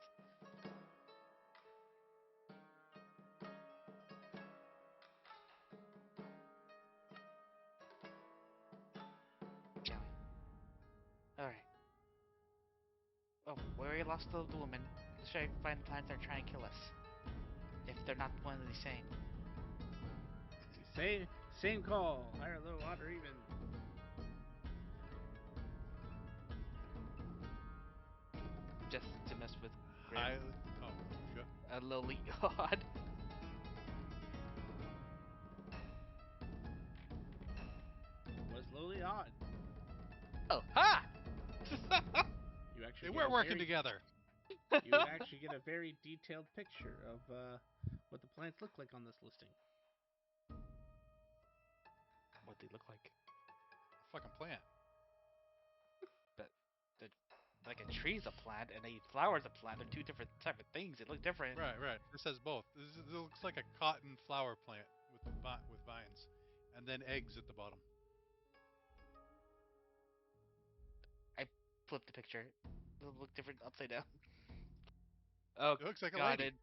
Shall we? Alright. Oh, we already lost the woman. Let's try to find the plants that are trying to kill us. If they're not one of the same. Same call. Higher, low, odd, or even. Just to mess with Hi. Grim. Oh, sure. A lowly odd. Was lowly odd. Oh, ha! You actually They get were a working very, together. you actually get a very detailed picture of what the plants look like on this listing. What they look like. A fucking plant. But like a tree's a plant and a flower's a plant. They're two different type of things. They look different. Right. This has both. This looks like a cotton flower plant with vines, and then eggs at the bottom. I flipped the picture. It'll look different upside down. Oh, It looks like a got lady. it.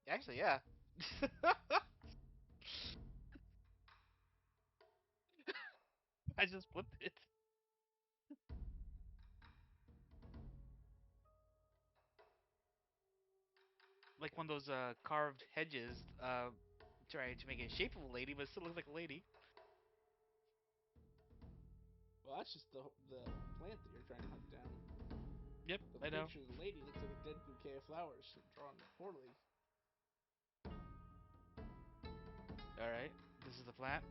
Actually, yeah. I just flipped it. Like one of those carved hedges, trying to make it shape of a lady, but it still looks like a lady. Well, that's just the plant that you're trying to hunt down. Yep, The I know. picture of the lady looks like a dead bouquet of flowers drawn poorly. Alright, this is the plant.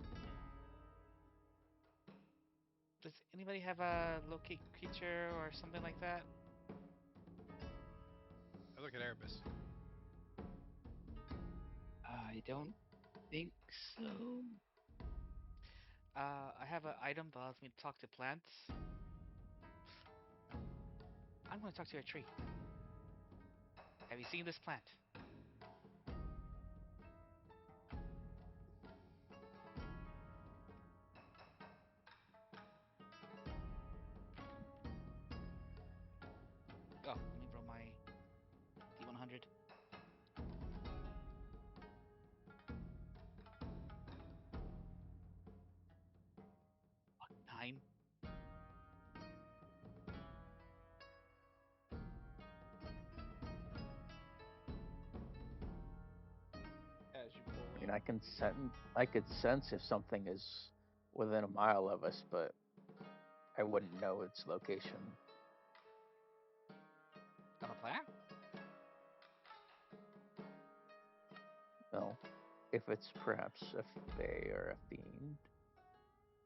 Does anybody have a locate creature or something like that? I look at Erebus. I don't think so. I have an item that allows me to talk to plants. I'm going to talk to a tree. Have you seen this plant? Oh, let me roll my D100. 9. As you pull I mean, up, I could sense if something is within a mile of us, but I wouldn't know its location. On a plant? No, if it's perhaps a fae or a fiend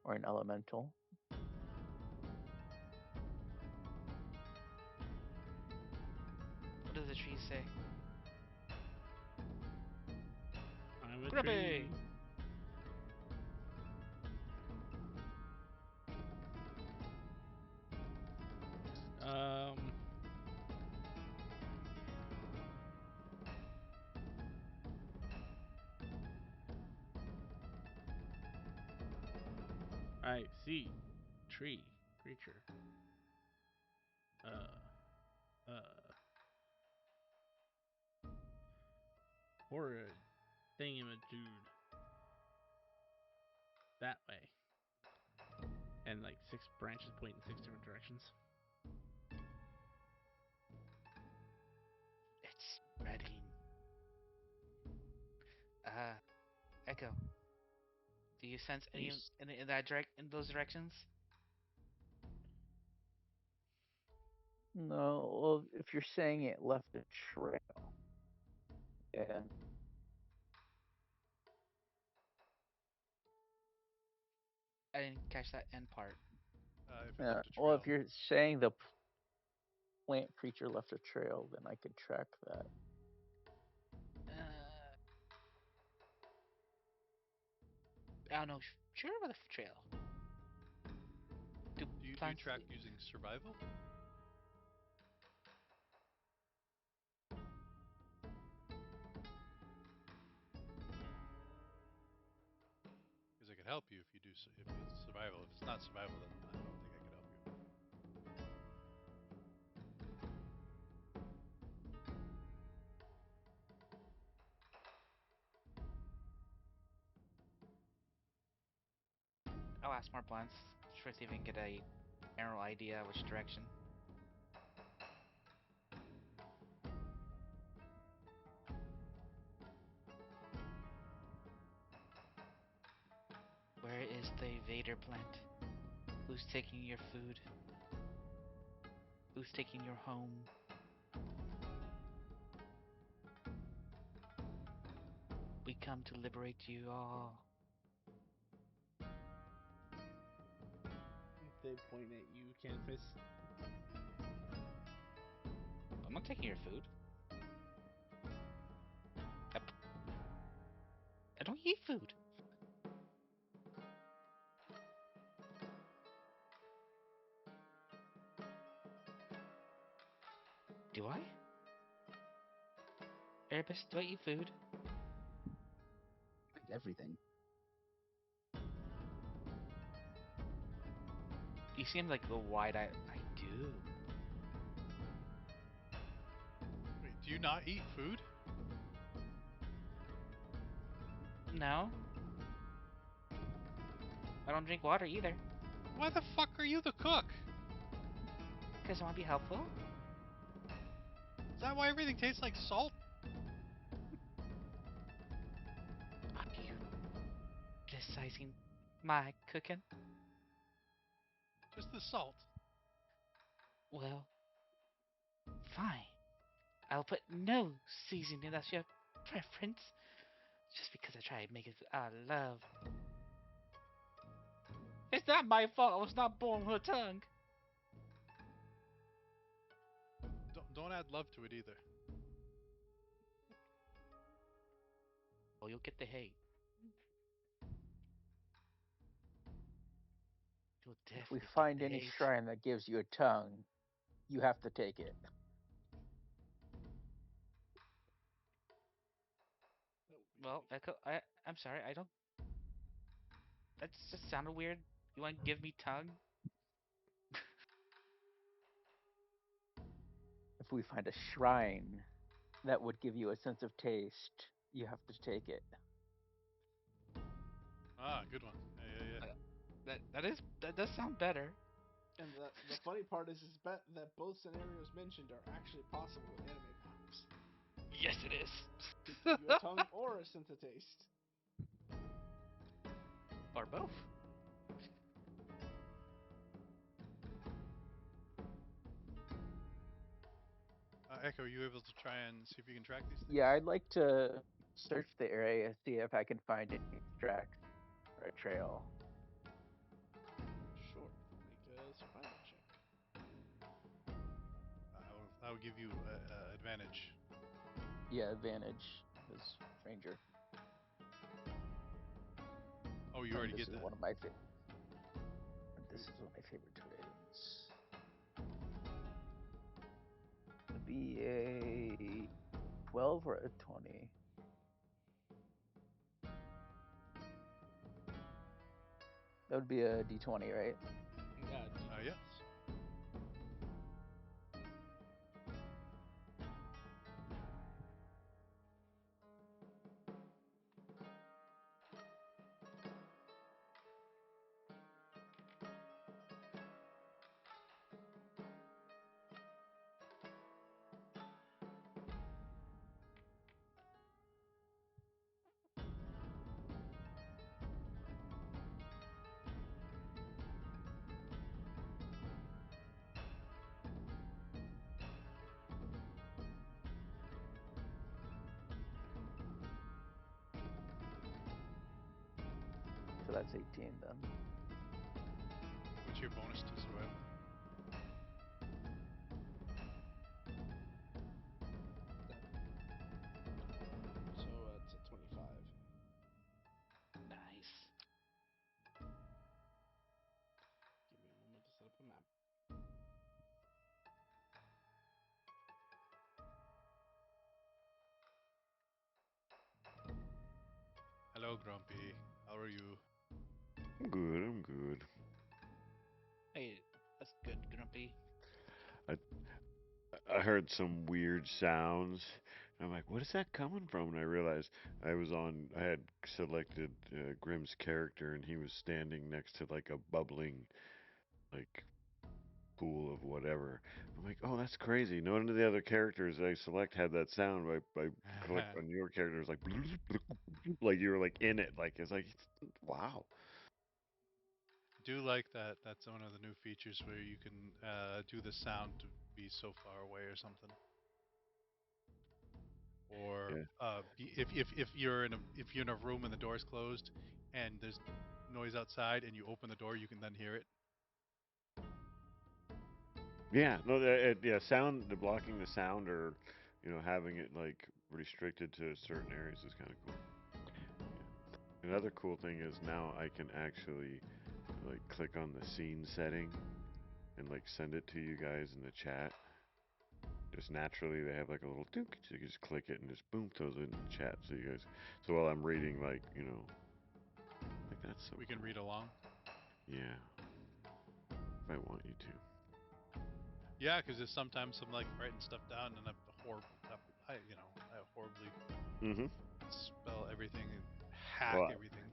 or an elemental. What does the tree say? I'm a Grubby! tree. I see. Tree. Creature. Uh. Or a thingamadude. That way. And like 6 branches point in 6 different directions. It's spreading. Echo. Do you sense any in that in those directions? No, well, if you're saying it left a trail, yeah. I didn't catch that end part. If it left a Well, if trail. you're saying the plant creature left a trail, then I could track that. I don't know. Sure about the trail. Do Do you plants? track using survival? Because I could help you if you do if it's survival. If it's not survival, then I don't think I could help you. I'll ask more plants. Try to see if we can get a general idea which direction. Where is the Vader plant? Who's taking your food? Who's taking your home? We come to liberate you all. They point at you, Canvas. I'm not taking your food. I don't eat food. Do I? Erebus, do I eat food? Everything. You seem like the wide-eyed. I do. Wait, do you not eat food? No. I don't drink water either. Why the fuck are you the cook? Because I want to be helpful. Is that why everything tastes like salt? Are you criticizing my cooking? Just the salt. Well, fine. I'll put no seasoning. That's your preference. Just because I try to make it out of love. It's not my fault I was not born with a tongue. Don't add love to it either. Well, you'll get the hate. You'll If we definitely get find the any hate. shrine that gives you a tongue, you have to take it. Well, Echo, I'm sorry. I don't. That just sounded weird. You want to give me tongue? If we find a shrine that would give you a sense of taste, you have to take it. Ah, good one. Yeah. That does sound better. And the funny part is that both scenarios mentioned are actually possible with anime powers. Yes, it is. To give you a tongue or a sense of taste. Or both. Echo, are you able to try and see if you can track these things? Yeah, I'd like to search the area, see if I can find any tracks or a trail. Sure. Make a survival check. I will give you advantage. Yeah, advantage is stranger. Oh, you And already this get is that. one of my this is one of my favorite terrains. It'd be a 12 or a 20. That would be a D20, right? Yeah. So that's 18 then. What's your bonus to survival? So it's a 25. Nice. Give me a moment to set up a map. Hello, Grumpy. How are you? I'm good. I'm good. Hey, that's good, Grumpy. I heard some weird sounds. And I'm like, what is that coming from? And I realized I had selected Grimm's character, and he was standing next to like a bubbling, like pool of whatever. I'm like, oh, that's crazy. None of the other characters I select had that sound. I click on your character, it's like, like you were like in it. Like it's like, wow. Do like that. That's one of the new features where you can do the sound to be so far away or something. Or Yeah. if you're in a room and the door's closed and there's noise outside and you open the door, you can then hear it. Yeah, no, yeah, the blocking the sound or, having it like restricted to certain areas is kind of cool. Yeah. Another cool thing is now I can actually like click on the scene setting and like send it to you guys in the chat. Just naturally, they have like a little dook, so you can just click it and just boom, throws it in the chat. So you guys, so while I'm reading, like like that's so. We can cool. read along. Yeah, if I want you to. Yeah, because there's sometimes I'm like writing stuff down and I horribly Mm-hmm. spell everything and hack Well, everything.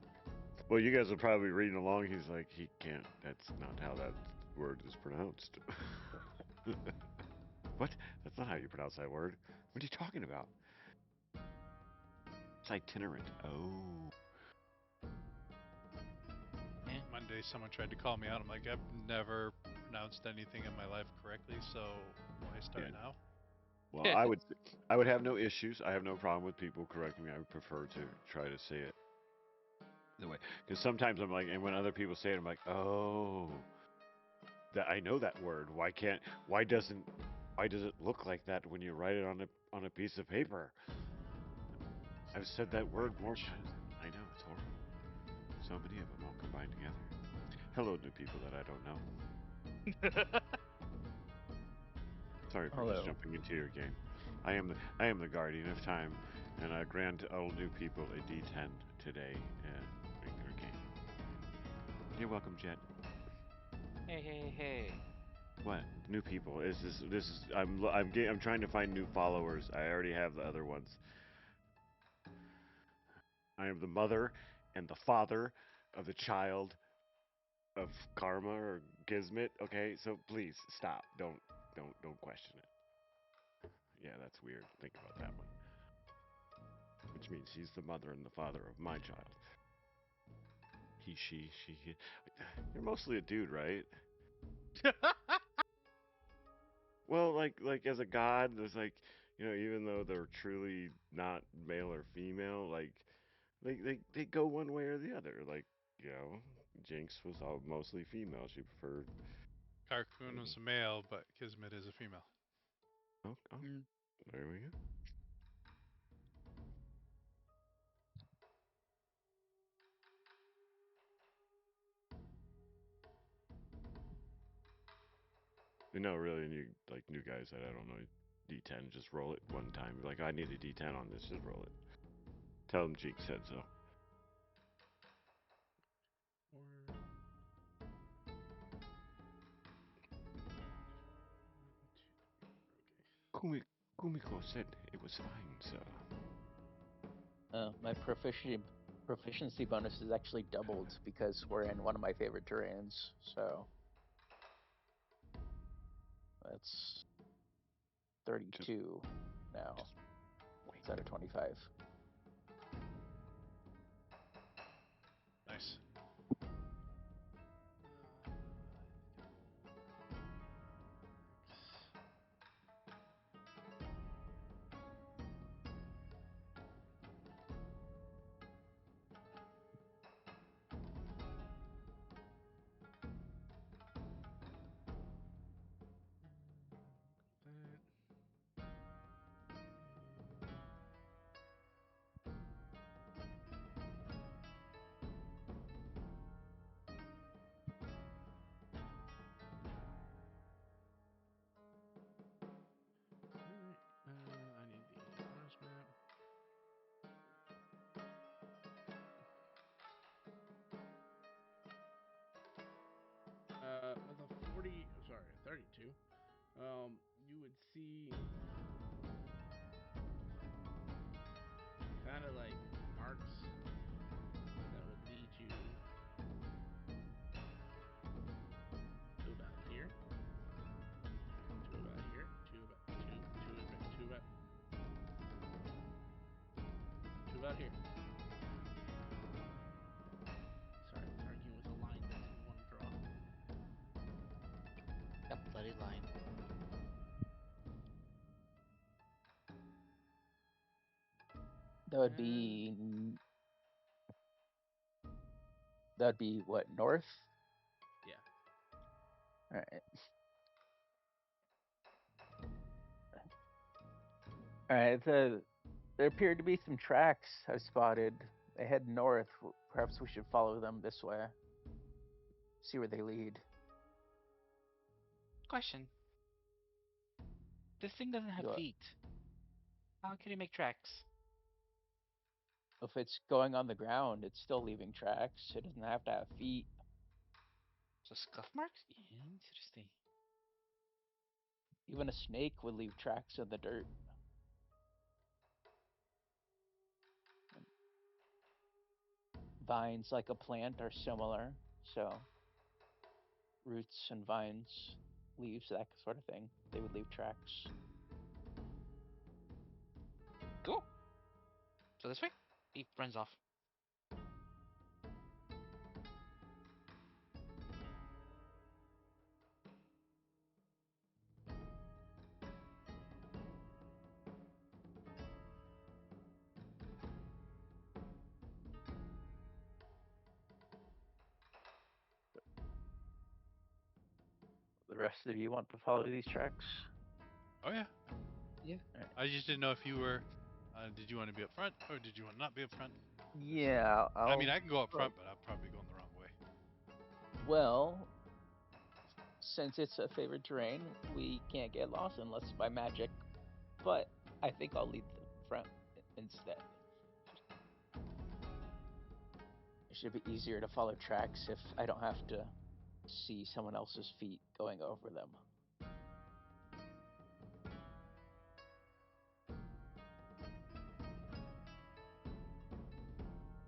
Well, you guys are probably reading along. He's like, he can't. That's not how that word is pronounced. What? That's not how you pronounce that word. What are you talking about? It's itinerant. Oh. Yeah. Monday, someone tried to call me out. I'm like, I've never pronounced anything in my life correctly, so why start Yeah. now? Well, I would have no issues. I have no problem with people correcting me. I would prefer to try to say it the way. Because sometimes I'm like, and when other people say it, I'm like, oh, that I know that word. Why does it look like that when you write it on a piece of paper? I've said that word more Language. times. I know, it's horrible. So many of them all combined together. Hello, new people that I don't know. Sorry for just Hello. jumping into your game. I am the guardian of time, and I grant all new people a D10 today in your game. You're welcome, Jet. Hey. What new people? I'm trying to find new followers. I already have the other ones. I am the mother and the father of the child of Karma or Gizmit. Okay, so please stop. Don't question it. Yeah, that's weird. Think about that one. Which means he's the mother and the father of my child. He, she. You're mostly a dude, right? Well, like as a god, there's like even though they're truly not male or female, like they go one way or the other. Like Jinx was all mostly female. She preferred. Carcoon was a male, but Kismet is a female. Oh, Mm. there we go. Really, new guys that I don't know, D10, just roll it one time. Like I need a D10 on this, just roll it. Tell them Jinx said so. Or Kumiko said it was fine, sir. My proficiency bonus is actually doubled because we're in one of my favorite terrains. So that's 32 now Just wait. instead of 25. Nice. I need the Mars map. With a 40, sorry, a 32, you would see kind of like marks that would lead you to about here, to about here, to about here. Sorry, I was arguing with a line that didn't want to draw. That bloody line. That would be what, north? Yeah. All right. All right. There appeared to be some tracks I spotted. They head north. Perhaps we should follow them this way. See where they lead. Question. This thing doesn't have You- feet. How can it make tracks? If it's going on the ground, it's still leaving tracks. It doesn't have to have feet. So scuff marks? Interesting. Even a snake would leave tracks in the dirt. Vines, like a plant, are similar. So roots and vines, leaves, that sort of thing, they would leave tracks. Cool. So this way? He runs off. The rest of you want to follow these tracks? Oh yeah. Yeah. I just didn't know if you were. Did you want to be up front or did you want to not be up front? Yeah, I mean, I can go up front, but I'm probably going the wrong way. Well, since it's a favored terrain, we can't get lost unless by magic. But I think I'll lead the front instead. It should be easier to follow tracks if I don't have to see someone else's feet going over them.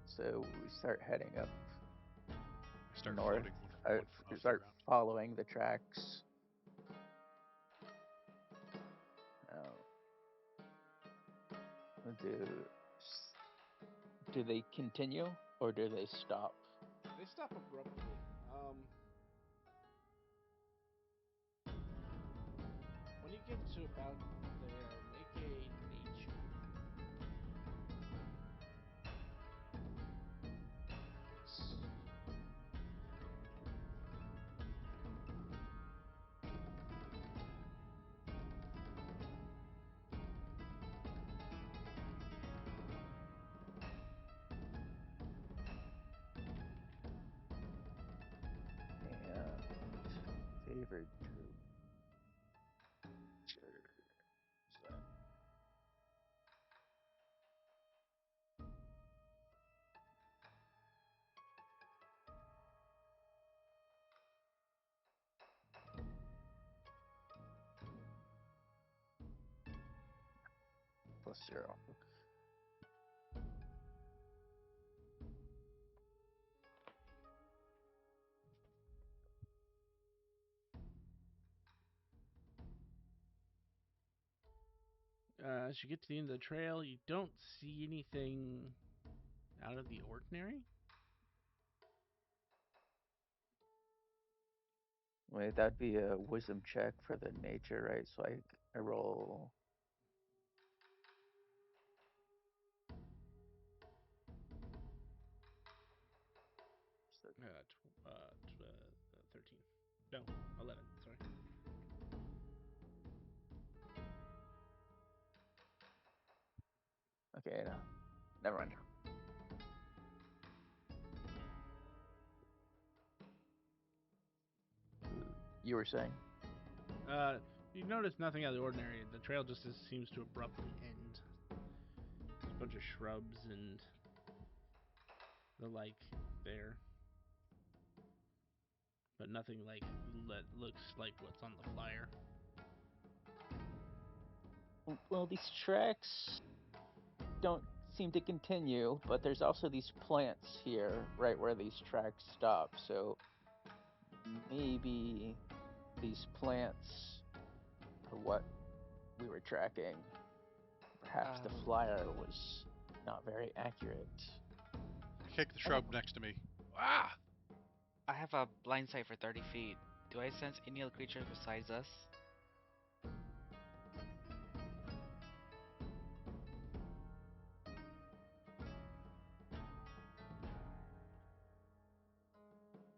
So we start heading up I start north. floating one foot off the Start ground. following the tracks. Oh. Do they continue or do they stop? They stop abruptly. When you get to about there, make a nature. And favored +0. As you get to the end of the trail, you don't see anything out of the ordinary. Wait, that'd be a wisdom check for the nature, right? So I roll. So 13. No, 11. Sorry. okay, no, never mind. You were saying? You notice nothing out of the ordinary. The trail just seems to abruptly end. There's a bunch of shrubs and the like there, but nothing like that looks like what's on the flyer. Well, these tracks don't seem to continue, but there's also these plants here, right where these tracks stop. So maybe these plants are what we were tracking. Perhaps the flyer was not very accurate. Kick the shrub next to me. Ah! I have a blind sight for 30 feet. Do I sense any other creatures besides us?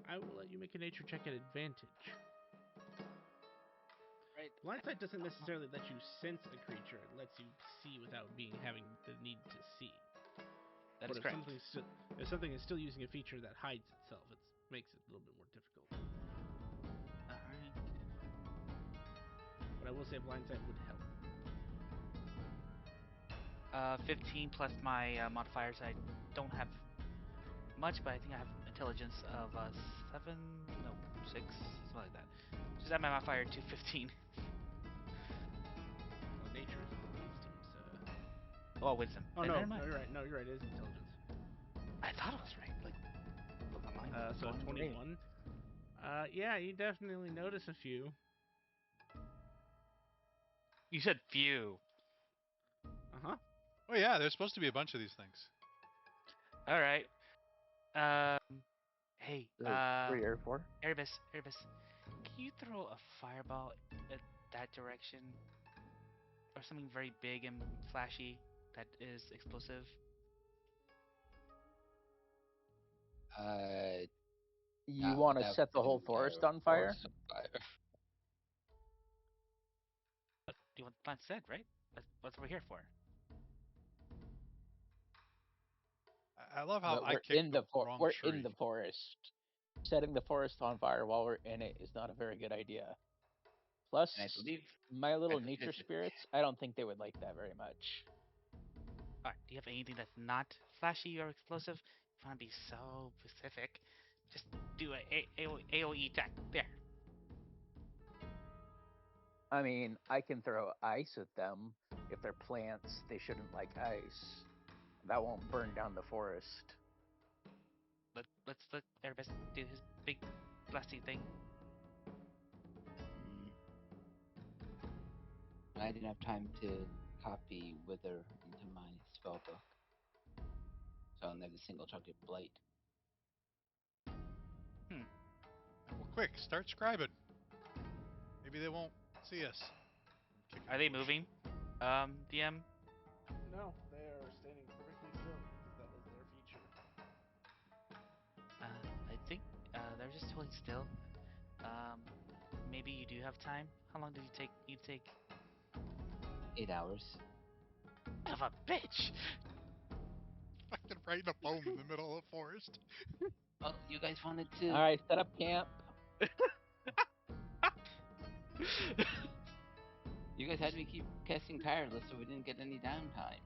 I will let you make a nature check at advantage. Right. Blind sight doesn't necessarily let you sense a creature; it lets you see without having the need to see. That but is if correct. if something is still using a feature that hides itself, it makes it a little bit more difficult. Alright. But I will say blind sight would help. 15 plus my modifiers. I don't have much, but I think I have intelligence of 7, no, 6, something like that. Just add my modifier to 15. Well, nature is wisdom, so... Oh, wisdom. Oh, Then no, never mind. no, you're right. No, you're right. It is intelligence. I thought it was right. Like, look, my mind's So going 21. Yeah, you definitely notice a few. You said few. Uh-huh. Oh yeah, there's supposed to be a bunch of these things. All right. Hey, 3 or 4. Erebus, can you throw a fireball at that direction? Or something very big and flashy that is explosive? You Not want to without set the whole setting forest entire on fire? forest on fire. But you want the plan said, right? That's what we're here for. I love how But I kicked the wrong we're in tree. the forest. Setting the forest on fire while we're in it is not a very good idea. Plus, And my I little believe nature it's spirits, I don't think they would like that very much. Alright, do you have anything that's not flashy or explosive? If you want to be so specific, just do a AoE attack. There. I mean, I can throw ice at them. If they're plants, they shouldn't like ice. That won't burn down the forest. Let's let Erebus do his big blasty thing. I didn't have time to copy Wither into my spellbook, so I'll never single target Blight. Well, quick, start scribing. Maybe they won't see us. Kicking Are a they bush. moving? DM? No, they are standing perfectly still because that is their feature. I think they're just holding still. Maybe you do have time. How long did you take? 8 hours. Son of a bitch! Fucking writing a poem in the middle of the forest. Well, you guys wanted All to. right, set up camp. You guys had me keep casting tireless, so we didn't get any downtime.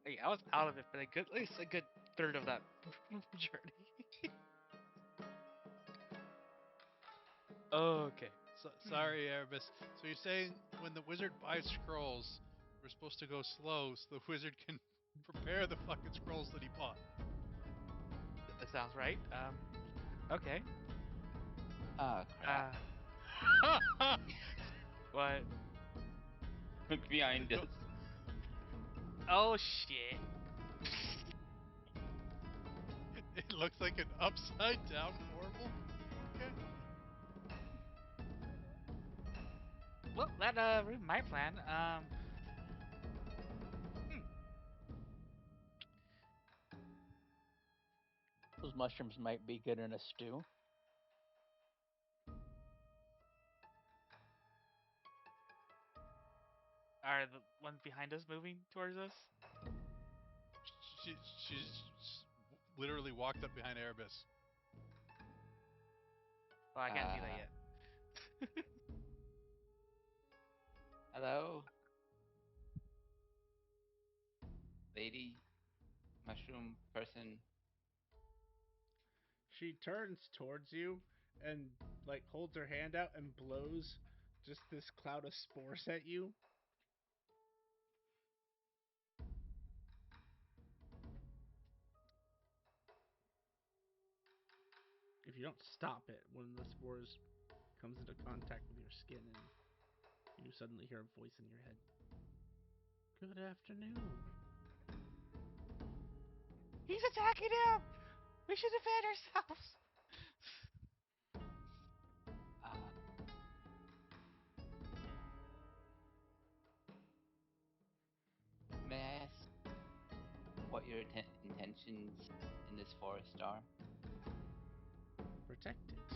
Hey, I was out of it for at least a good third of that journey. Okay, Sorry, Erebus. So you're saying when the wizard buys scrolls, we're supposed to go slow so the wizard can prepare the fucking scrolls that he bought? That sounds right. Okay. Ah, crap. What? Look behind us. Oh shit. It looks like an upside down horrible. Okay. Well, that ruined my plan. Those mushrooms might be good in a stew. Are the ones behind us moving towards us? She, she's literally walked up behind Erebus. Well, I can't see that Uh, yet. Hello? Lady? Mushroom person? She turns towards you and like holds her hand out and blows just this cloud of spores at you. If you don't stop it, one of the spores comes into contact with your skin and you suddenly hear a voice in your head. Good afternoon. He's attacking him! We should defend ourselves! Uh, may I ask what your intentions in this forest are? Protect it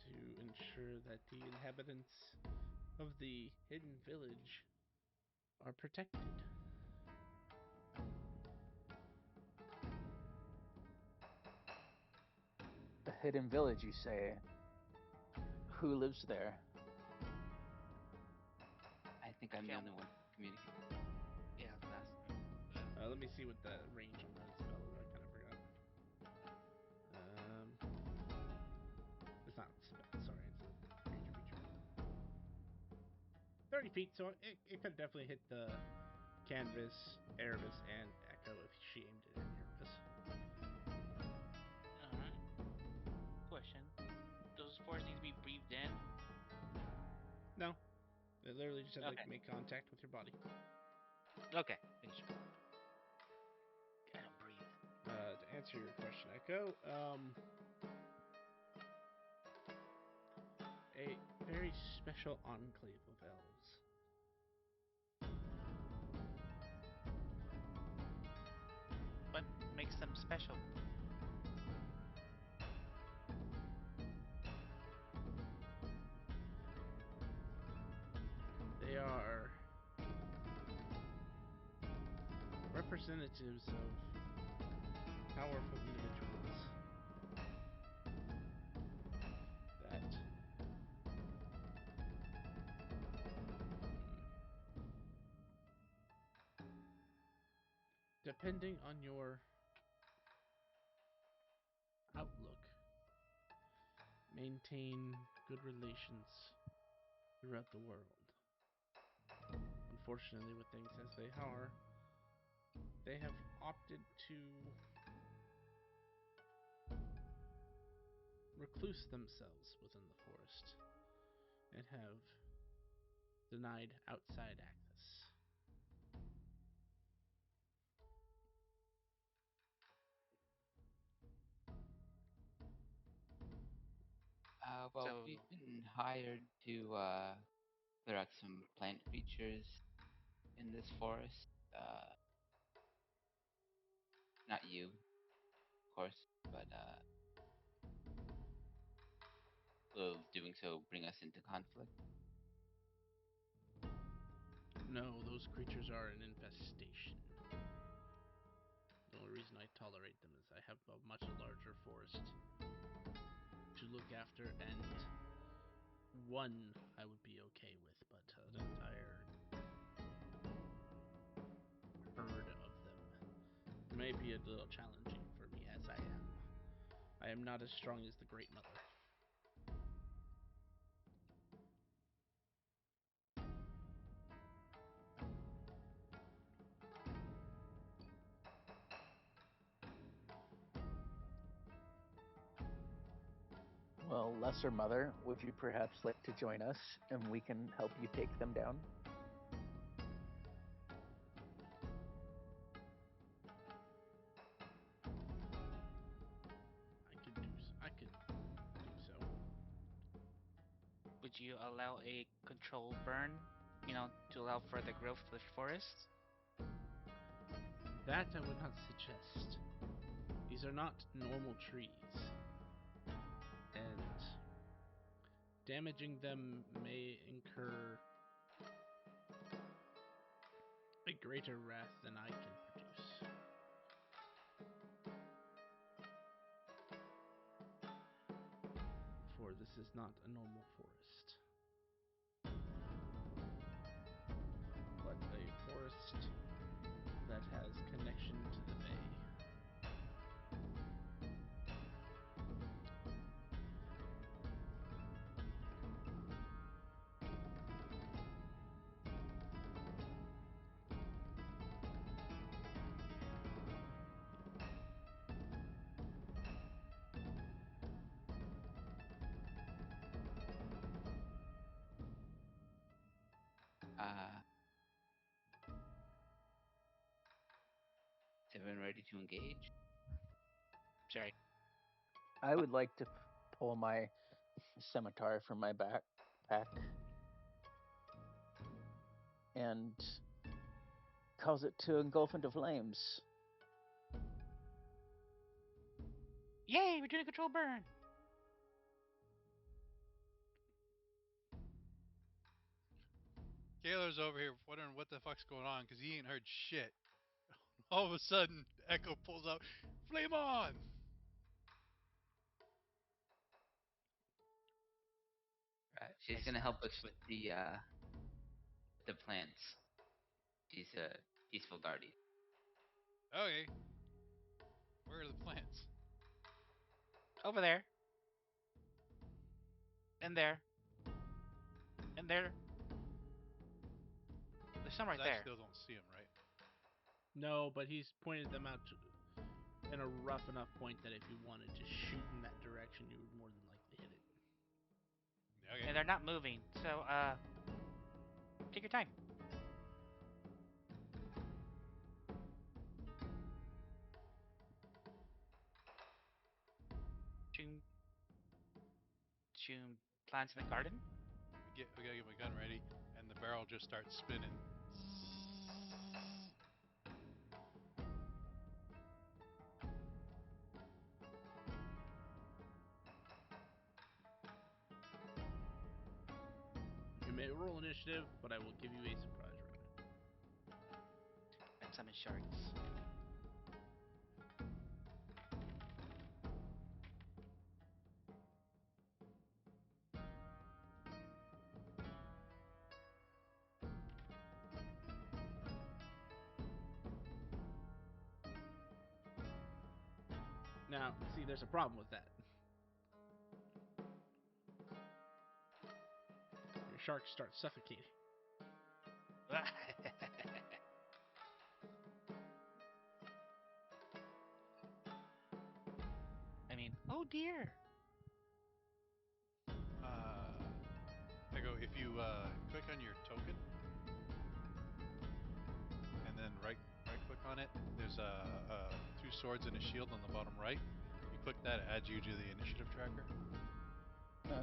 to ensure that the inhabitants of the hidden village are protected. The hidden village, you say? Who lives there? I think I'm the Okay, only one communicating. Yeah, that's... Let me see what the range on that spell is. I kind of forgot. It's not spell, sorry. It's a creature. 30 feet, so it could definitely hit the canvas, Erebus, and Echo if she aimed it at Erebus. Alright. Question. Those spores need to be breathed in? No. It literally just had to Okay. make contact with your body. Okay. Finish. I don't breathe. To answer your question, Echo, a very special enclave of elves. What makes them special? They are representatives of powerful individuals that depending on your outlook, maintain good relations throughout the world. Unfortunately, with things as they are, they have opted to recluse themselves within the forest and have denied outside access. Well, So, we've been hired to clear out some plant creatures in this forest. Not you, of course, but will doing so bring us into conflict? No, those creatures are an infestation. The only reason I tolerate them is I have a much larger forest to look after, and one I would be okay with, but an entire herd of them may be a little challenging for me, as I am not as strong as the Great Mother. Lesser Mother, would you perhaps like to join us and we can help you take them down? I could do so. Would you allow a controlled burn? To allow for the growth of the forest? That I would not suggest. These are not normal trees, and damaging them may incur a greater wrath than I can produce. For this is not a normal forest, but a forest that has connection to the bay. Uh, is everyone ready to engage? Sorry. I would like to pull my scimitar from my backpack and cause it to engulf into flames. Yay, we're doing a controlled burn! Gaylor's over here wondering what the fuck's going on because he ain't heard shit. All of a sudden, Echo pulls out, flame on! Right. She's gonna help us with the plants. She's a peaceful guardian. Okay. Where are the plants? Over there. And there. And there. There's some right 'Cause I there. still don't see him, right? No, but he's pointed them out in a rough enough point that if you wanted to shoot in that direction, you would more than likely hit it. Okay. And they're not moving, so, take your time. Choom. Choom. Plants in the garden? We gotta get my gun ready, and the barrel just starts spinning. You may roll initiative, but I will give you a surprise round. And summon sharks. Now, see, there's a problem with that. Your sharks start suffocating. I mean, oh dear. Echo, if you click on your token, and then right click on it, there's two swords and a shield on the bottom right. You click that, it adds you to the initiative tracker. Okay.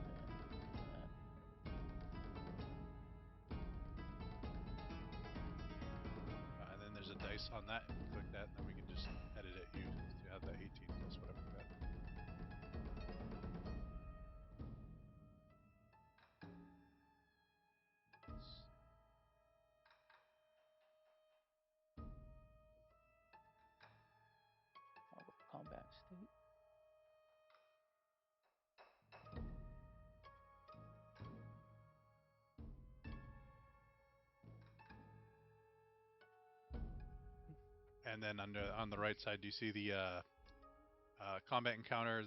And then there's a dice on that. If you click that, then we can just edit it. You have that 18 plus whatever you got. Combat state. And then on the right side, do you see the combat encounter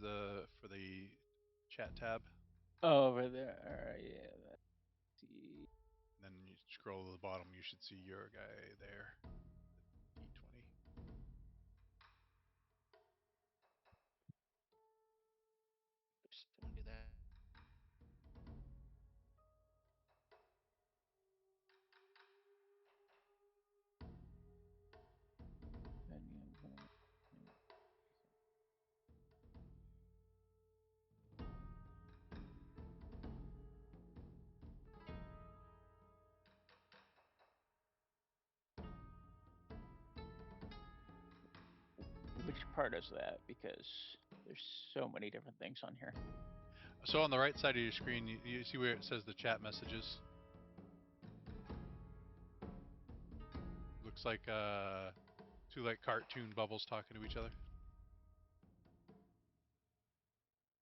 for the chat tab? Oh, over there. All right, yeah. Let's see. And then you scroll to the bottom, you should see your guy there, the D20. Oops, don't do that. part is that? Because there's so many different things on here. So on the right side of your screen, you see where it says the chat messages. Looks like two like cartoon bubbles talking to each other.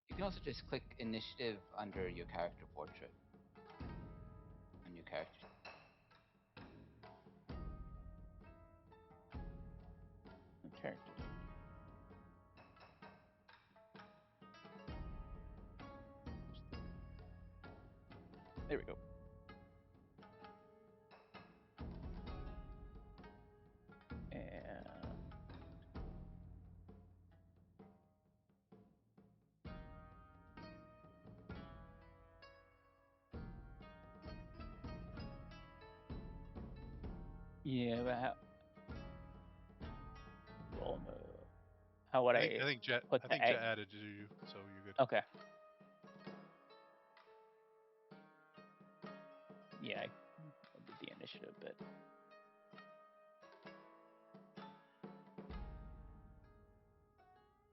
You can also just click initiative under your character portrait. On your character. Character. There we go. And yeah, but well, how would I think Jet put I the think Jet egg? added to you, so you're good. Okay. Yeah, I did the initiative bit.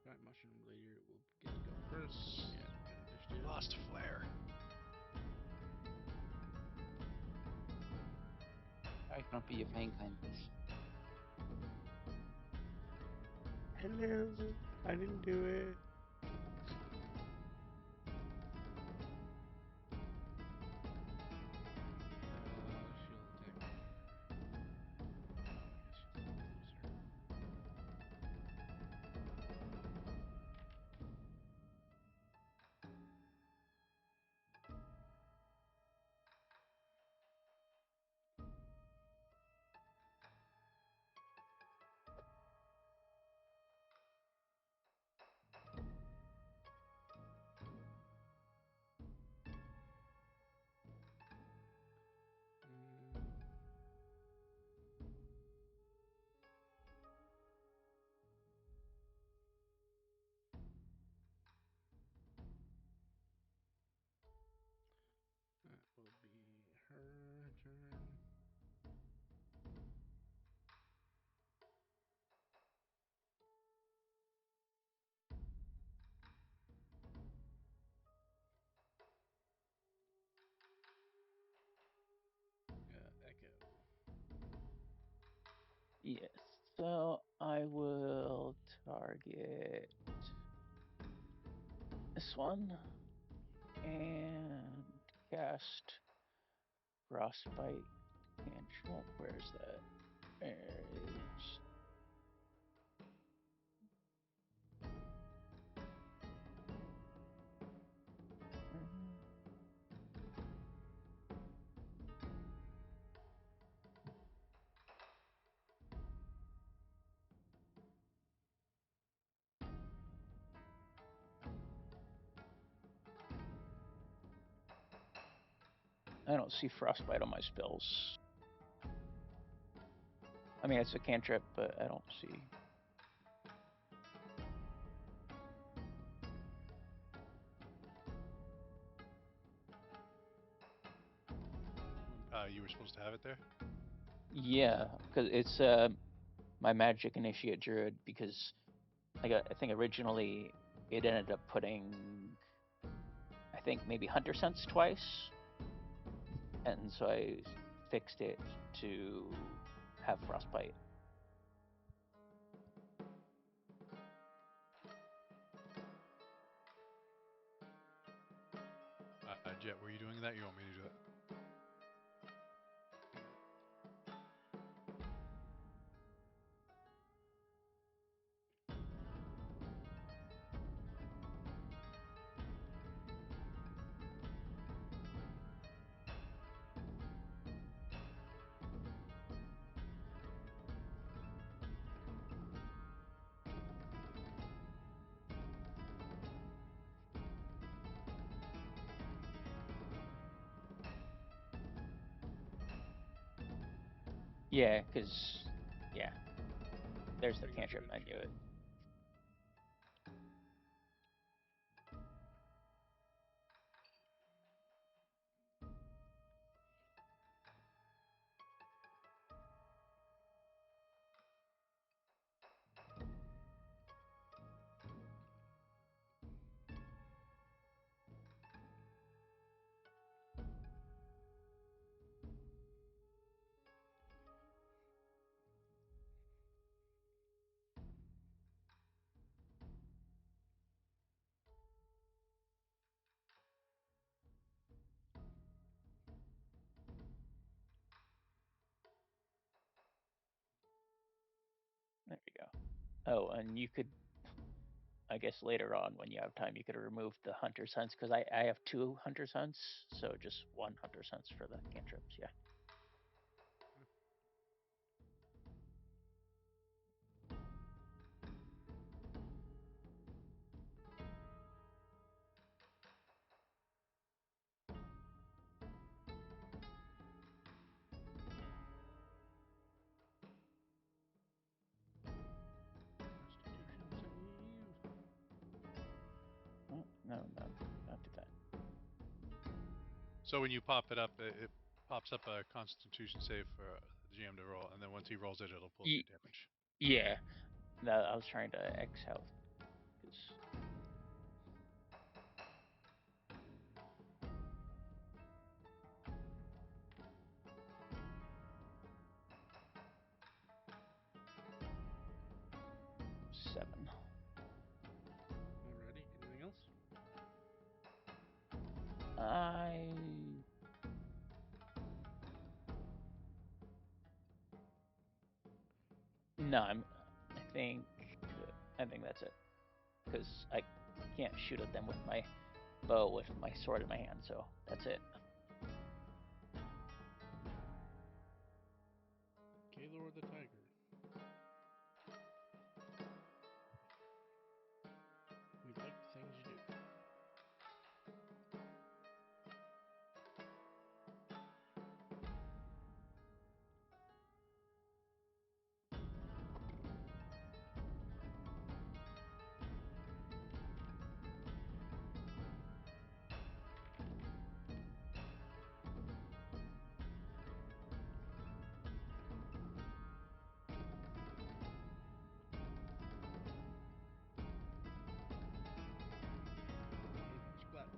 Right, mushroom later will get to go first. Yeah, good initiative. Lost flare. Alright, Grumpy, you're playing kindness. Hello. I didn't do it. She'll attack there. Oh, I guess she's a little closer. Mm. That will be her turn. Echo. Yes. So I will target this one and cast Frostbite cantrip. Where's that? There's. I don't see Frostbite on my spells. I mean, it's a cantrip, but I don't see. You were supposed to have it there. Yeah, because it's my magic initiate druid. Because I think originally it ended up putting, I think maybe Hunter Sense twice, and so I fixed it to have Frostbite. Jet, were you doing that? You want me to do it? Yeah, because yeah, there's the There you go, cantrip Druid. menu. Oh, and you could, I guess later on when you have time, you could remove the hunter sense because I have 2 hunter sense, so just 1 hunter sense for the cantrips. Yeah. Constitution save. Oh, no, not do that. So when you pop it up, it pops up a Constitution save for the GM to roll, and then once he rolls it, it'll pull up your damage. Yeah. No, I was trying to X health because 7. Alrighty. Anything else? I no, I think that's it because I can't shoot at them with my bow with my sword in my hand, so that's it. Kaylor the Tiger. We like the things you do. Splat.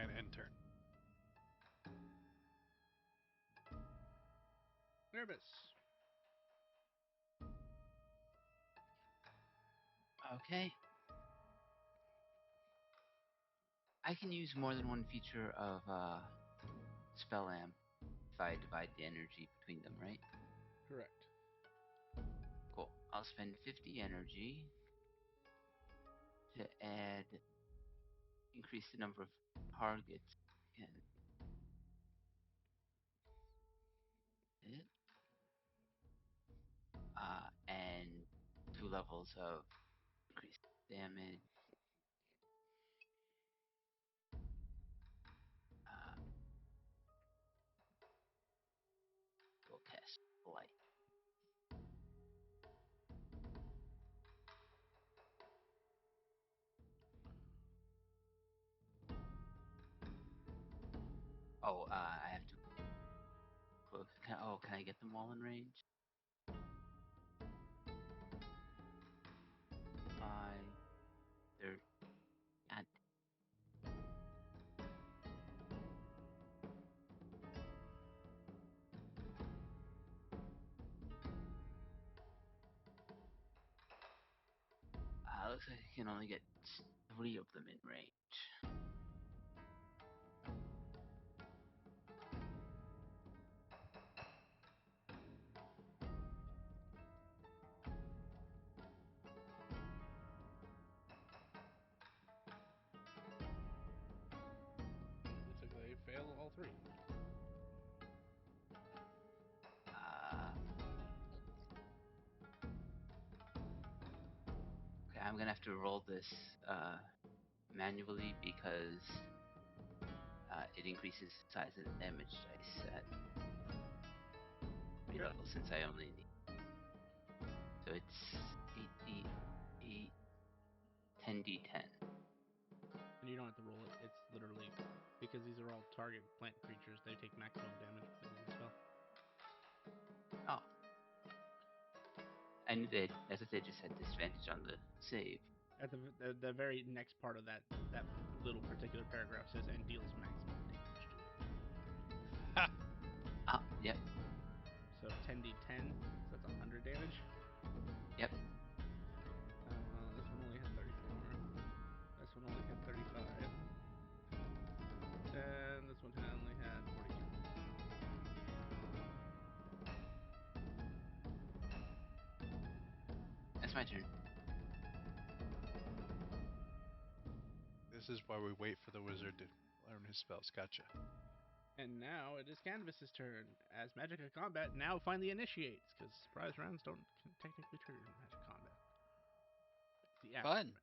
And end turn. Nervous. Okay. I can use more than one feature of Spell Amp if I divide the energy between them, right? Correct. Cool. I'll spend 50 energy to increase the number of targets and hit. And 2 levels of increased damage. We'll cast Light. Oh, I have to close. Can I get them all in range? 5, 30. God. Looks like I can only get 3 of them in range. Looks like they fail all 3. Okay, I'm gonna have to roll this manually because it increases the size of the damage dice at 3 levels since I only need. So it's 8d8, 10d10. And you don't have to roll it. It's literally because these are all target plant creatures. They take maximum damage because of the spell. Oh. I knew they, as if they just had disadvantage on the save. At the very next part of that little particular paragraph says and deals maximum damage to it. Yep. So 10d10, so that's 100 damage. Yep. Well, this one only had 34. This one only had 35. And this one only had 42. my turn. This is why we wait for the wizard to learn his spells. Gotcha. And now it is Canvas's turn. As Magic of Combat now finally initiates, because surprise rounds don't technically trigger Magic Combat. The Fun.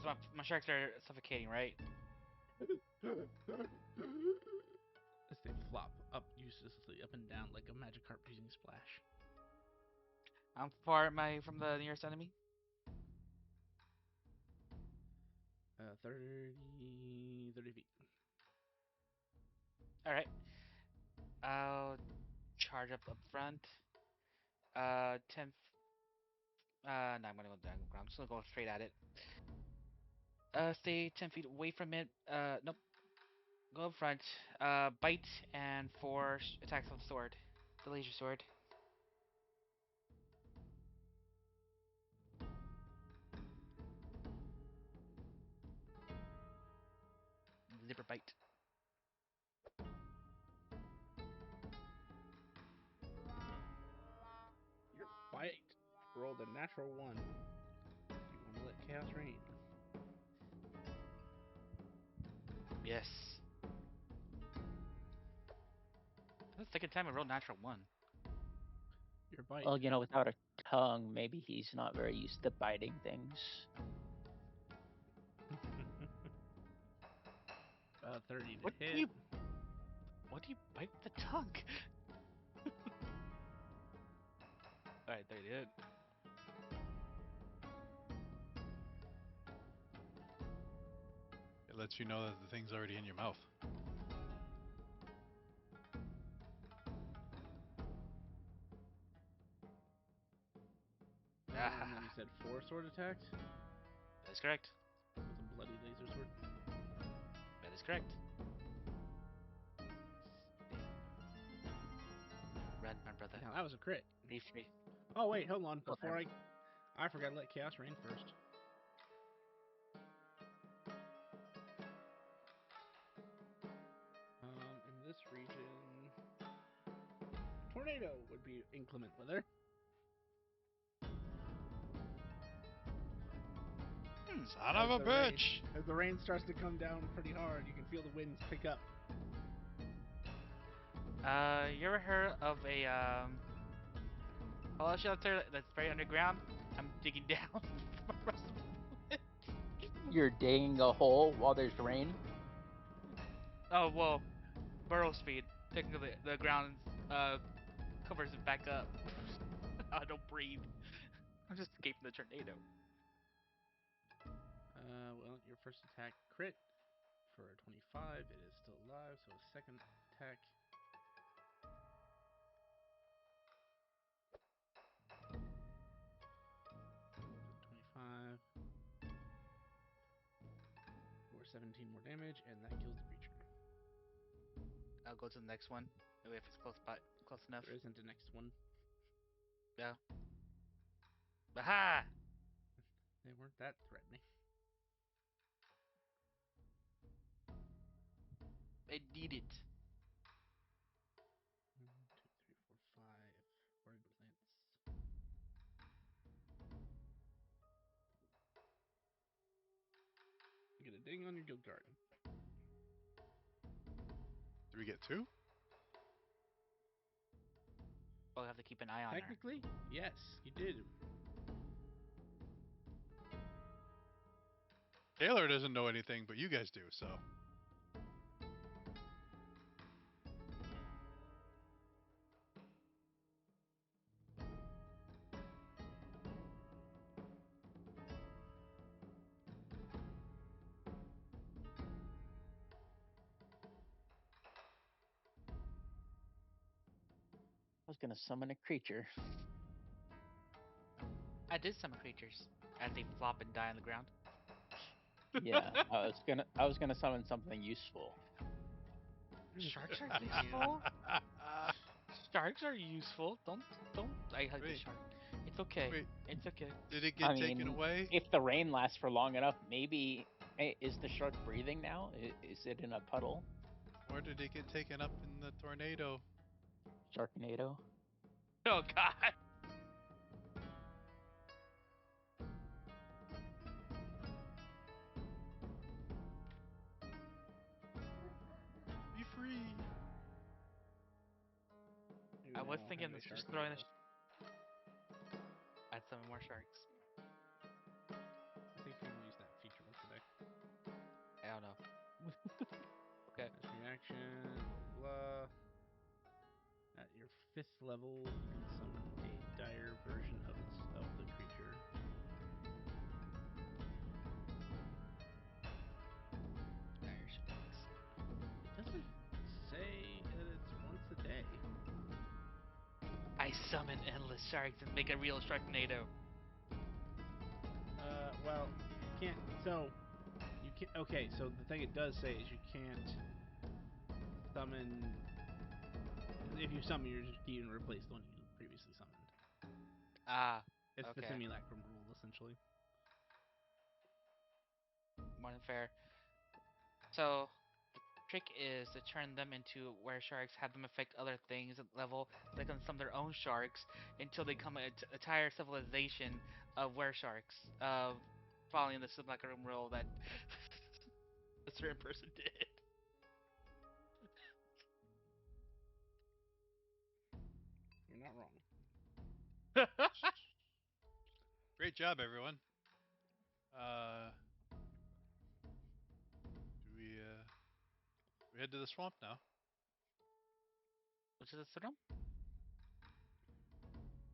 aftermath. So my sharks are suffocating, right? As they flop up uselessly up and down like a magic carp using splash. How far am I from the nearest enemy? 30 feet. Alright. I'll charge up front. 10. No, I'm gonna go down the ground. I'm just gonna go straight at it. Stay 10 feet away from it. Nope. Go up front. Bite and 4 attacks with the sword. The laser sword. Zipper bite. Your bite rolled a natural 1. Do you want to let Chaos reign? Yes. That's the second time I rolled natural 1. Your bite. Well, without a tongue, maybe he's not very used to biting things. 30 to What hit. do you bite with the tongue? Alright, there you hit. It lets you know that the thing's already in your mouth. And then you said 4 sword attacks? That is correct. With a bloody laser sword? That is correct. Run, my brother. Now that was a crit. Be free. Oh wait, hold on. Well, Before I forgot to let Chaos reign first. In this region, tornado would be inclement weather. Son of a bitch! As the rain starts to come down pretty hard, you can feel the winds pick up. You ever heard of a fallout shelter that's very underground? I'm digging down for my rest of the You're digging a hole while there's rain. Oh well, burrow speed. Technically, the ground covers it back up. I don't breathe. I'm just escaping the tornado. Well, your first attack crit for a 25. It is still alive, so a second attack. For 17 more damage, and that kills the creature. I'll go to the next one if it's close enough. There isn't a next one. Yeah. Aha! They weren't that threatening. I did it. 1, 2, 3, 4, 5. Word plants. You get a ding on your guild card. Do we get 2? I'll have to keep an eye on her. Technically, yes, you did. Taylor doesn't know anything, but you guys do, so. I was gonna summon a creature. I did summon creatures as they flop and die on the ground. Yeah, I was gonna summon something useful. Sharks are useful. Sharks are useful. Don't. I hug the Wait. shark. It's okay. Wait. It's okay. Did it get taken away? If the rain lasts for long enough, maybe. Is the shark breathing now? Is it in a puddle? Or did it get taken up in the tornado? Sharknado. Oh God. was No, thinking anime of just shark throwing tails. add some more sharks. I think you're gonna use that feature once a day. I don't know. Okay. That's reaction, blah, blah. At your 5th level, you can summon a dire version of the creature. Dire sharks. It doesn't say that it's once a day. I summon endless sharks and make a real sharknado. Well, you can't. So, you can't. Okay, so the thing it does say is you can't summon. If you summon, you're just you can replace the one you previously summoned. Ah, It's the okay. simulacrum rule, essentially. More than fair. So the trick is to turn them into were sharks, have them affect other things at level, so they can summon their own sharks until they become a entire civilization of were sharks. Following the simulacrum rule that a certain person did. You're not wrong. Great job, everyone. Do we head to the swamp now? Which is a syndrome?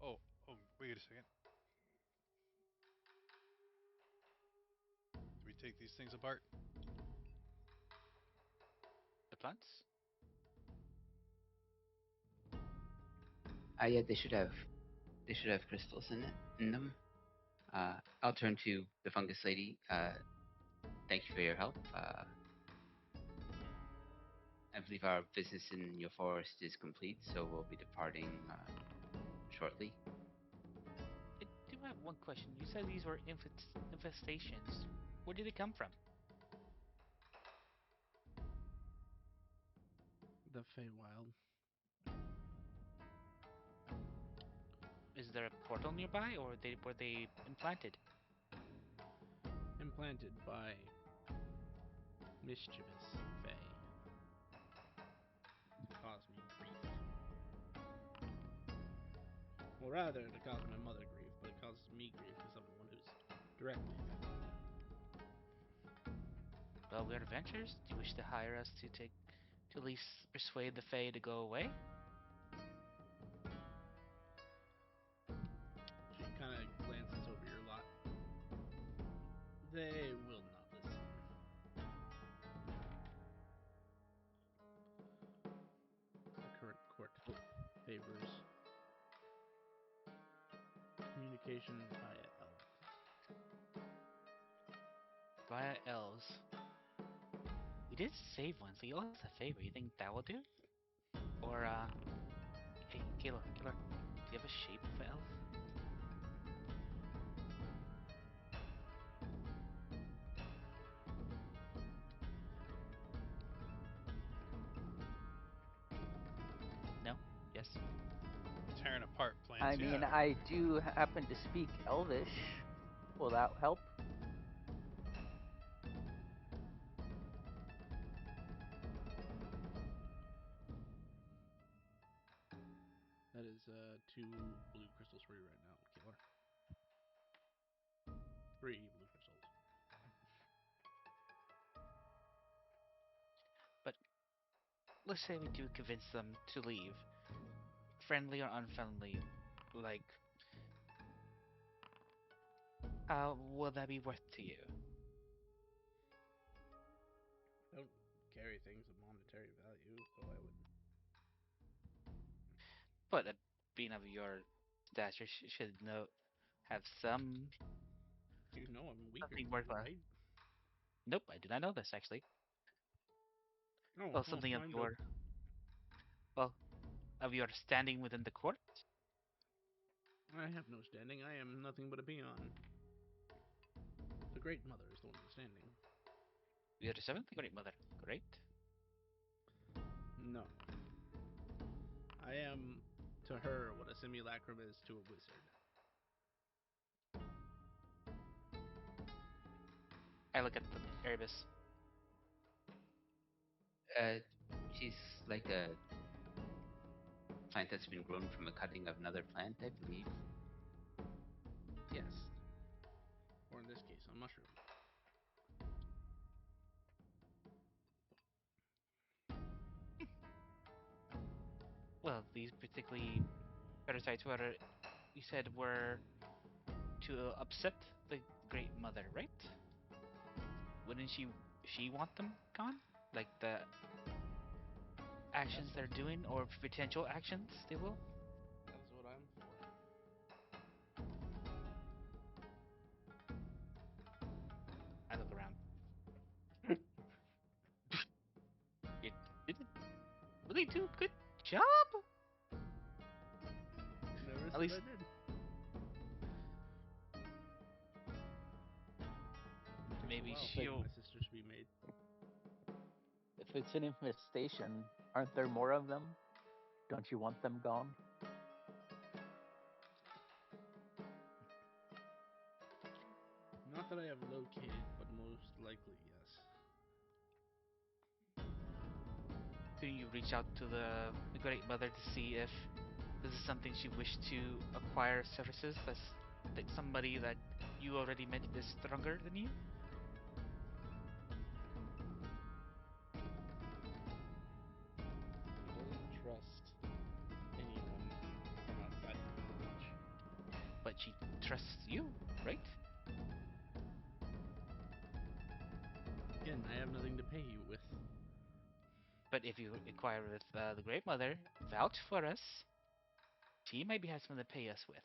Oh, wait a second. Do we take these things apart? The plants? Yeah, they should have crystals in them. I'll turn to the fungus lady. Thank you for your help. I believe our business in your forest is complete, so we'll be departing shortly. I do have one question. You said these were infestations. Where did they come from? The Feywild. Is there a portal nearby, or were they implanted? Implanted by mischievous Fey to cause me grief. Well, rather, to cause my mother grief, but it causes me grief to someone who's directly affected. Well, we're adventurers. Do you wish to hire us to at least persuade the Fae to go away? She kind of glances over your lot. They will not listen. The current court favors communication via elves. Via elves. We did save one, so you owe us a favor. You think that will do? Or, hey, Kayla, do you have a shape of an elf? No? Yes? Tearing apart plants. I mean, Yeah. I do happen to speak Elvish. Will that help? That is 2 blue crystals for you right now, Killer. 3 blue crystals. But let's say we do convince them to leave. Friendly or unfriendly. Like, how will that be worth to you? I don't carry things of monetary value, so I would. But being of your stature should have You know I'm weaker something than you, worthwhile. right? Nope, I did not know this actually. Oh, Well, well, something I don't. well of your standing within the court. I have no standing. I am nothing but a peon. The Great Mother is the one who's standing. You are the seventh great mother. Great. No. I am to her what a simulacrum is to a wizard. I look at the Erebus. Uh, she's like a plant that's been grown from a cutting of another plant, I believe. Yes. Or in this case, a mushroom. Well, these particularly parasites were, you said, were to upset the Great Mother, right? Wouldn't she want them gone? Like the actions they're doing or potential actions they will? That is what I'm for. I look around. It didn't really do a good job. Never At said least I did. It takes maybe a while she'll. for my sister to be made. If it's an infestation, aren't there more of them? Don't you want them gone? Not that I have located, but most likely yes. Can you reach out to the Great Mother to see if this is something she wished to acquire services? That's like somebody that you already mentioned is stronger than you. She doesn't trust anyone from outside of the village. But she trusts you, right? Again, I have nothing to pay you with. But if you inquire with the Great Mother, vouch for us. She maybe has something to pay us with.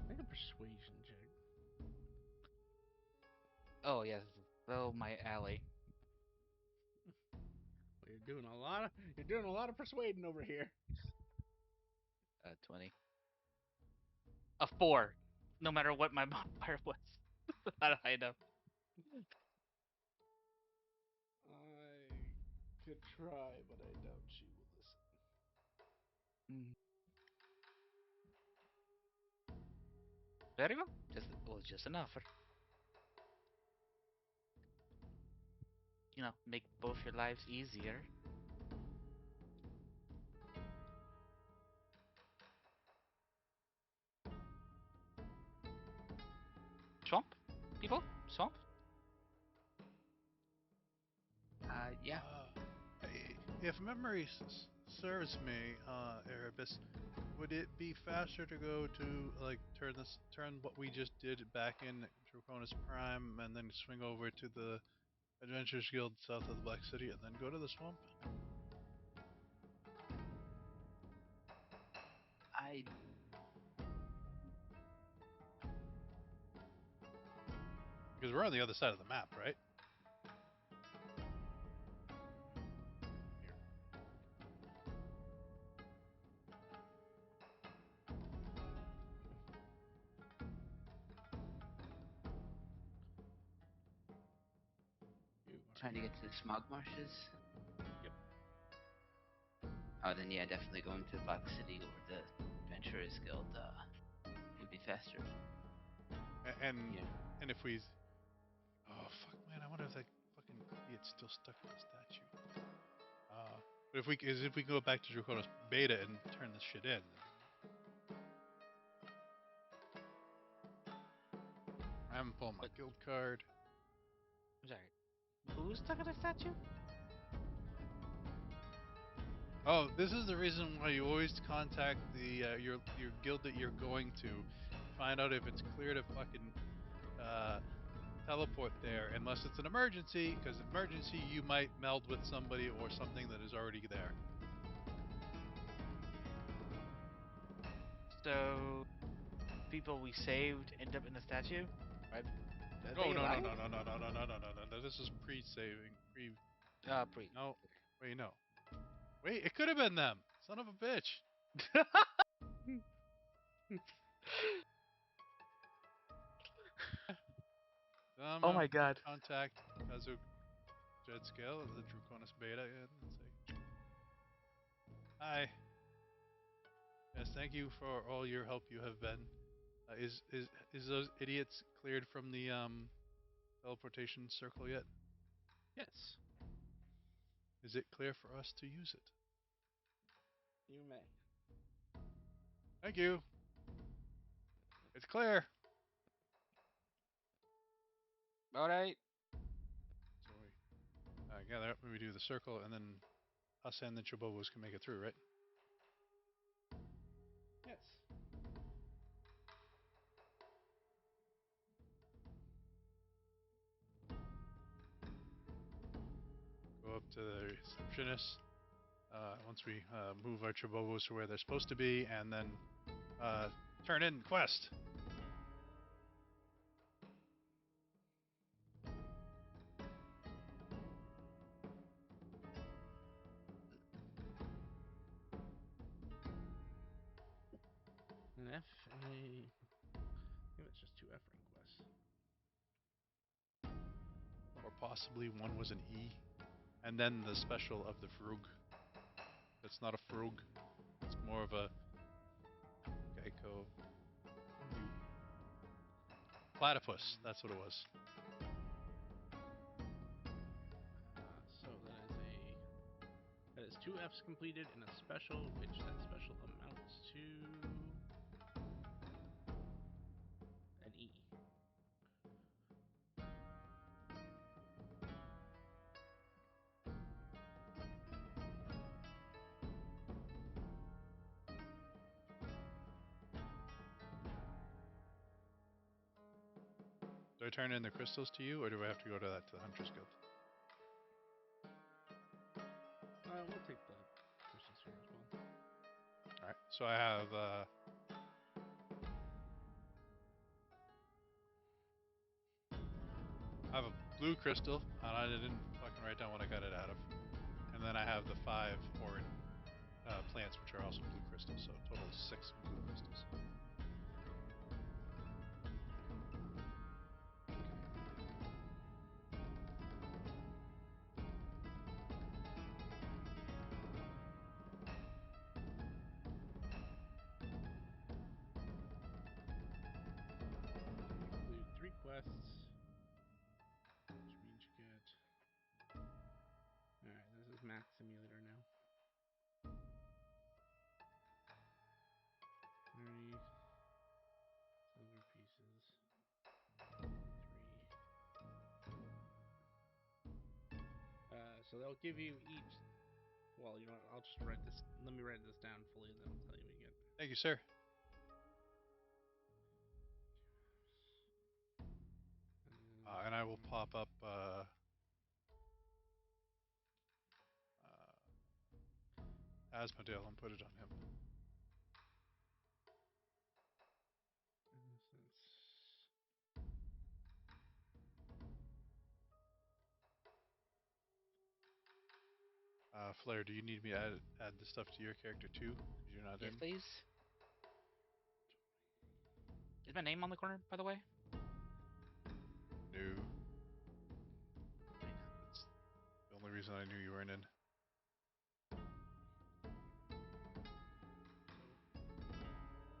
Make a persuasion check. Oh yes, oh my alley. Well, you're doing a lot of persuading over here. 20. A 4. No matter what my modifier was. Not high enough. I could try, but I doubt she will listen. Mm. Very well. Just an offer. Make both your lives easier. Swamp? People? Swamp? Yeah. If memory serves me, Erebus, would it be faster to go to turn what we just did back in Draconis Prime and then swing over to the Adventurers Guild south of the Black City and then go to the swamp? I Because we're on the other side of the map, right? Here. You are trying to here. get to the smog marshes. Yep. Oh, then yeah, definitely going to Black City or the Adventurers Guild would be faster. And Yeah. and if we, oh fuck, man, I wonder if that fucking idiot's still stuck in the statue. But if we go back to Draconis Beta and turn this shit in, I haven't pulled my But guild card. I'm sorry. Who's stuck at a statue? Oh, this is the reason why you always contact the your guild that you're going to find out if it's clear to fucking teleport there, unless it's an emergency. Because emergency, you might meld with somebody or something that is already there. So people we saved end up in the statue? Right? Are Oh they no no alive? no no no no no no no no no! This is pre-saving. Pre. No, wait no, wait. It could have been them. Son of a bitch. I'm Oh gonna my god. contact Kazu Jet Scale of the Draconis Beta and say, "Hi, Yes, thank you for all your help you have been. Is those idiots cleared from the teleportation circle yet? Yes, Is it clear for us to use it? you may. Thank you. It's clear. All right. So we gather up and we do the circle, and then us and the Chobobos can make it through, right? Yes. Go up to the receptionist. Once we move our Chobobos to where they're supposed to be, and then turn in quest. An F, A. I think it's just 2 F rank quests. Or possibly one was an E. And then the special of the Frug. That's not a Frug. It's more of a Geico. Platypus. That's what it was. So that is 2 Fs completed in a special, which that special amounts to an E. Do I turn in the crystals to you, or do I have to go to the Hunter's Guild? We'll take the crystals here as well. Alright, so I have a blue crystal, and I didn't fucking write down what I got it out of. And then I have the 5 orange plants, which are also blue crystals, so total 6 blue crystals. Include 3 quests, which means you get. Alright, this is Math Simulator now. 30 silver pieces. 3. So they'll give you each. Well, you know what? I'll just write this. Let me write this down fully, and then I'll tell you what you get. Thank you, sir. And I will pop up Asmodale and put it on him. Flair, do you need me to add the stuff to your character too? Because you're not Yes, in. please. Is my name on the corner, by the way? No. That's the only reason I knew you weren't in. So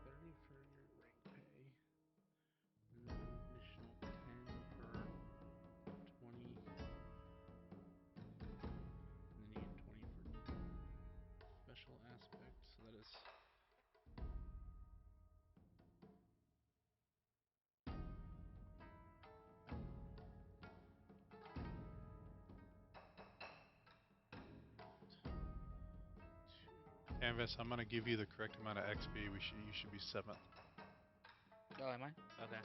30 for your rank pay, and then additional 10 per 20, and then you get 20 for special aspect. So that is. Canvas, I'm gonna give you the correct amount of XP. You should be 7th. Oh, am I? Okay.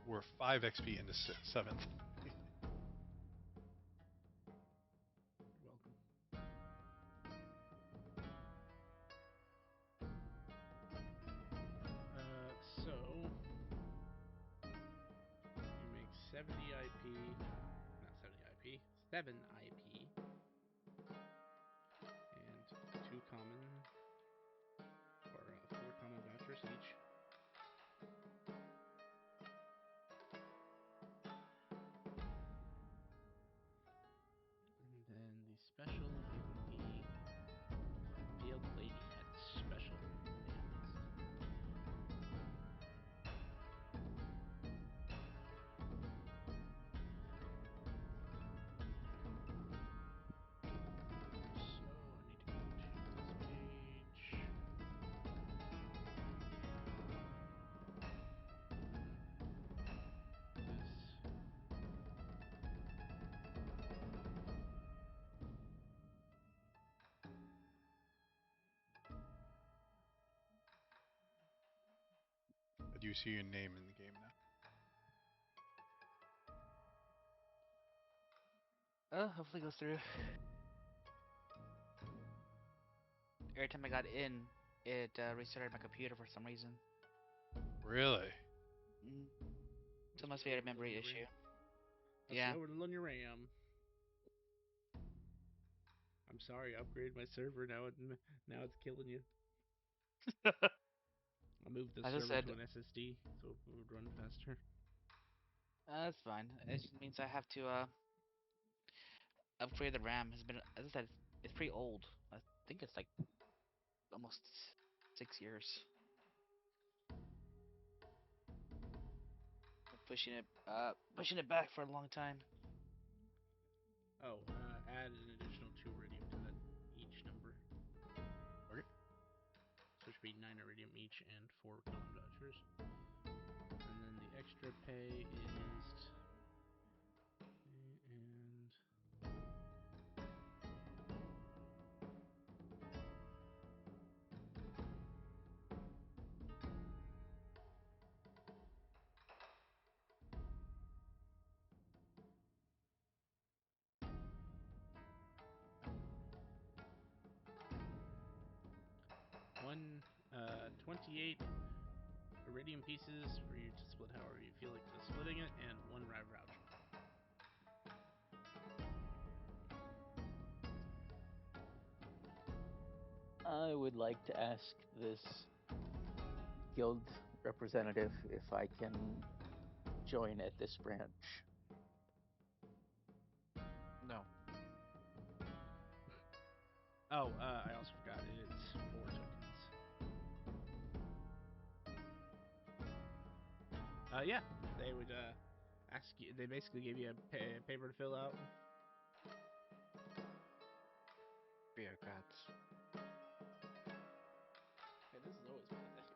We're 5 XP into 7th. You're welcome. So you make 70 IP, not 70 IP, 7 IP, and 2 common, or 4 common vouchers each. you see your name in the game now. Hopefully it goes through. Every time I got in, it restarted my computer for some reason. Really? Mm. So it must be a memory issue. Yeah. Over to loan your RAM. I'm sorry, I upgraded my server. Now it's killing you. I moved the As I server said- to an SSD so it would run faster. That's fine. It just means I have to upgrade the RAM. Has been, as I said, it's pretty old. I think it's like almost 6 years. Pushing it back for a long time. Oh, add an additional 2 iridium to that each number. Okay. So it should be 9 iridium each and 4 quantum dodgers. And then the extra pay is... And... One, 28 iridium pieces for you to split however you feel like splitting it, and 1 ride voucher. I would like to ask this guild representative if I can join at this branch. No. Oh, I also forgot it's 4 tokens. Yeah, they would ask you. They basically give you a paper to fill out. Bureaucrats. Hey, this is always been a thing.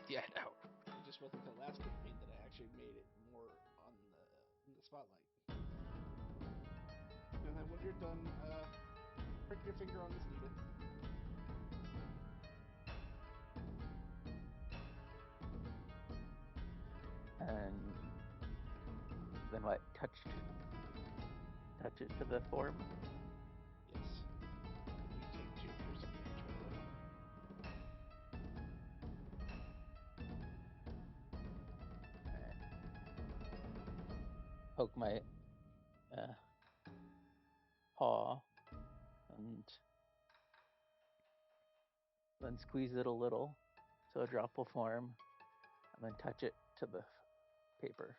Yeah, I know. It just wasn't the last campaign that I actually made it more on in the spotlight. And then when you're done, prick your finger on this needle. And then what? Touch it to the form? Yes. You take 2 years of each one. Poke my paw and then squeeze it a little so a drop will form, and then touch it to the paper.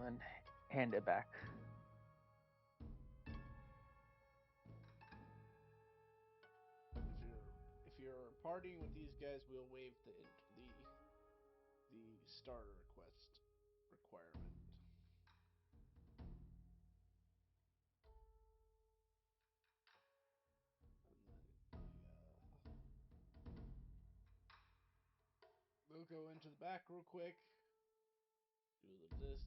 Then hand it back. If you're partying with these guys, we'll waive the starter request requirement. We'll go into the back real quick. Do this,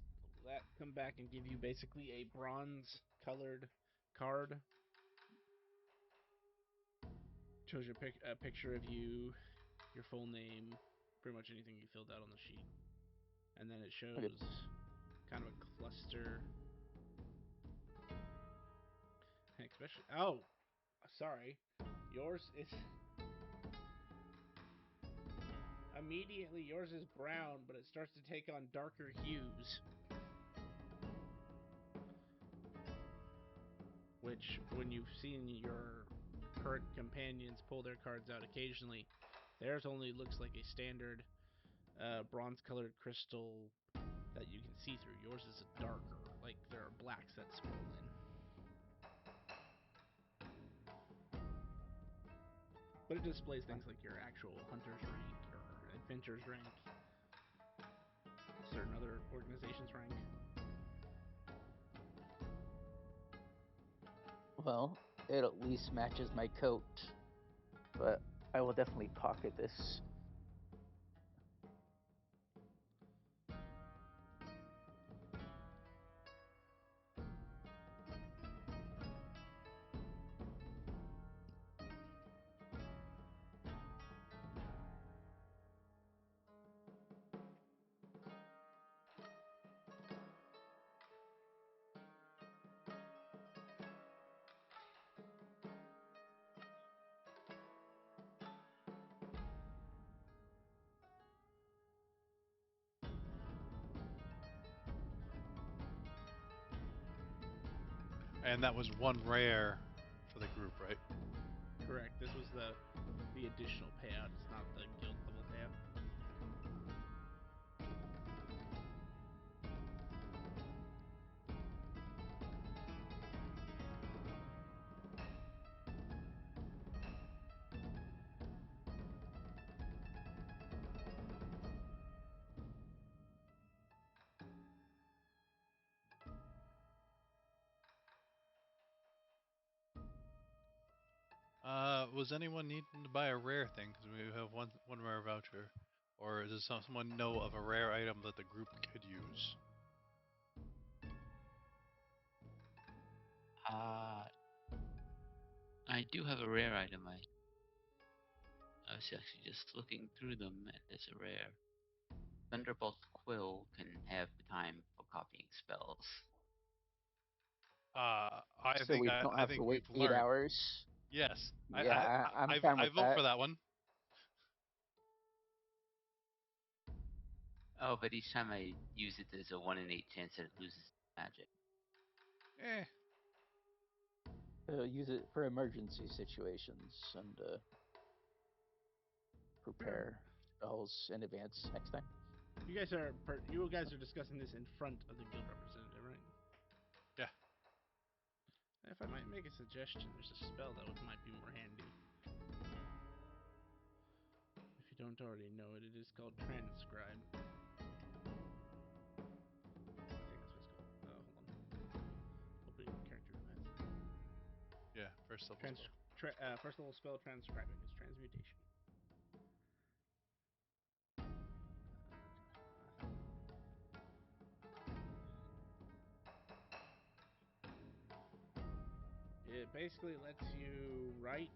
that. Come back and give you basically a bronze colored card. Shows your a picture of you, your full name, pretty much anything you filled out on the sheet, and then it shows kind of a cluster. Especially, oh, sorry, yours is immediately yours is brown, but it starts to take on darker hues. Which, when you've seen your current companions pull their cards out occasionally, theirs only looks like a standard bronze-colored crystal that you can see through. Yours is a darker, like there are blacks that swirl in. But it displays things like your actual hunter's rank, your adventurer's rank, certain other organizations' rank. Well, it at least matches my coat, but I will definitely pocket this. And that was one rare for the group, right? Correct. This was the additional payout. It's not the guild level payout. Was anyone needing to buy a rare thing? Because we have one rare voucher. Or does someone know of a rare item that the group could use? Uh, I do have a rare item. I was actually just looking through them. There's a rare. Thunderbolt Quill can have the time for copying spells. I So think we don't I have to think wait we've 8 learned. hours. Yes, Yeah, I'm fine I with vote that. for that one. Oh, but each time I use it, there's a 1 in 8 chance that it loses magic. Eh, Use it for emergency situations and prepare spells in advance next time. You guys are discussing this in front of the guild representative, right? yeah. If I might make a suggestion, there's a spell that might be more handy. If you don't already know it, it is called Transcribe. I think that's what it's called. Hold on. Opening the character who has it. Yeah, first level spell. First level spell transcribing is transmutation. It basically lets you write.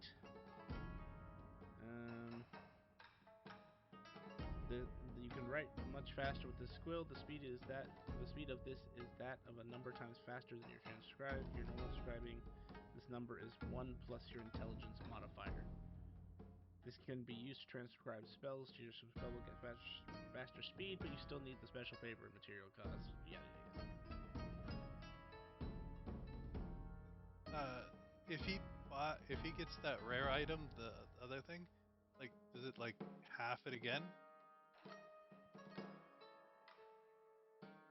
You can write much faster with this quill. The speed of this is that of a number times faster than your normal scribing. This number is 1 plus your intelligence modifier. This can be used to transcribe spells. Your spell will get faster speed, but you still need the special paper and material costs. Yeah. If he gets that rare item, the other thing, like, does it like half it again?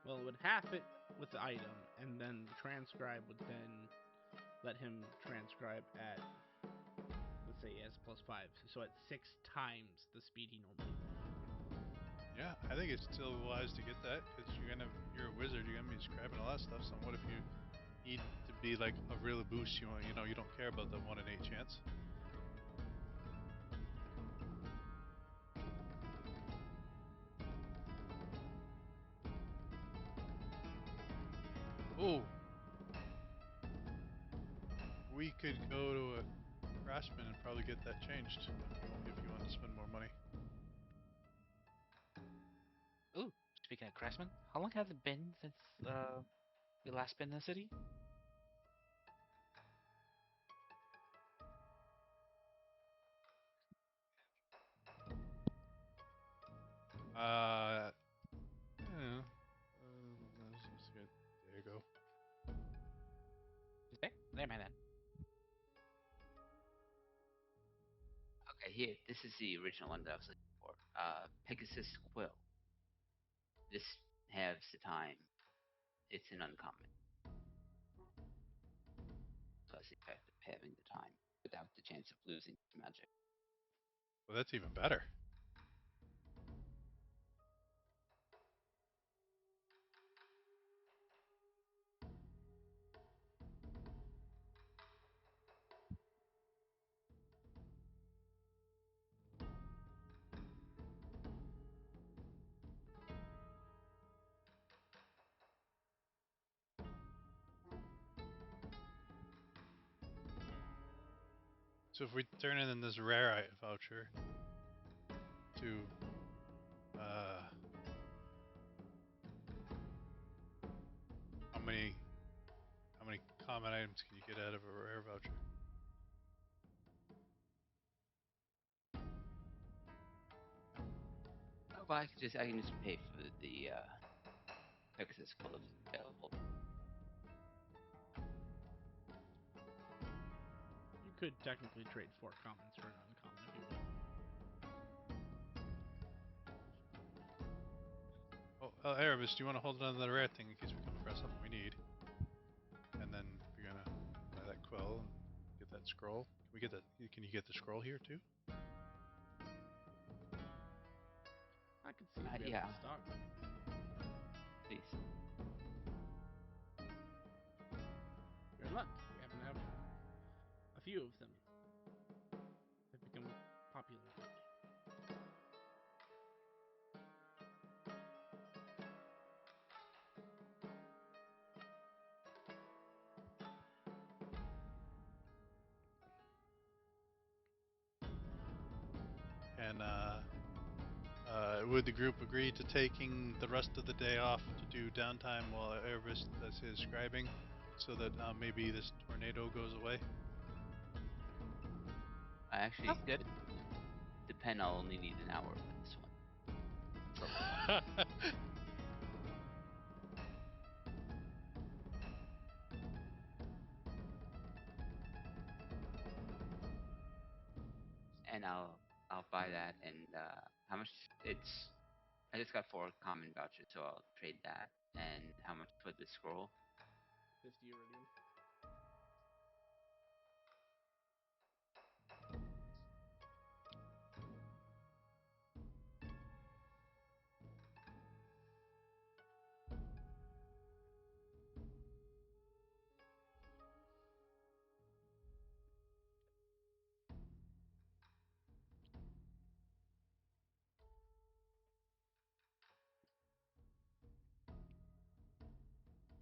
Well, it would half it with the item, and then the transcribe would then let him transcribe at, let's say, S plus 5, so at 6 times the speed he normally would. Yeah, I think it's still wise to get that because you're a wizard. You're gonna be scribing a lot of stuff. So what if you need to be like a real boost? You don't care about the 1 in 8 chance. Oh, we could go to a craftsman and probably get that changed if you want to spend more money. Ooh, speaking of craftsmen, how long has it been since we last been in the city? Yeah. Let's get there you go. Okay, never mind then. Okay, here. This is the original one that I was looking for. Pegasus Quill. This halves the time. It's an uncommon. Plus the effect of having the time without the chance of losing magic. Well, that's even better. So if we turn in this rare voucher to how many common items can you get out of a rare voucher? Oh, but I can just pay for the Pegasus Quill if it's available. could technically trade 4 commons for an uncommon if you want. Oh, Erebus, do you want to hold on to the rare thing in case we come across something we need? And then you're gonna buy that quill and get that scroll. Can we get that? Can you get the scroll here too? I could see if we have Yeah. it in stock. Please. You're in luck. We happen to have a few of them. They've become popular. And would the group agree to taking the rest of the day off to do downtime while Erebus does his scribing, so that maybe this tornado goes away? I actually That's good. depend. I'll only need an hour for this one. So, and I'll buy that. And how much? It's I just got 4 common vouchers, so I'll trade that. And how much for the scroll? 50 iridium.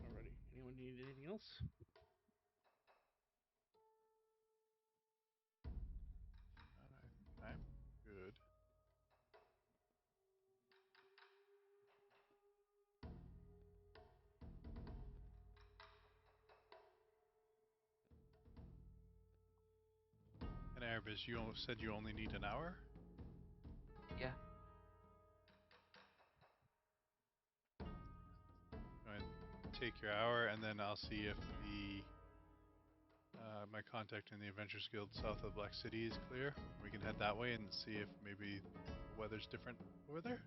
Alrighty. Anyone need anything else? I'm good. And Erebus, you said you only need an hour? Yeah. Go ahead, take your hour, and then I'll see if the my contact in the Adventures Guild south of Black City is clear. We can head that way and see if maybe the weather's different over there.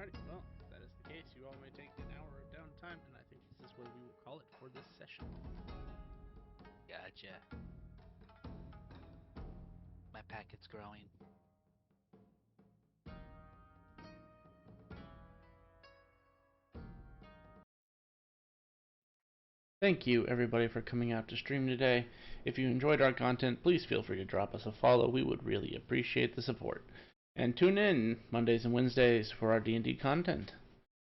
Alrighty. Well, if that is the case, you all may take an hour of downtime, and I think this is where we will call it for this session. Gotcha. My packet's growing. Thank you, everybody, for coming out to stream today. If you enjoyed our content, please feel free to drop us a follow. We would really appreciate the support. And tune in Mondays and Wednesdays for our D&D content.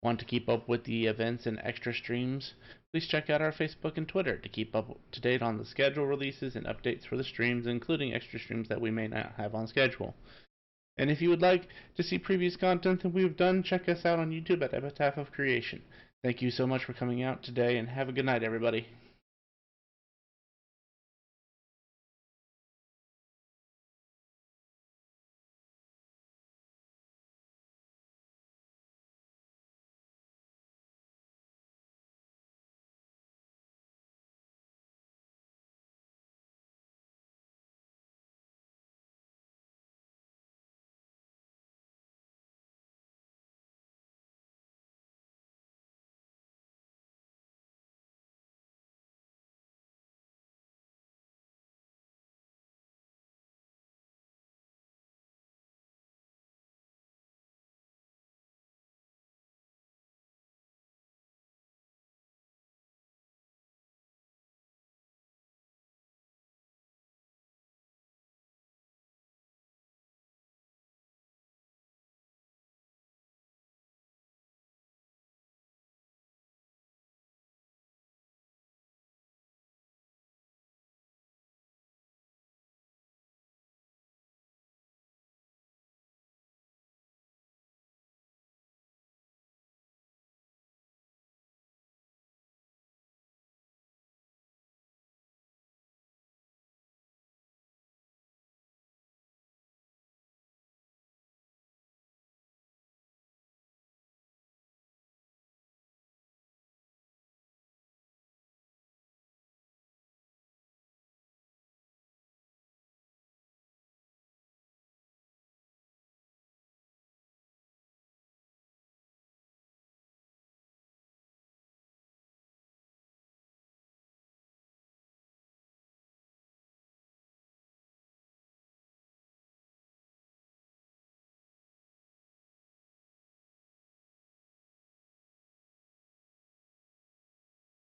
Want to keep up with the events and extra streams? Please check out our Facebook and Twitter to keep up to date on the schedule releases and updates for the streams, including extra streams that we may not have on schedule. And if you would like to see previous content that we've done, check us out on YouTube at Epitaph of Creation. Thank you so much for coming out today, and have a good night, everybody.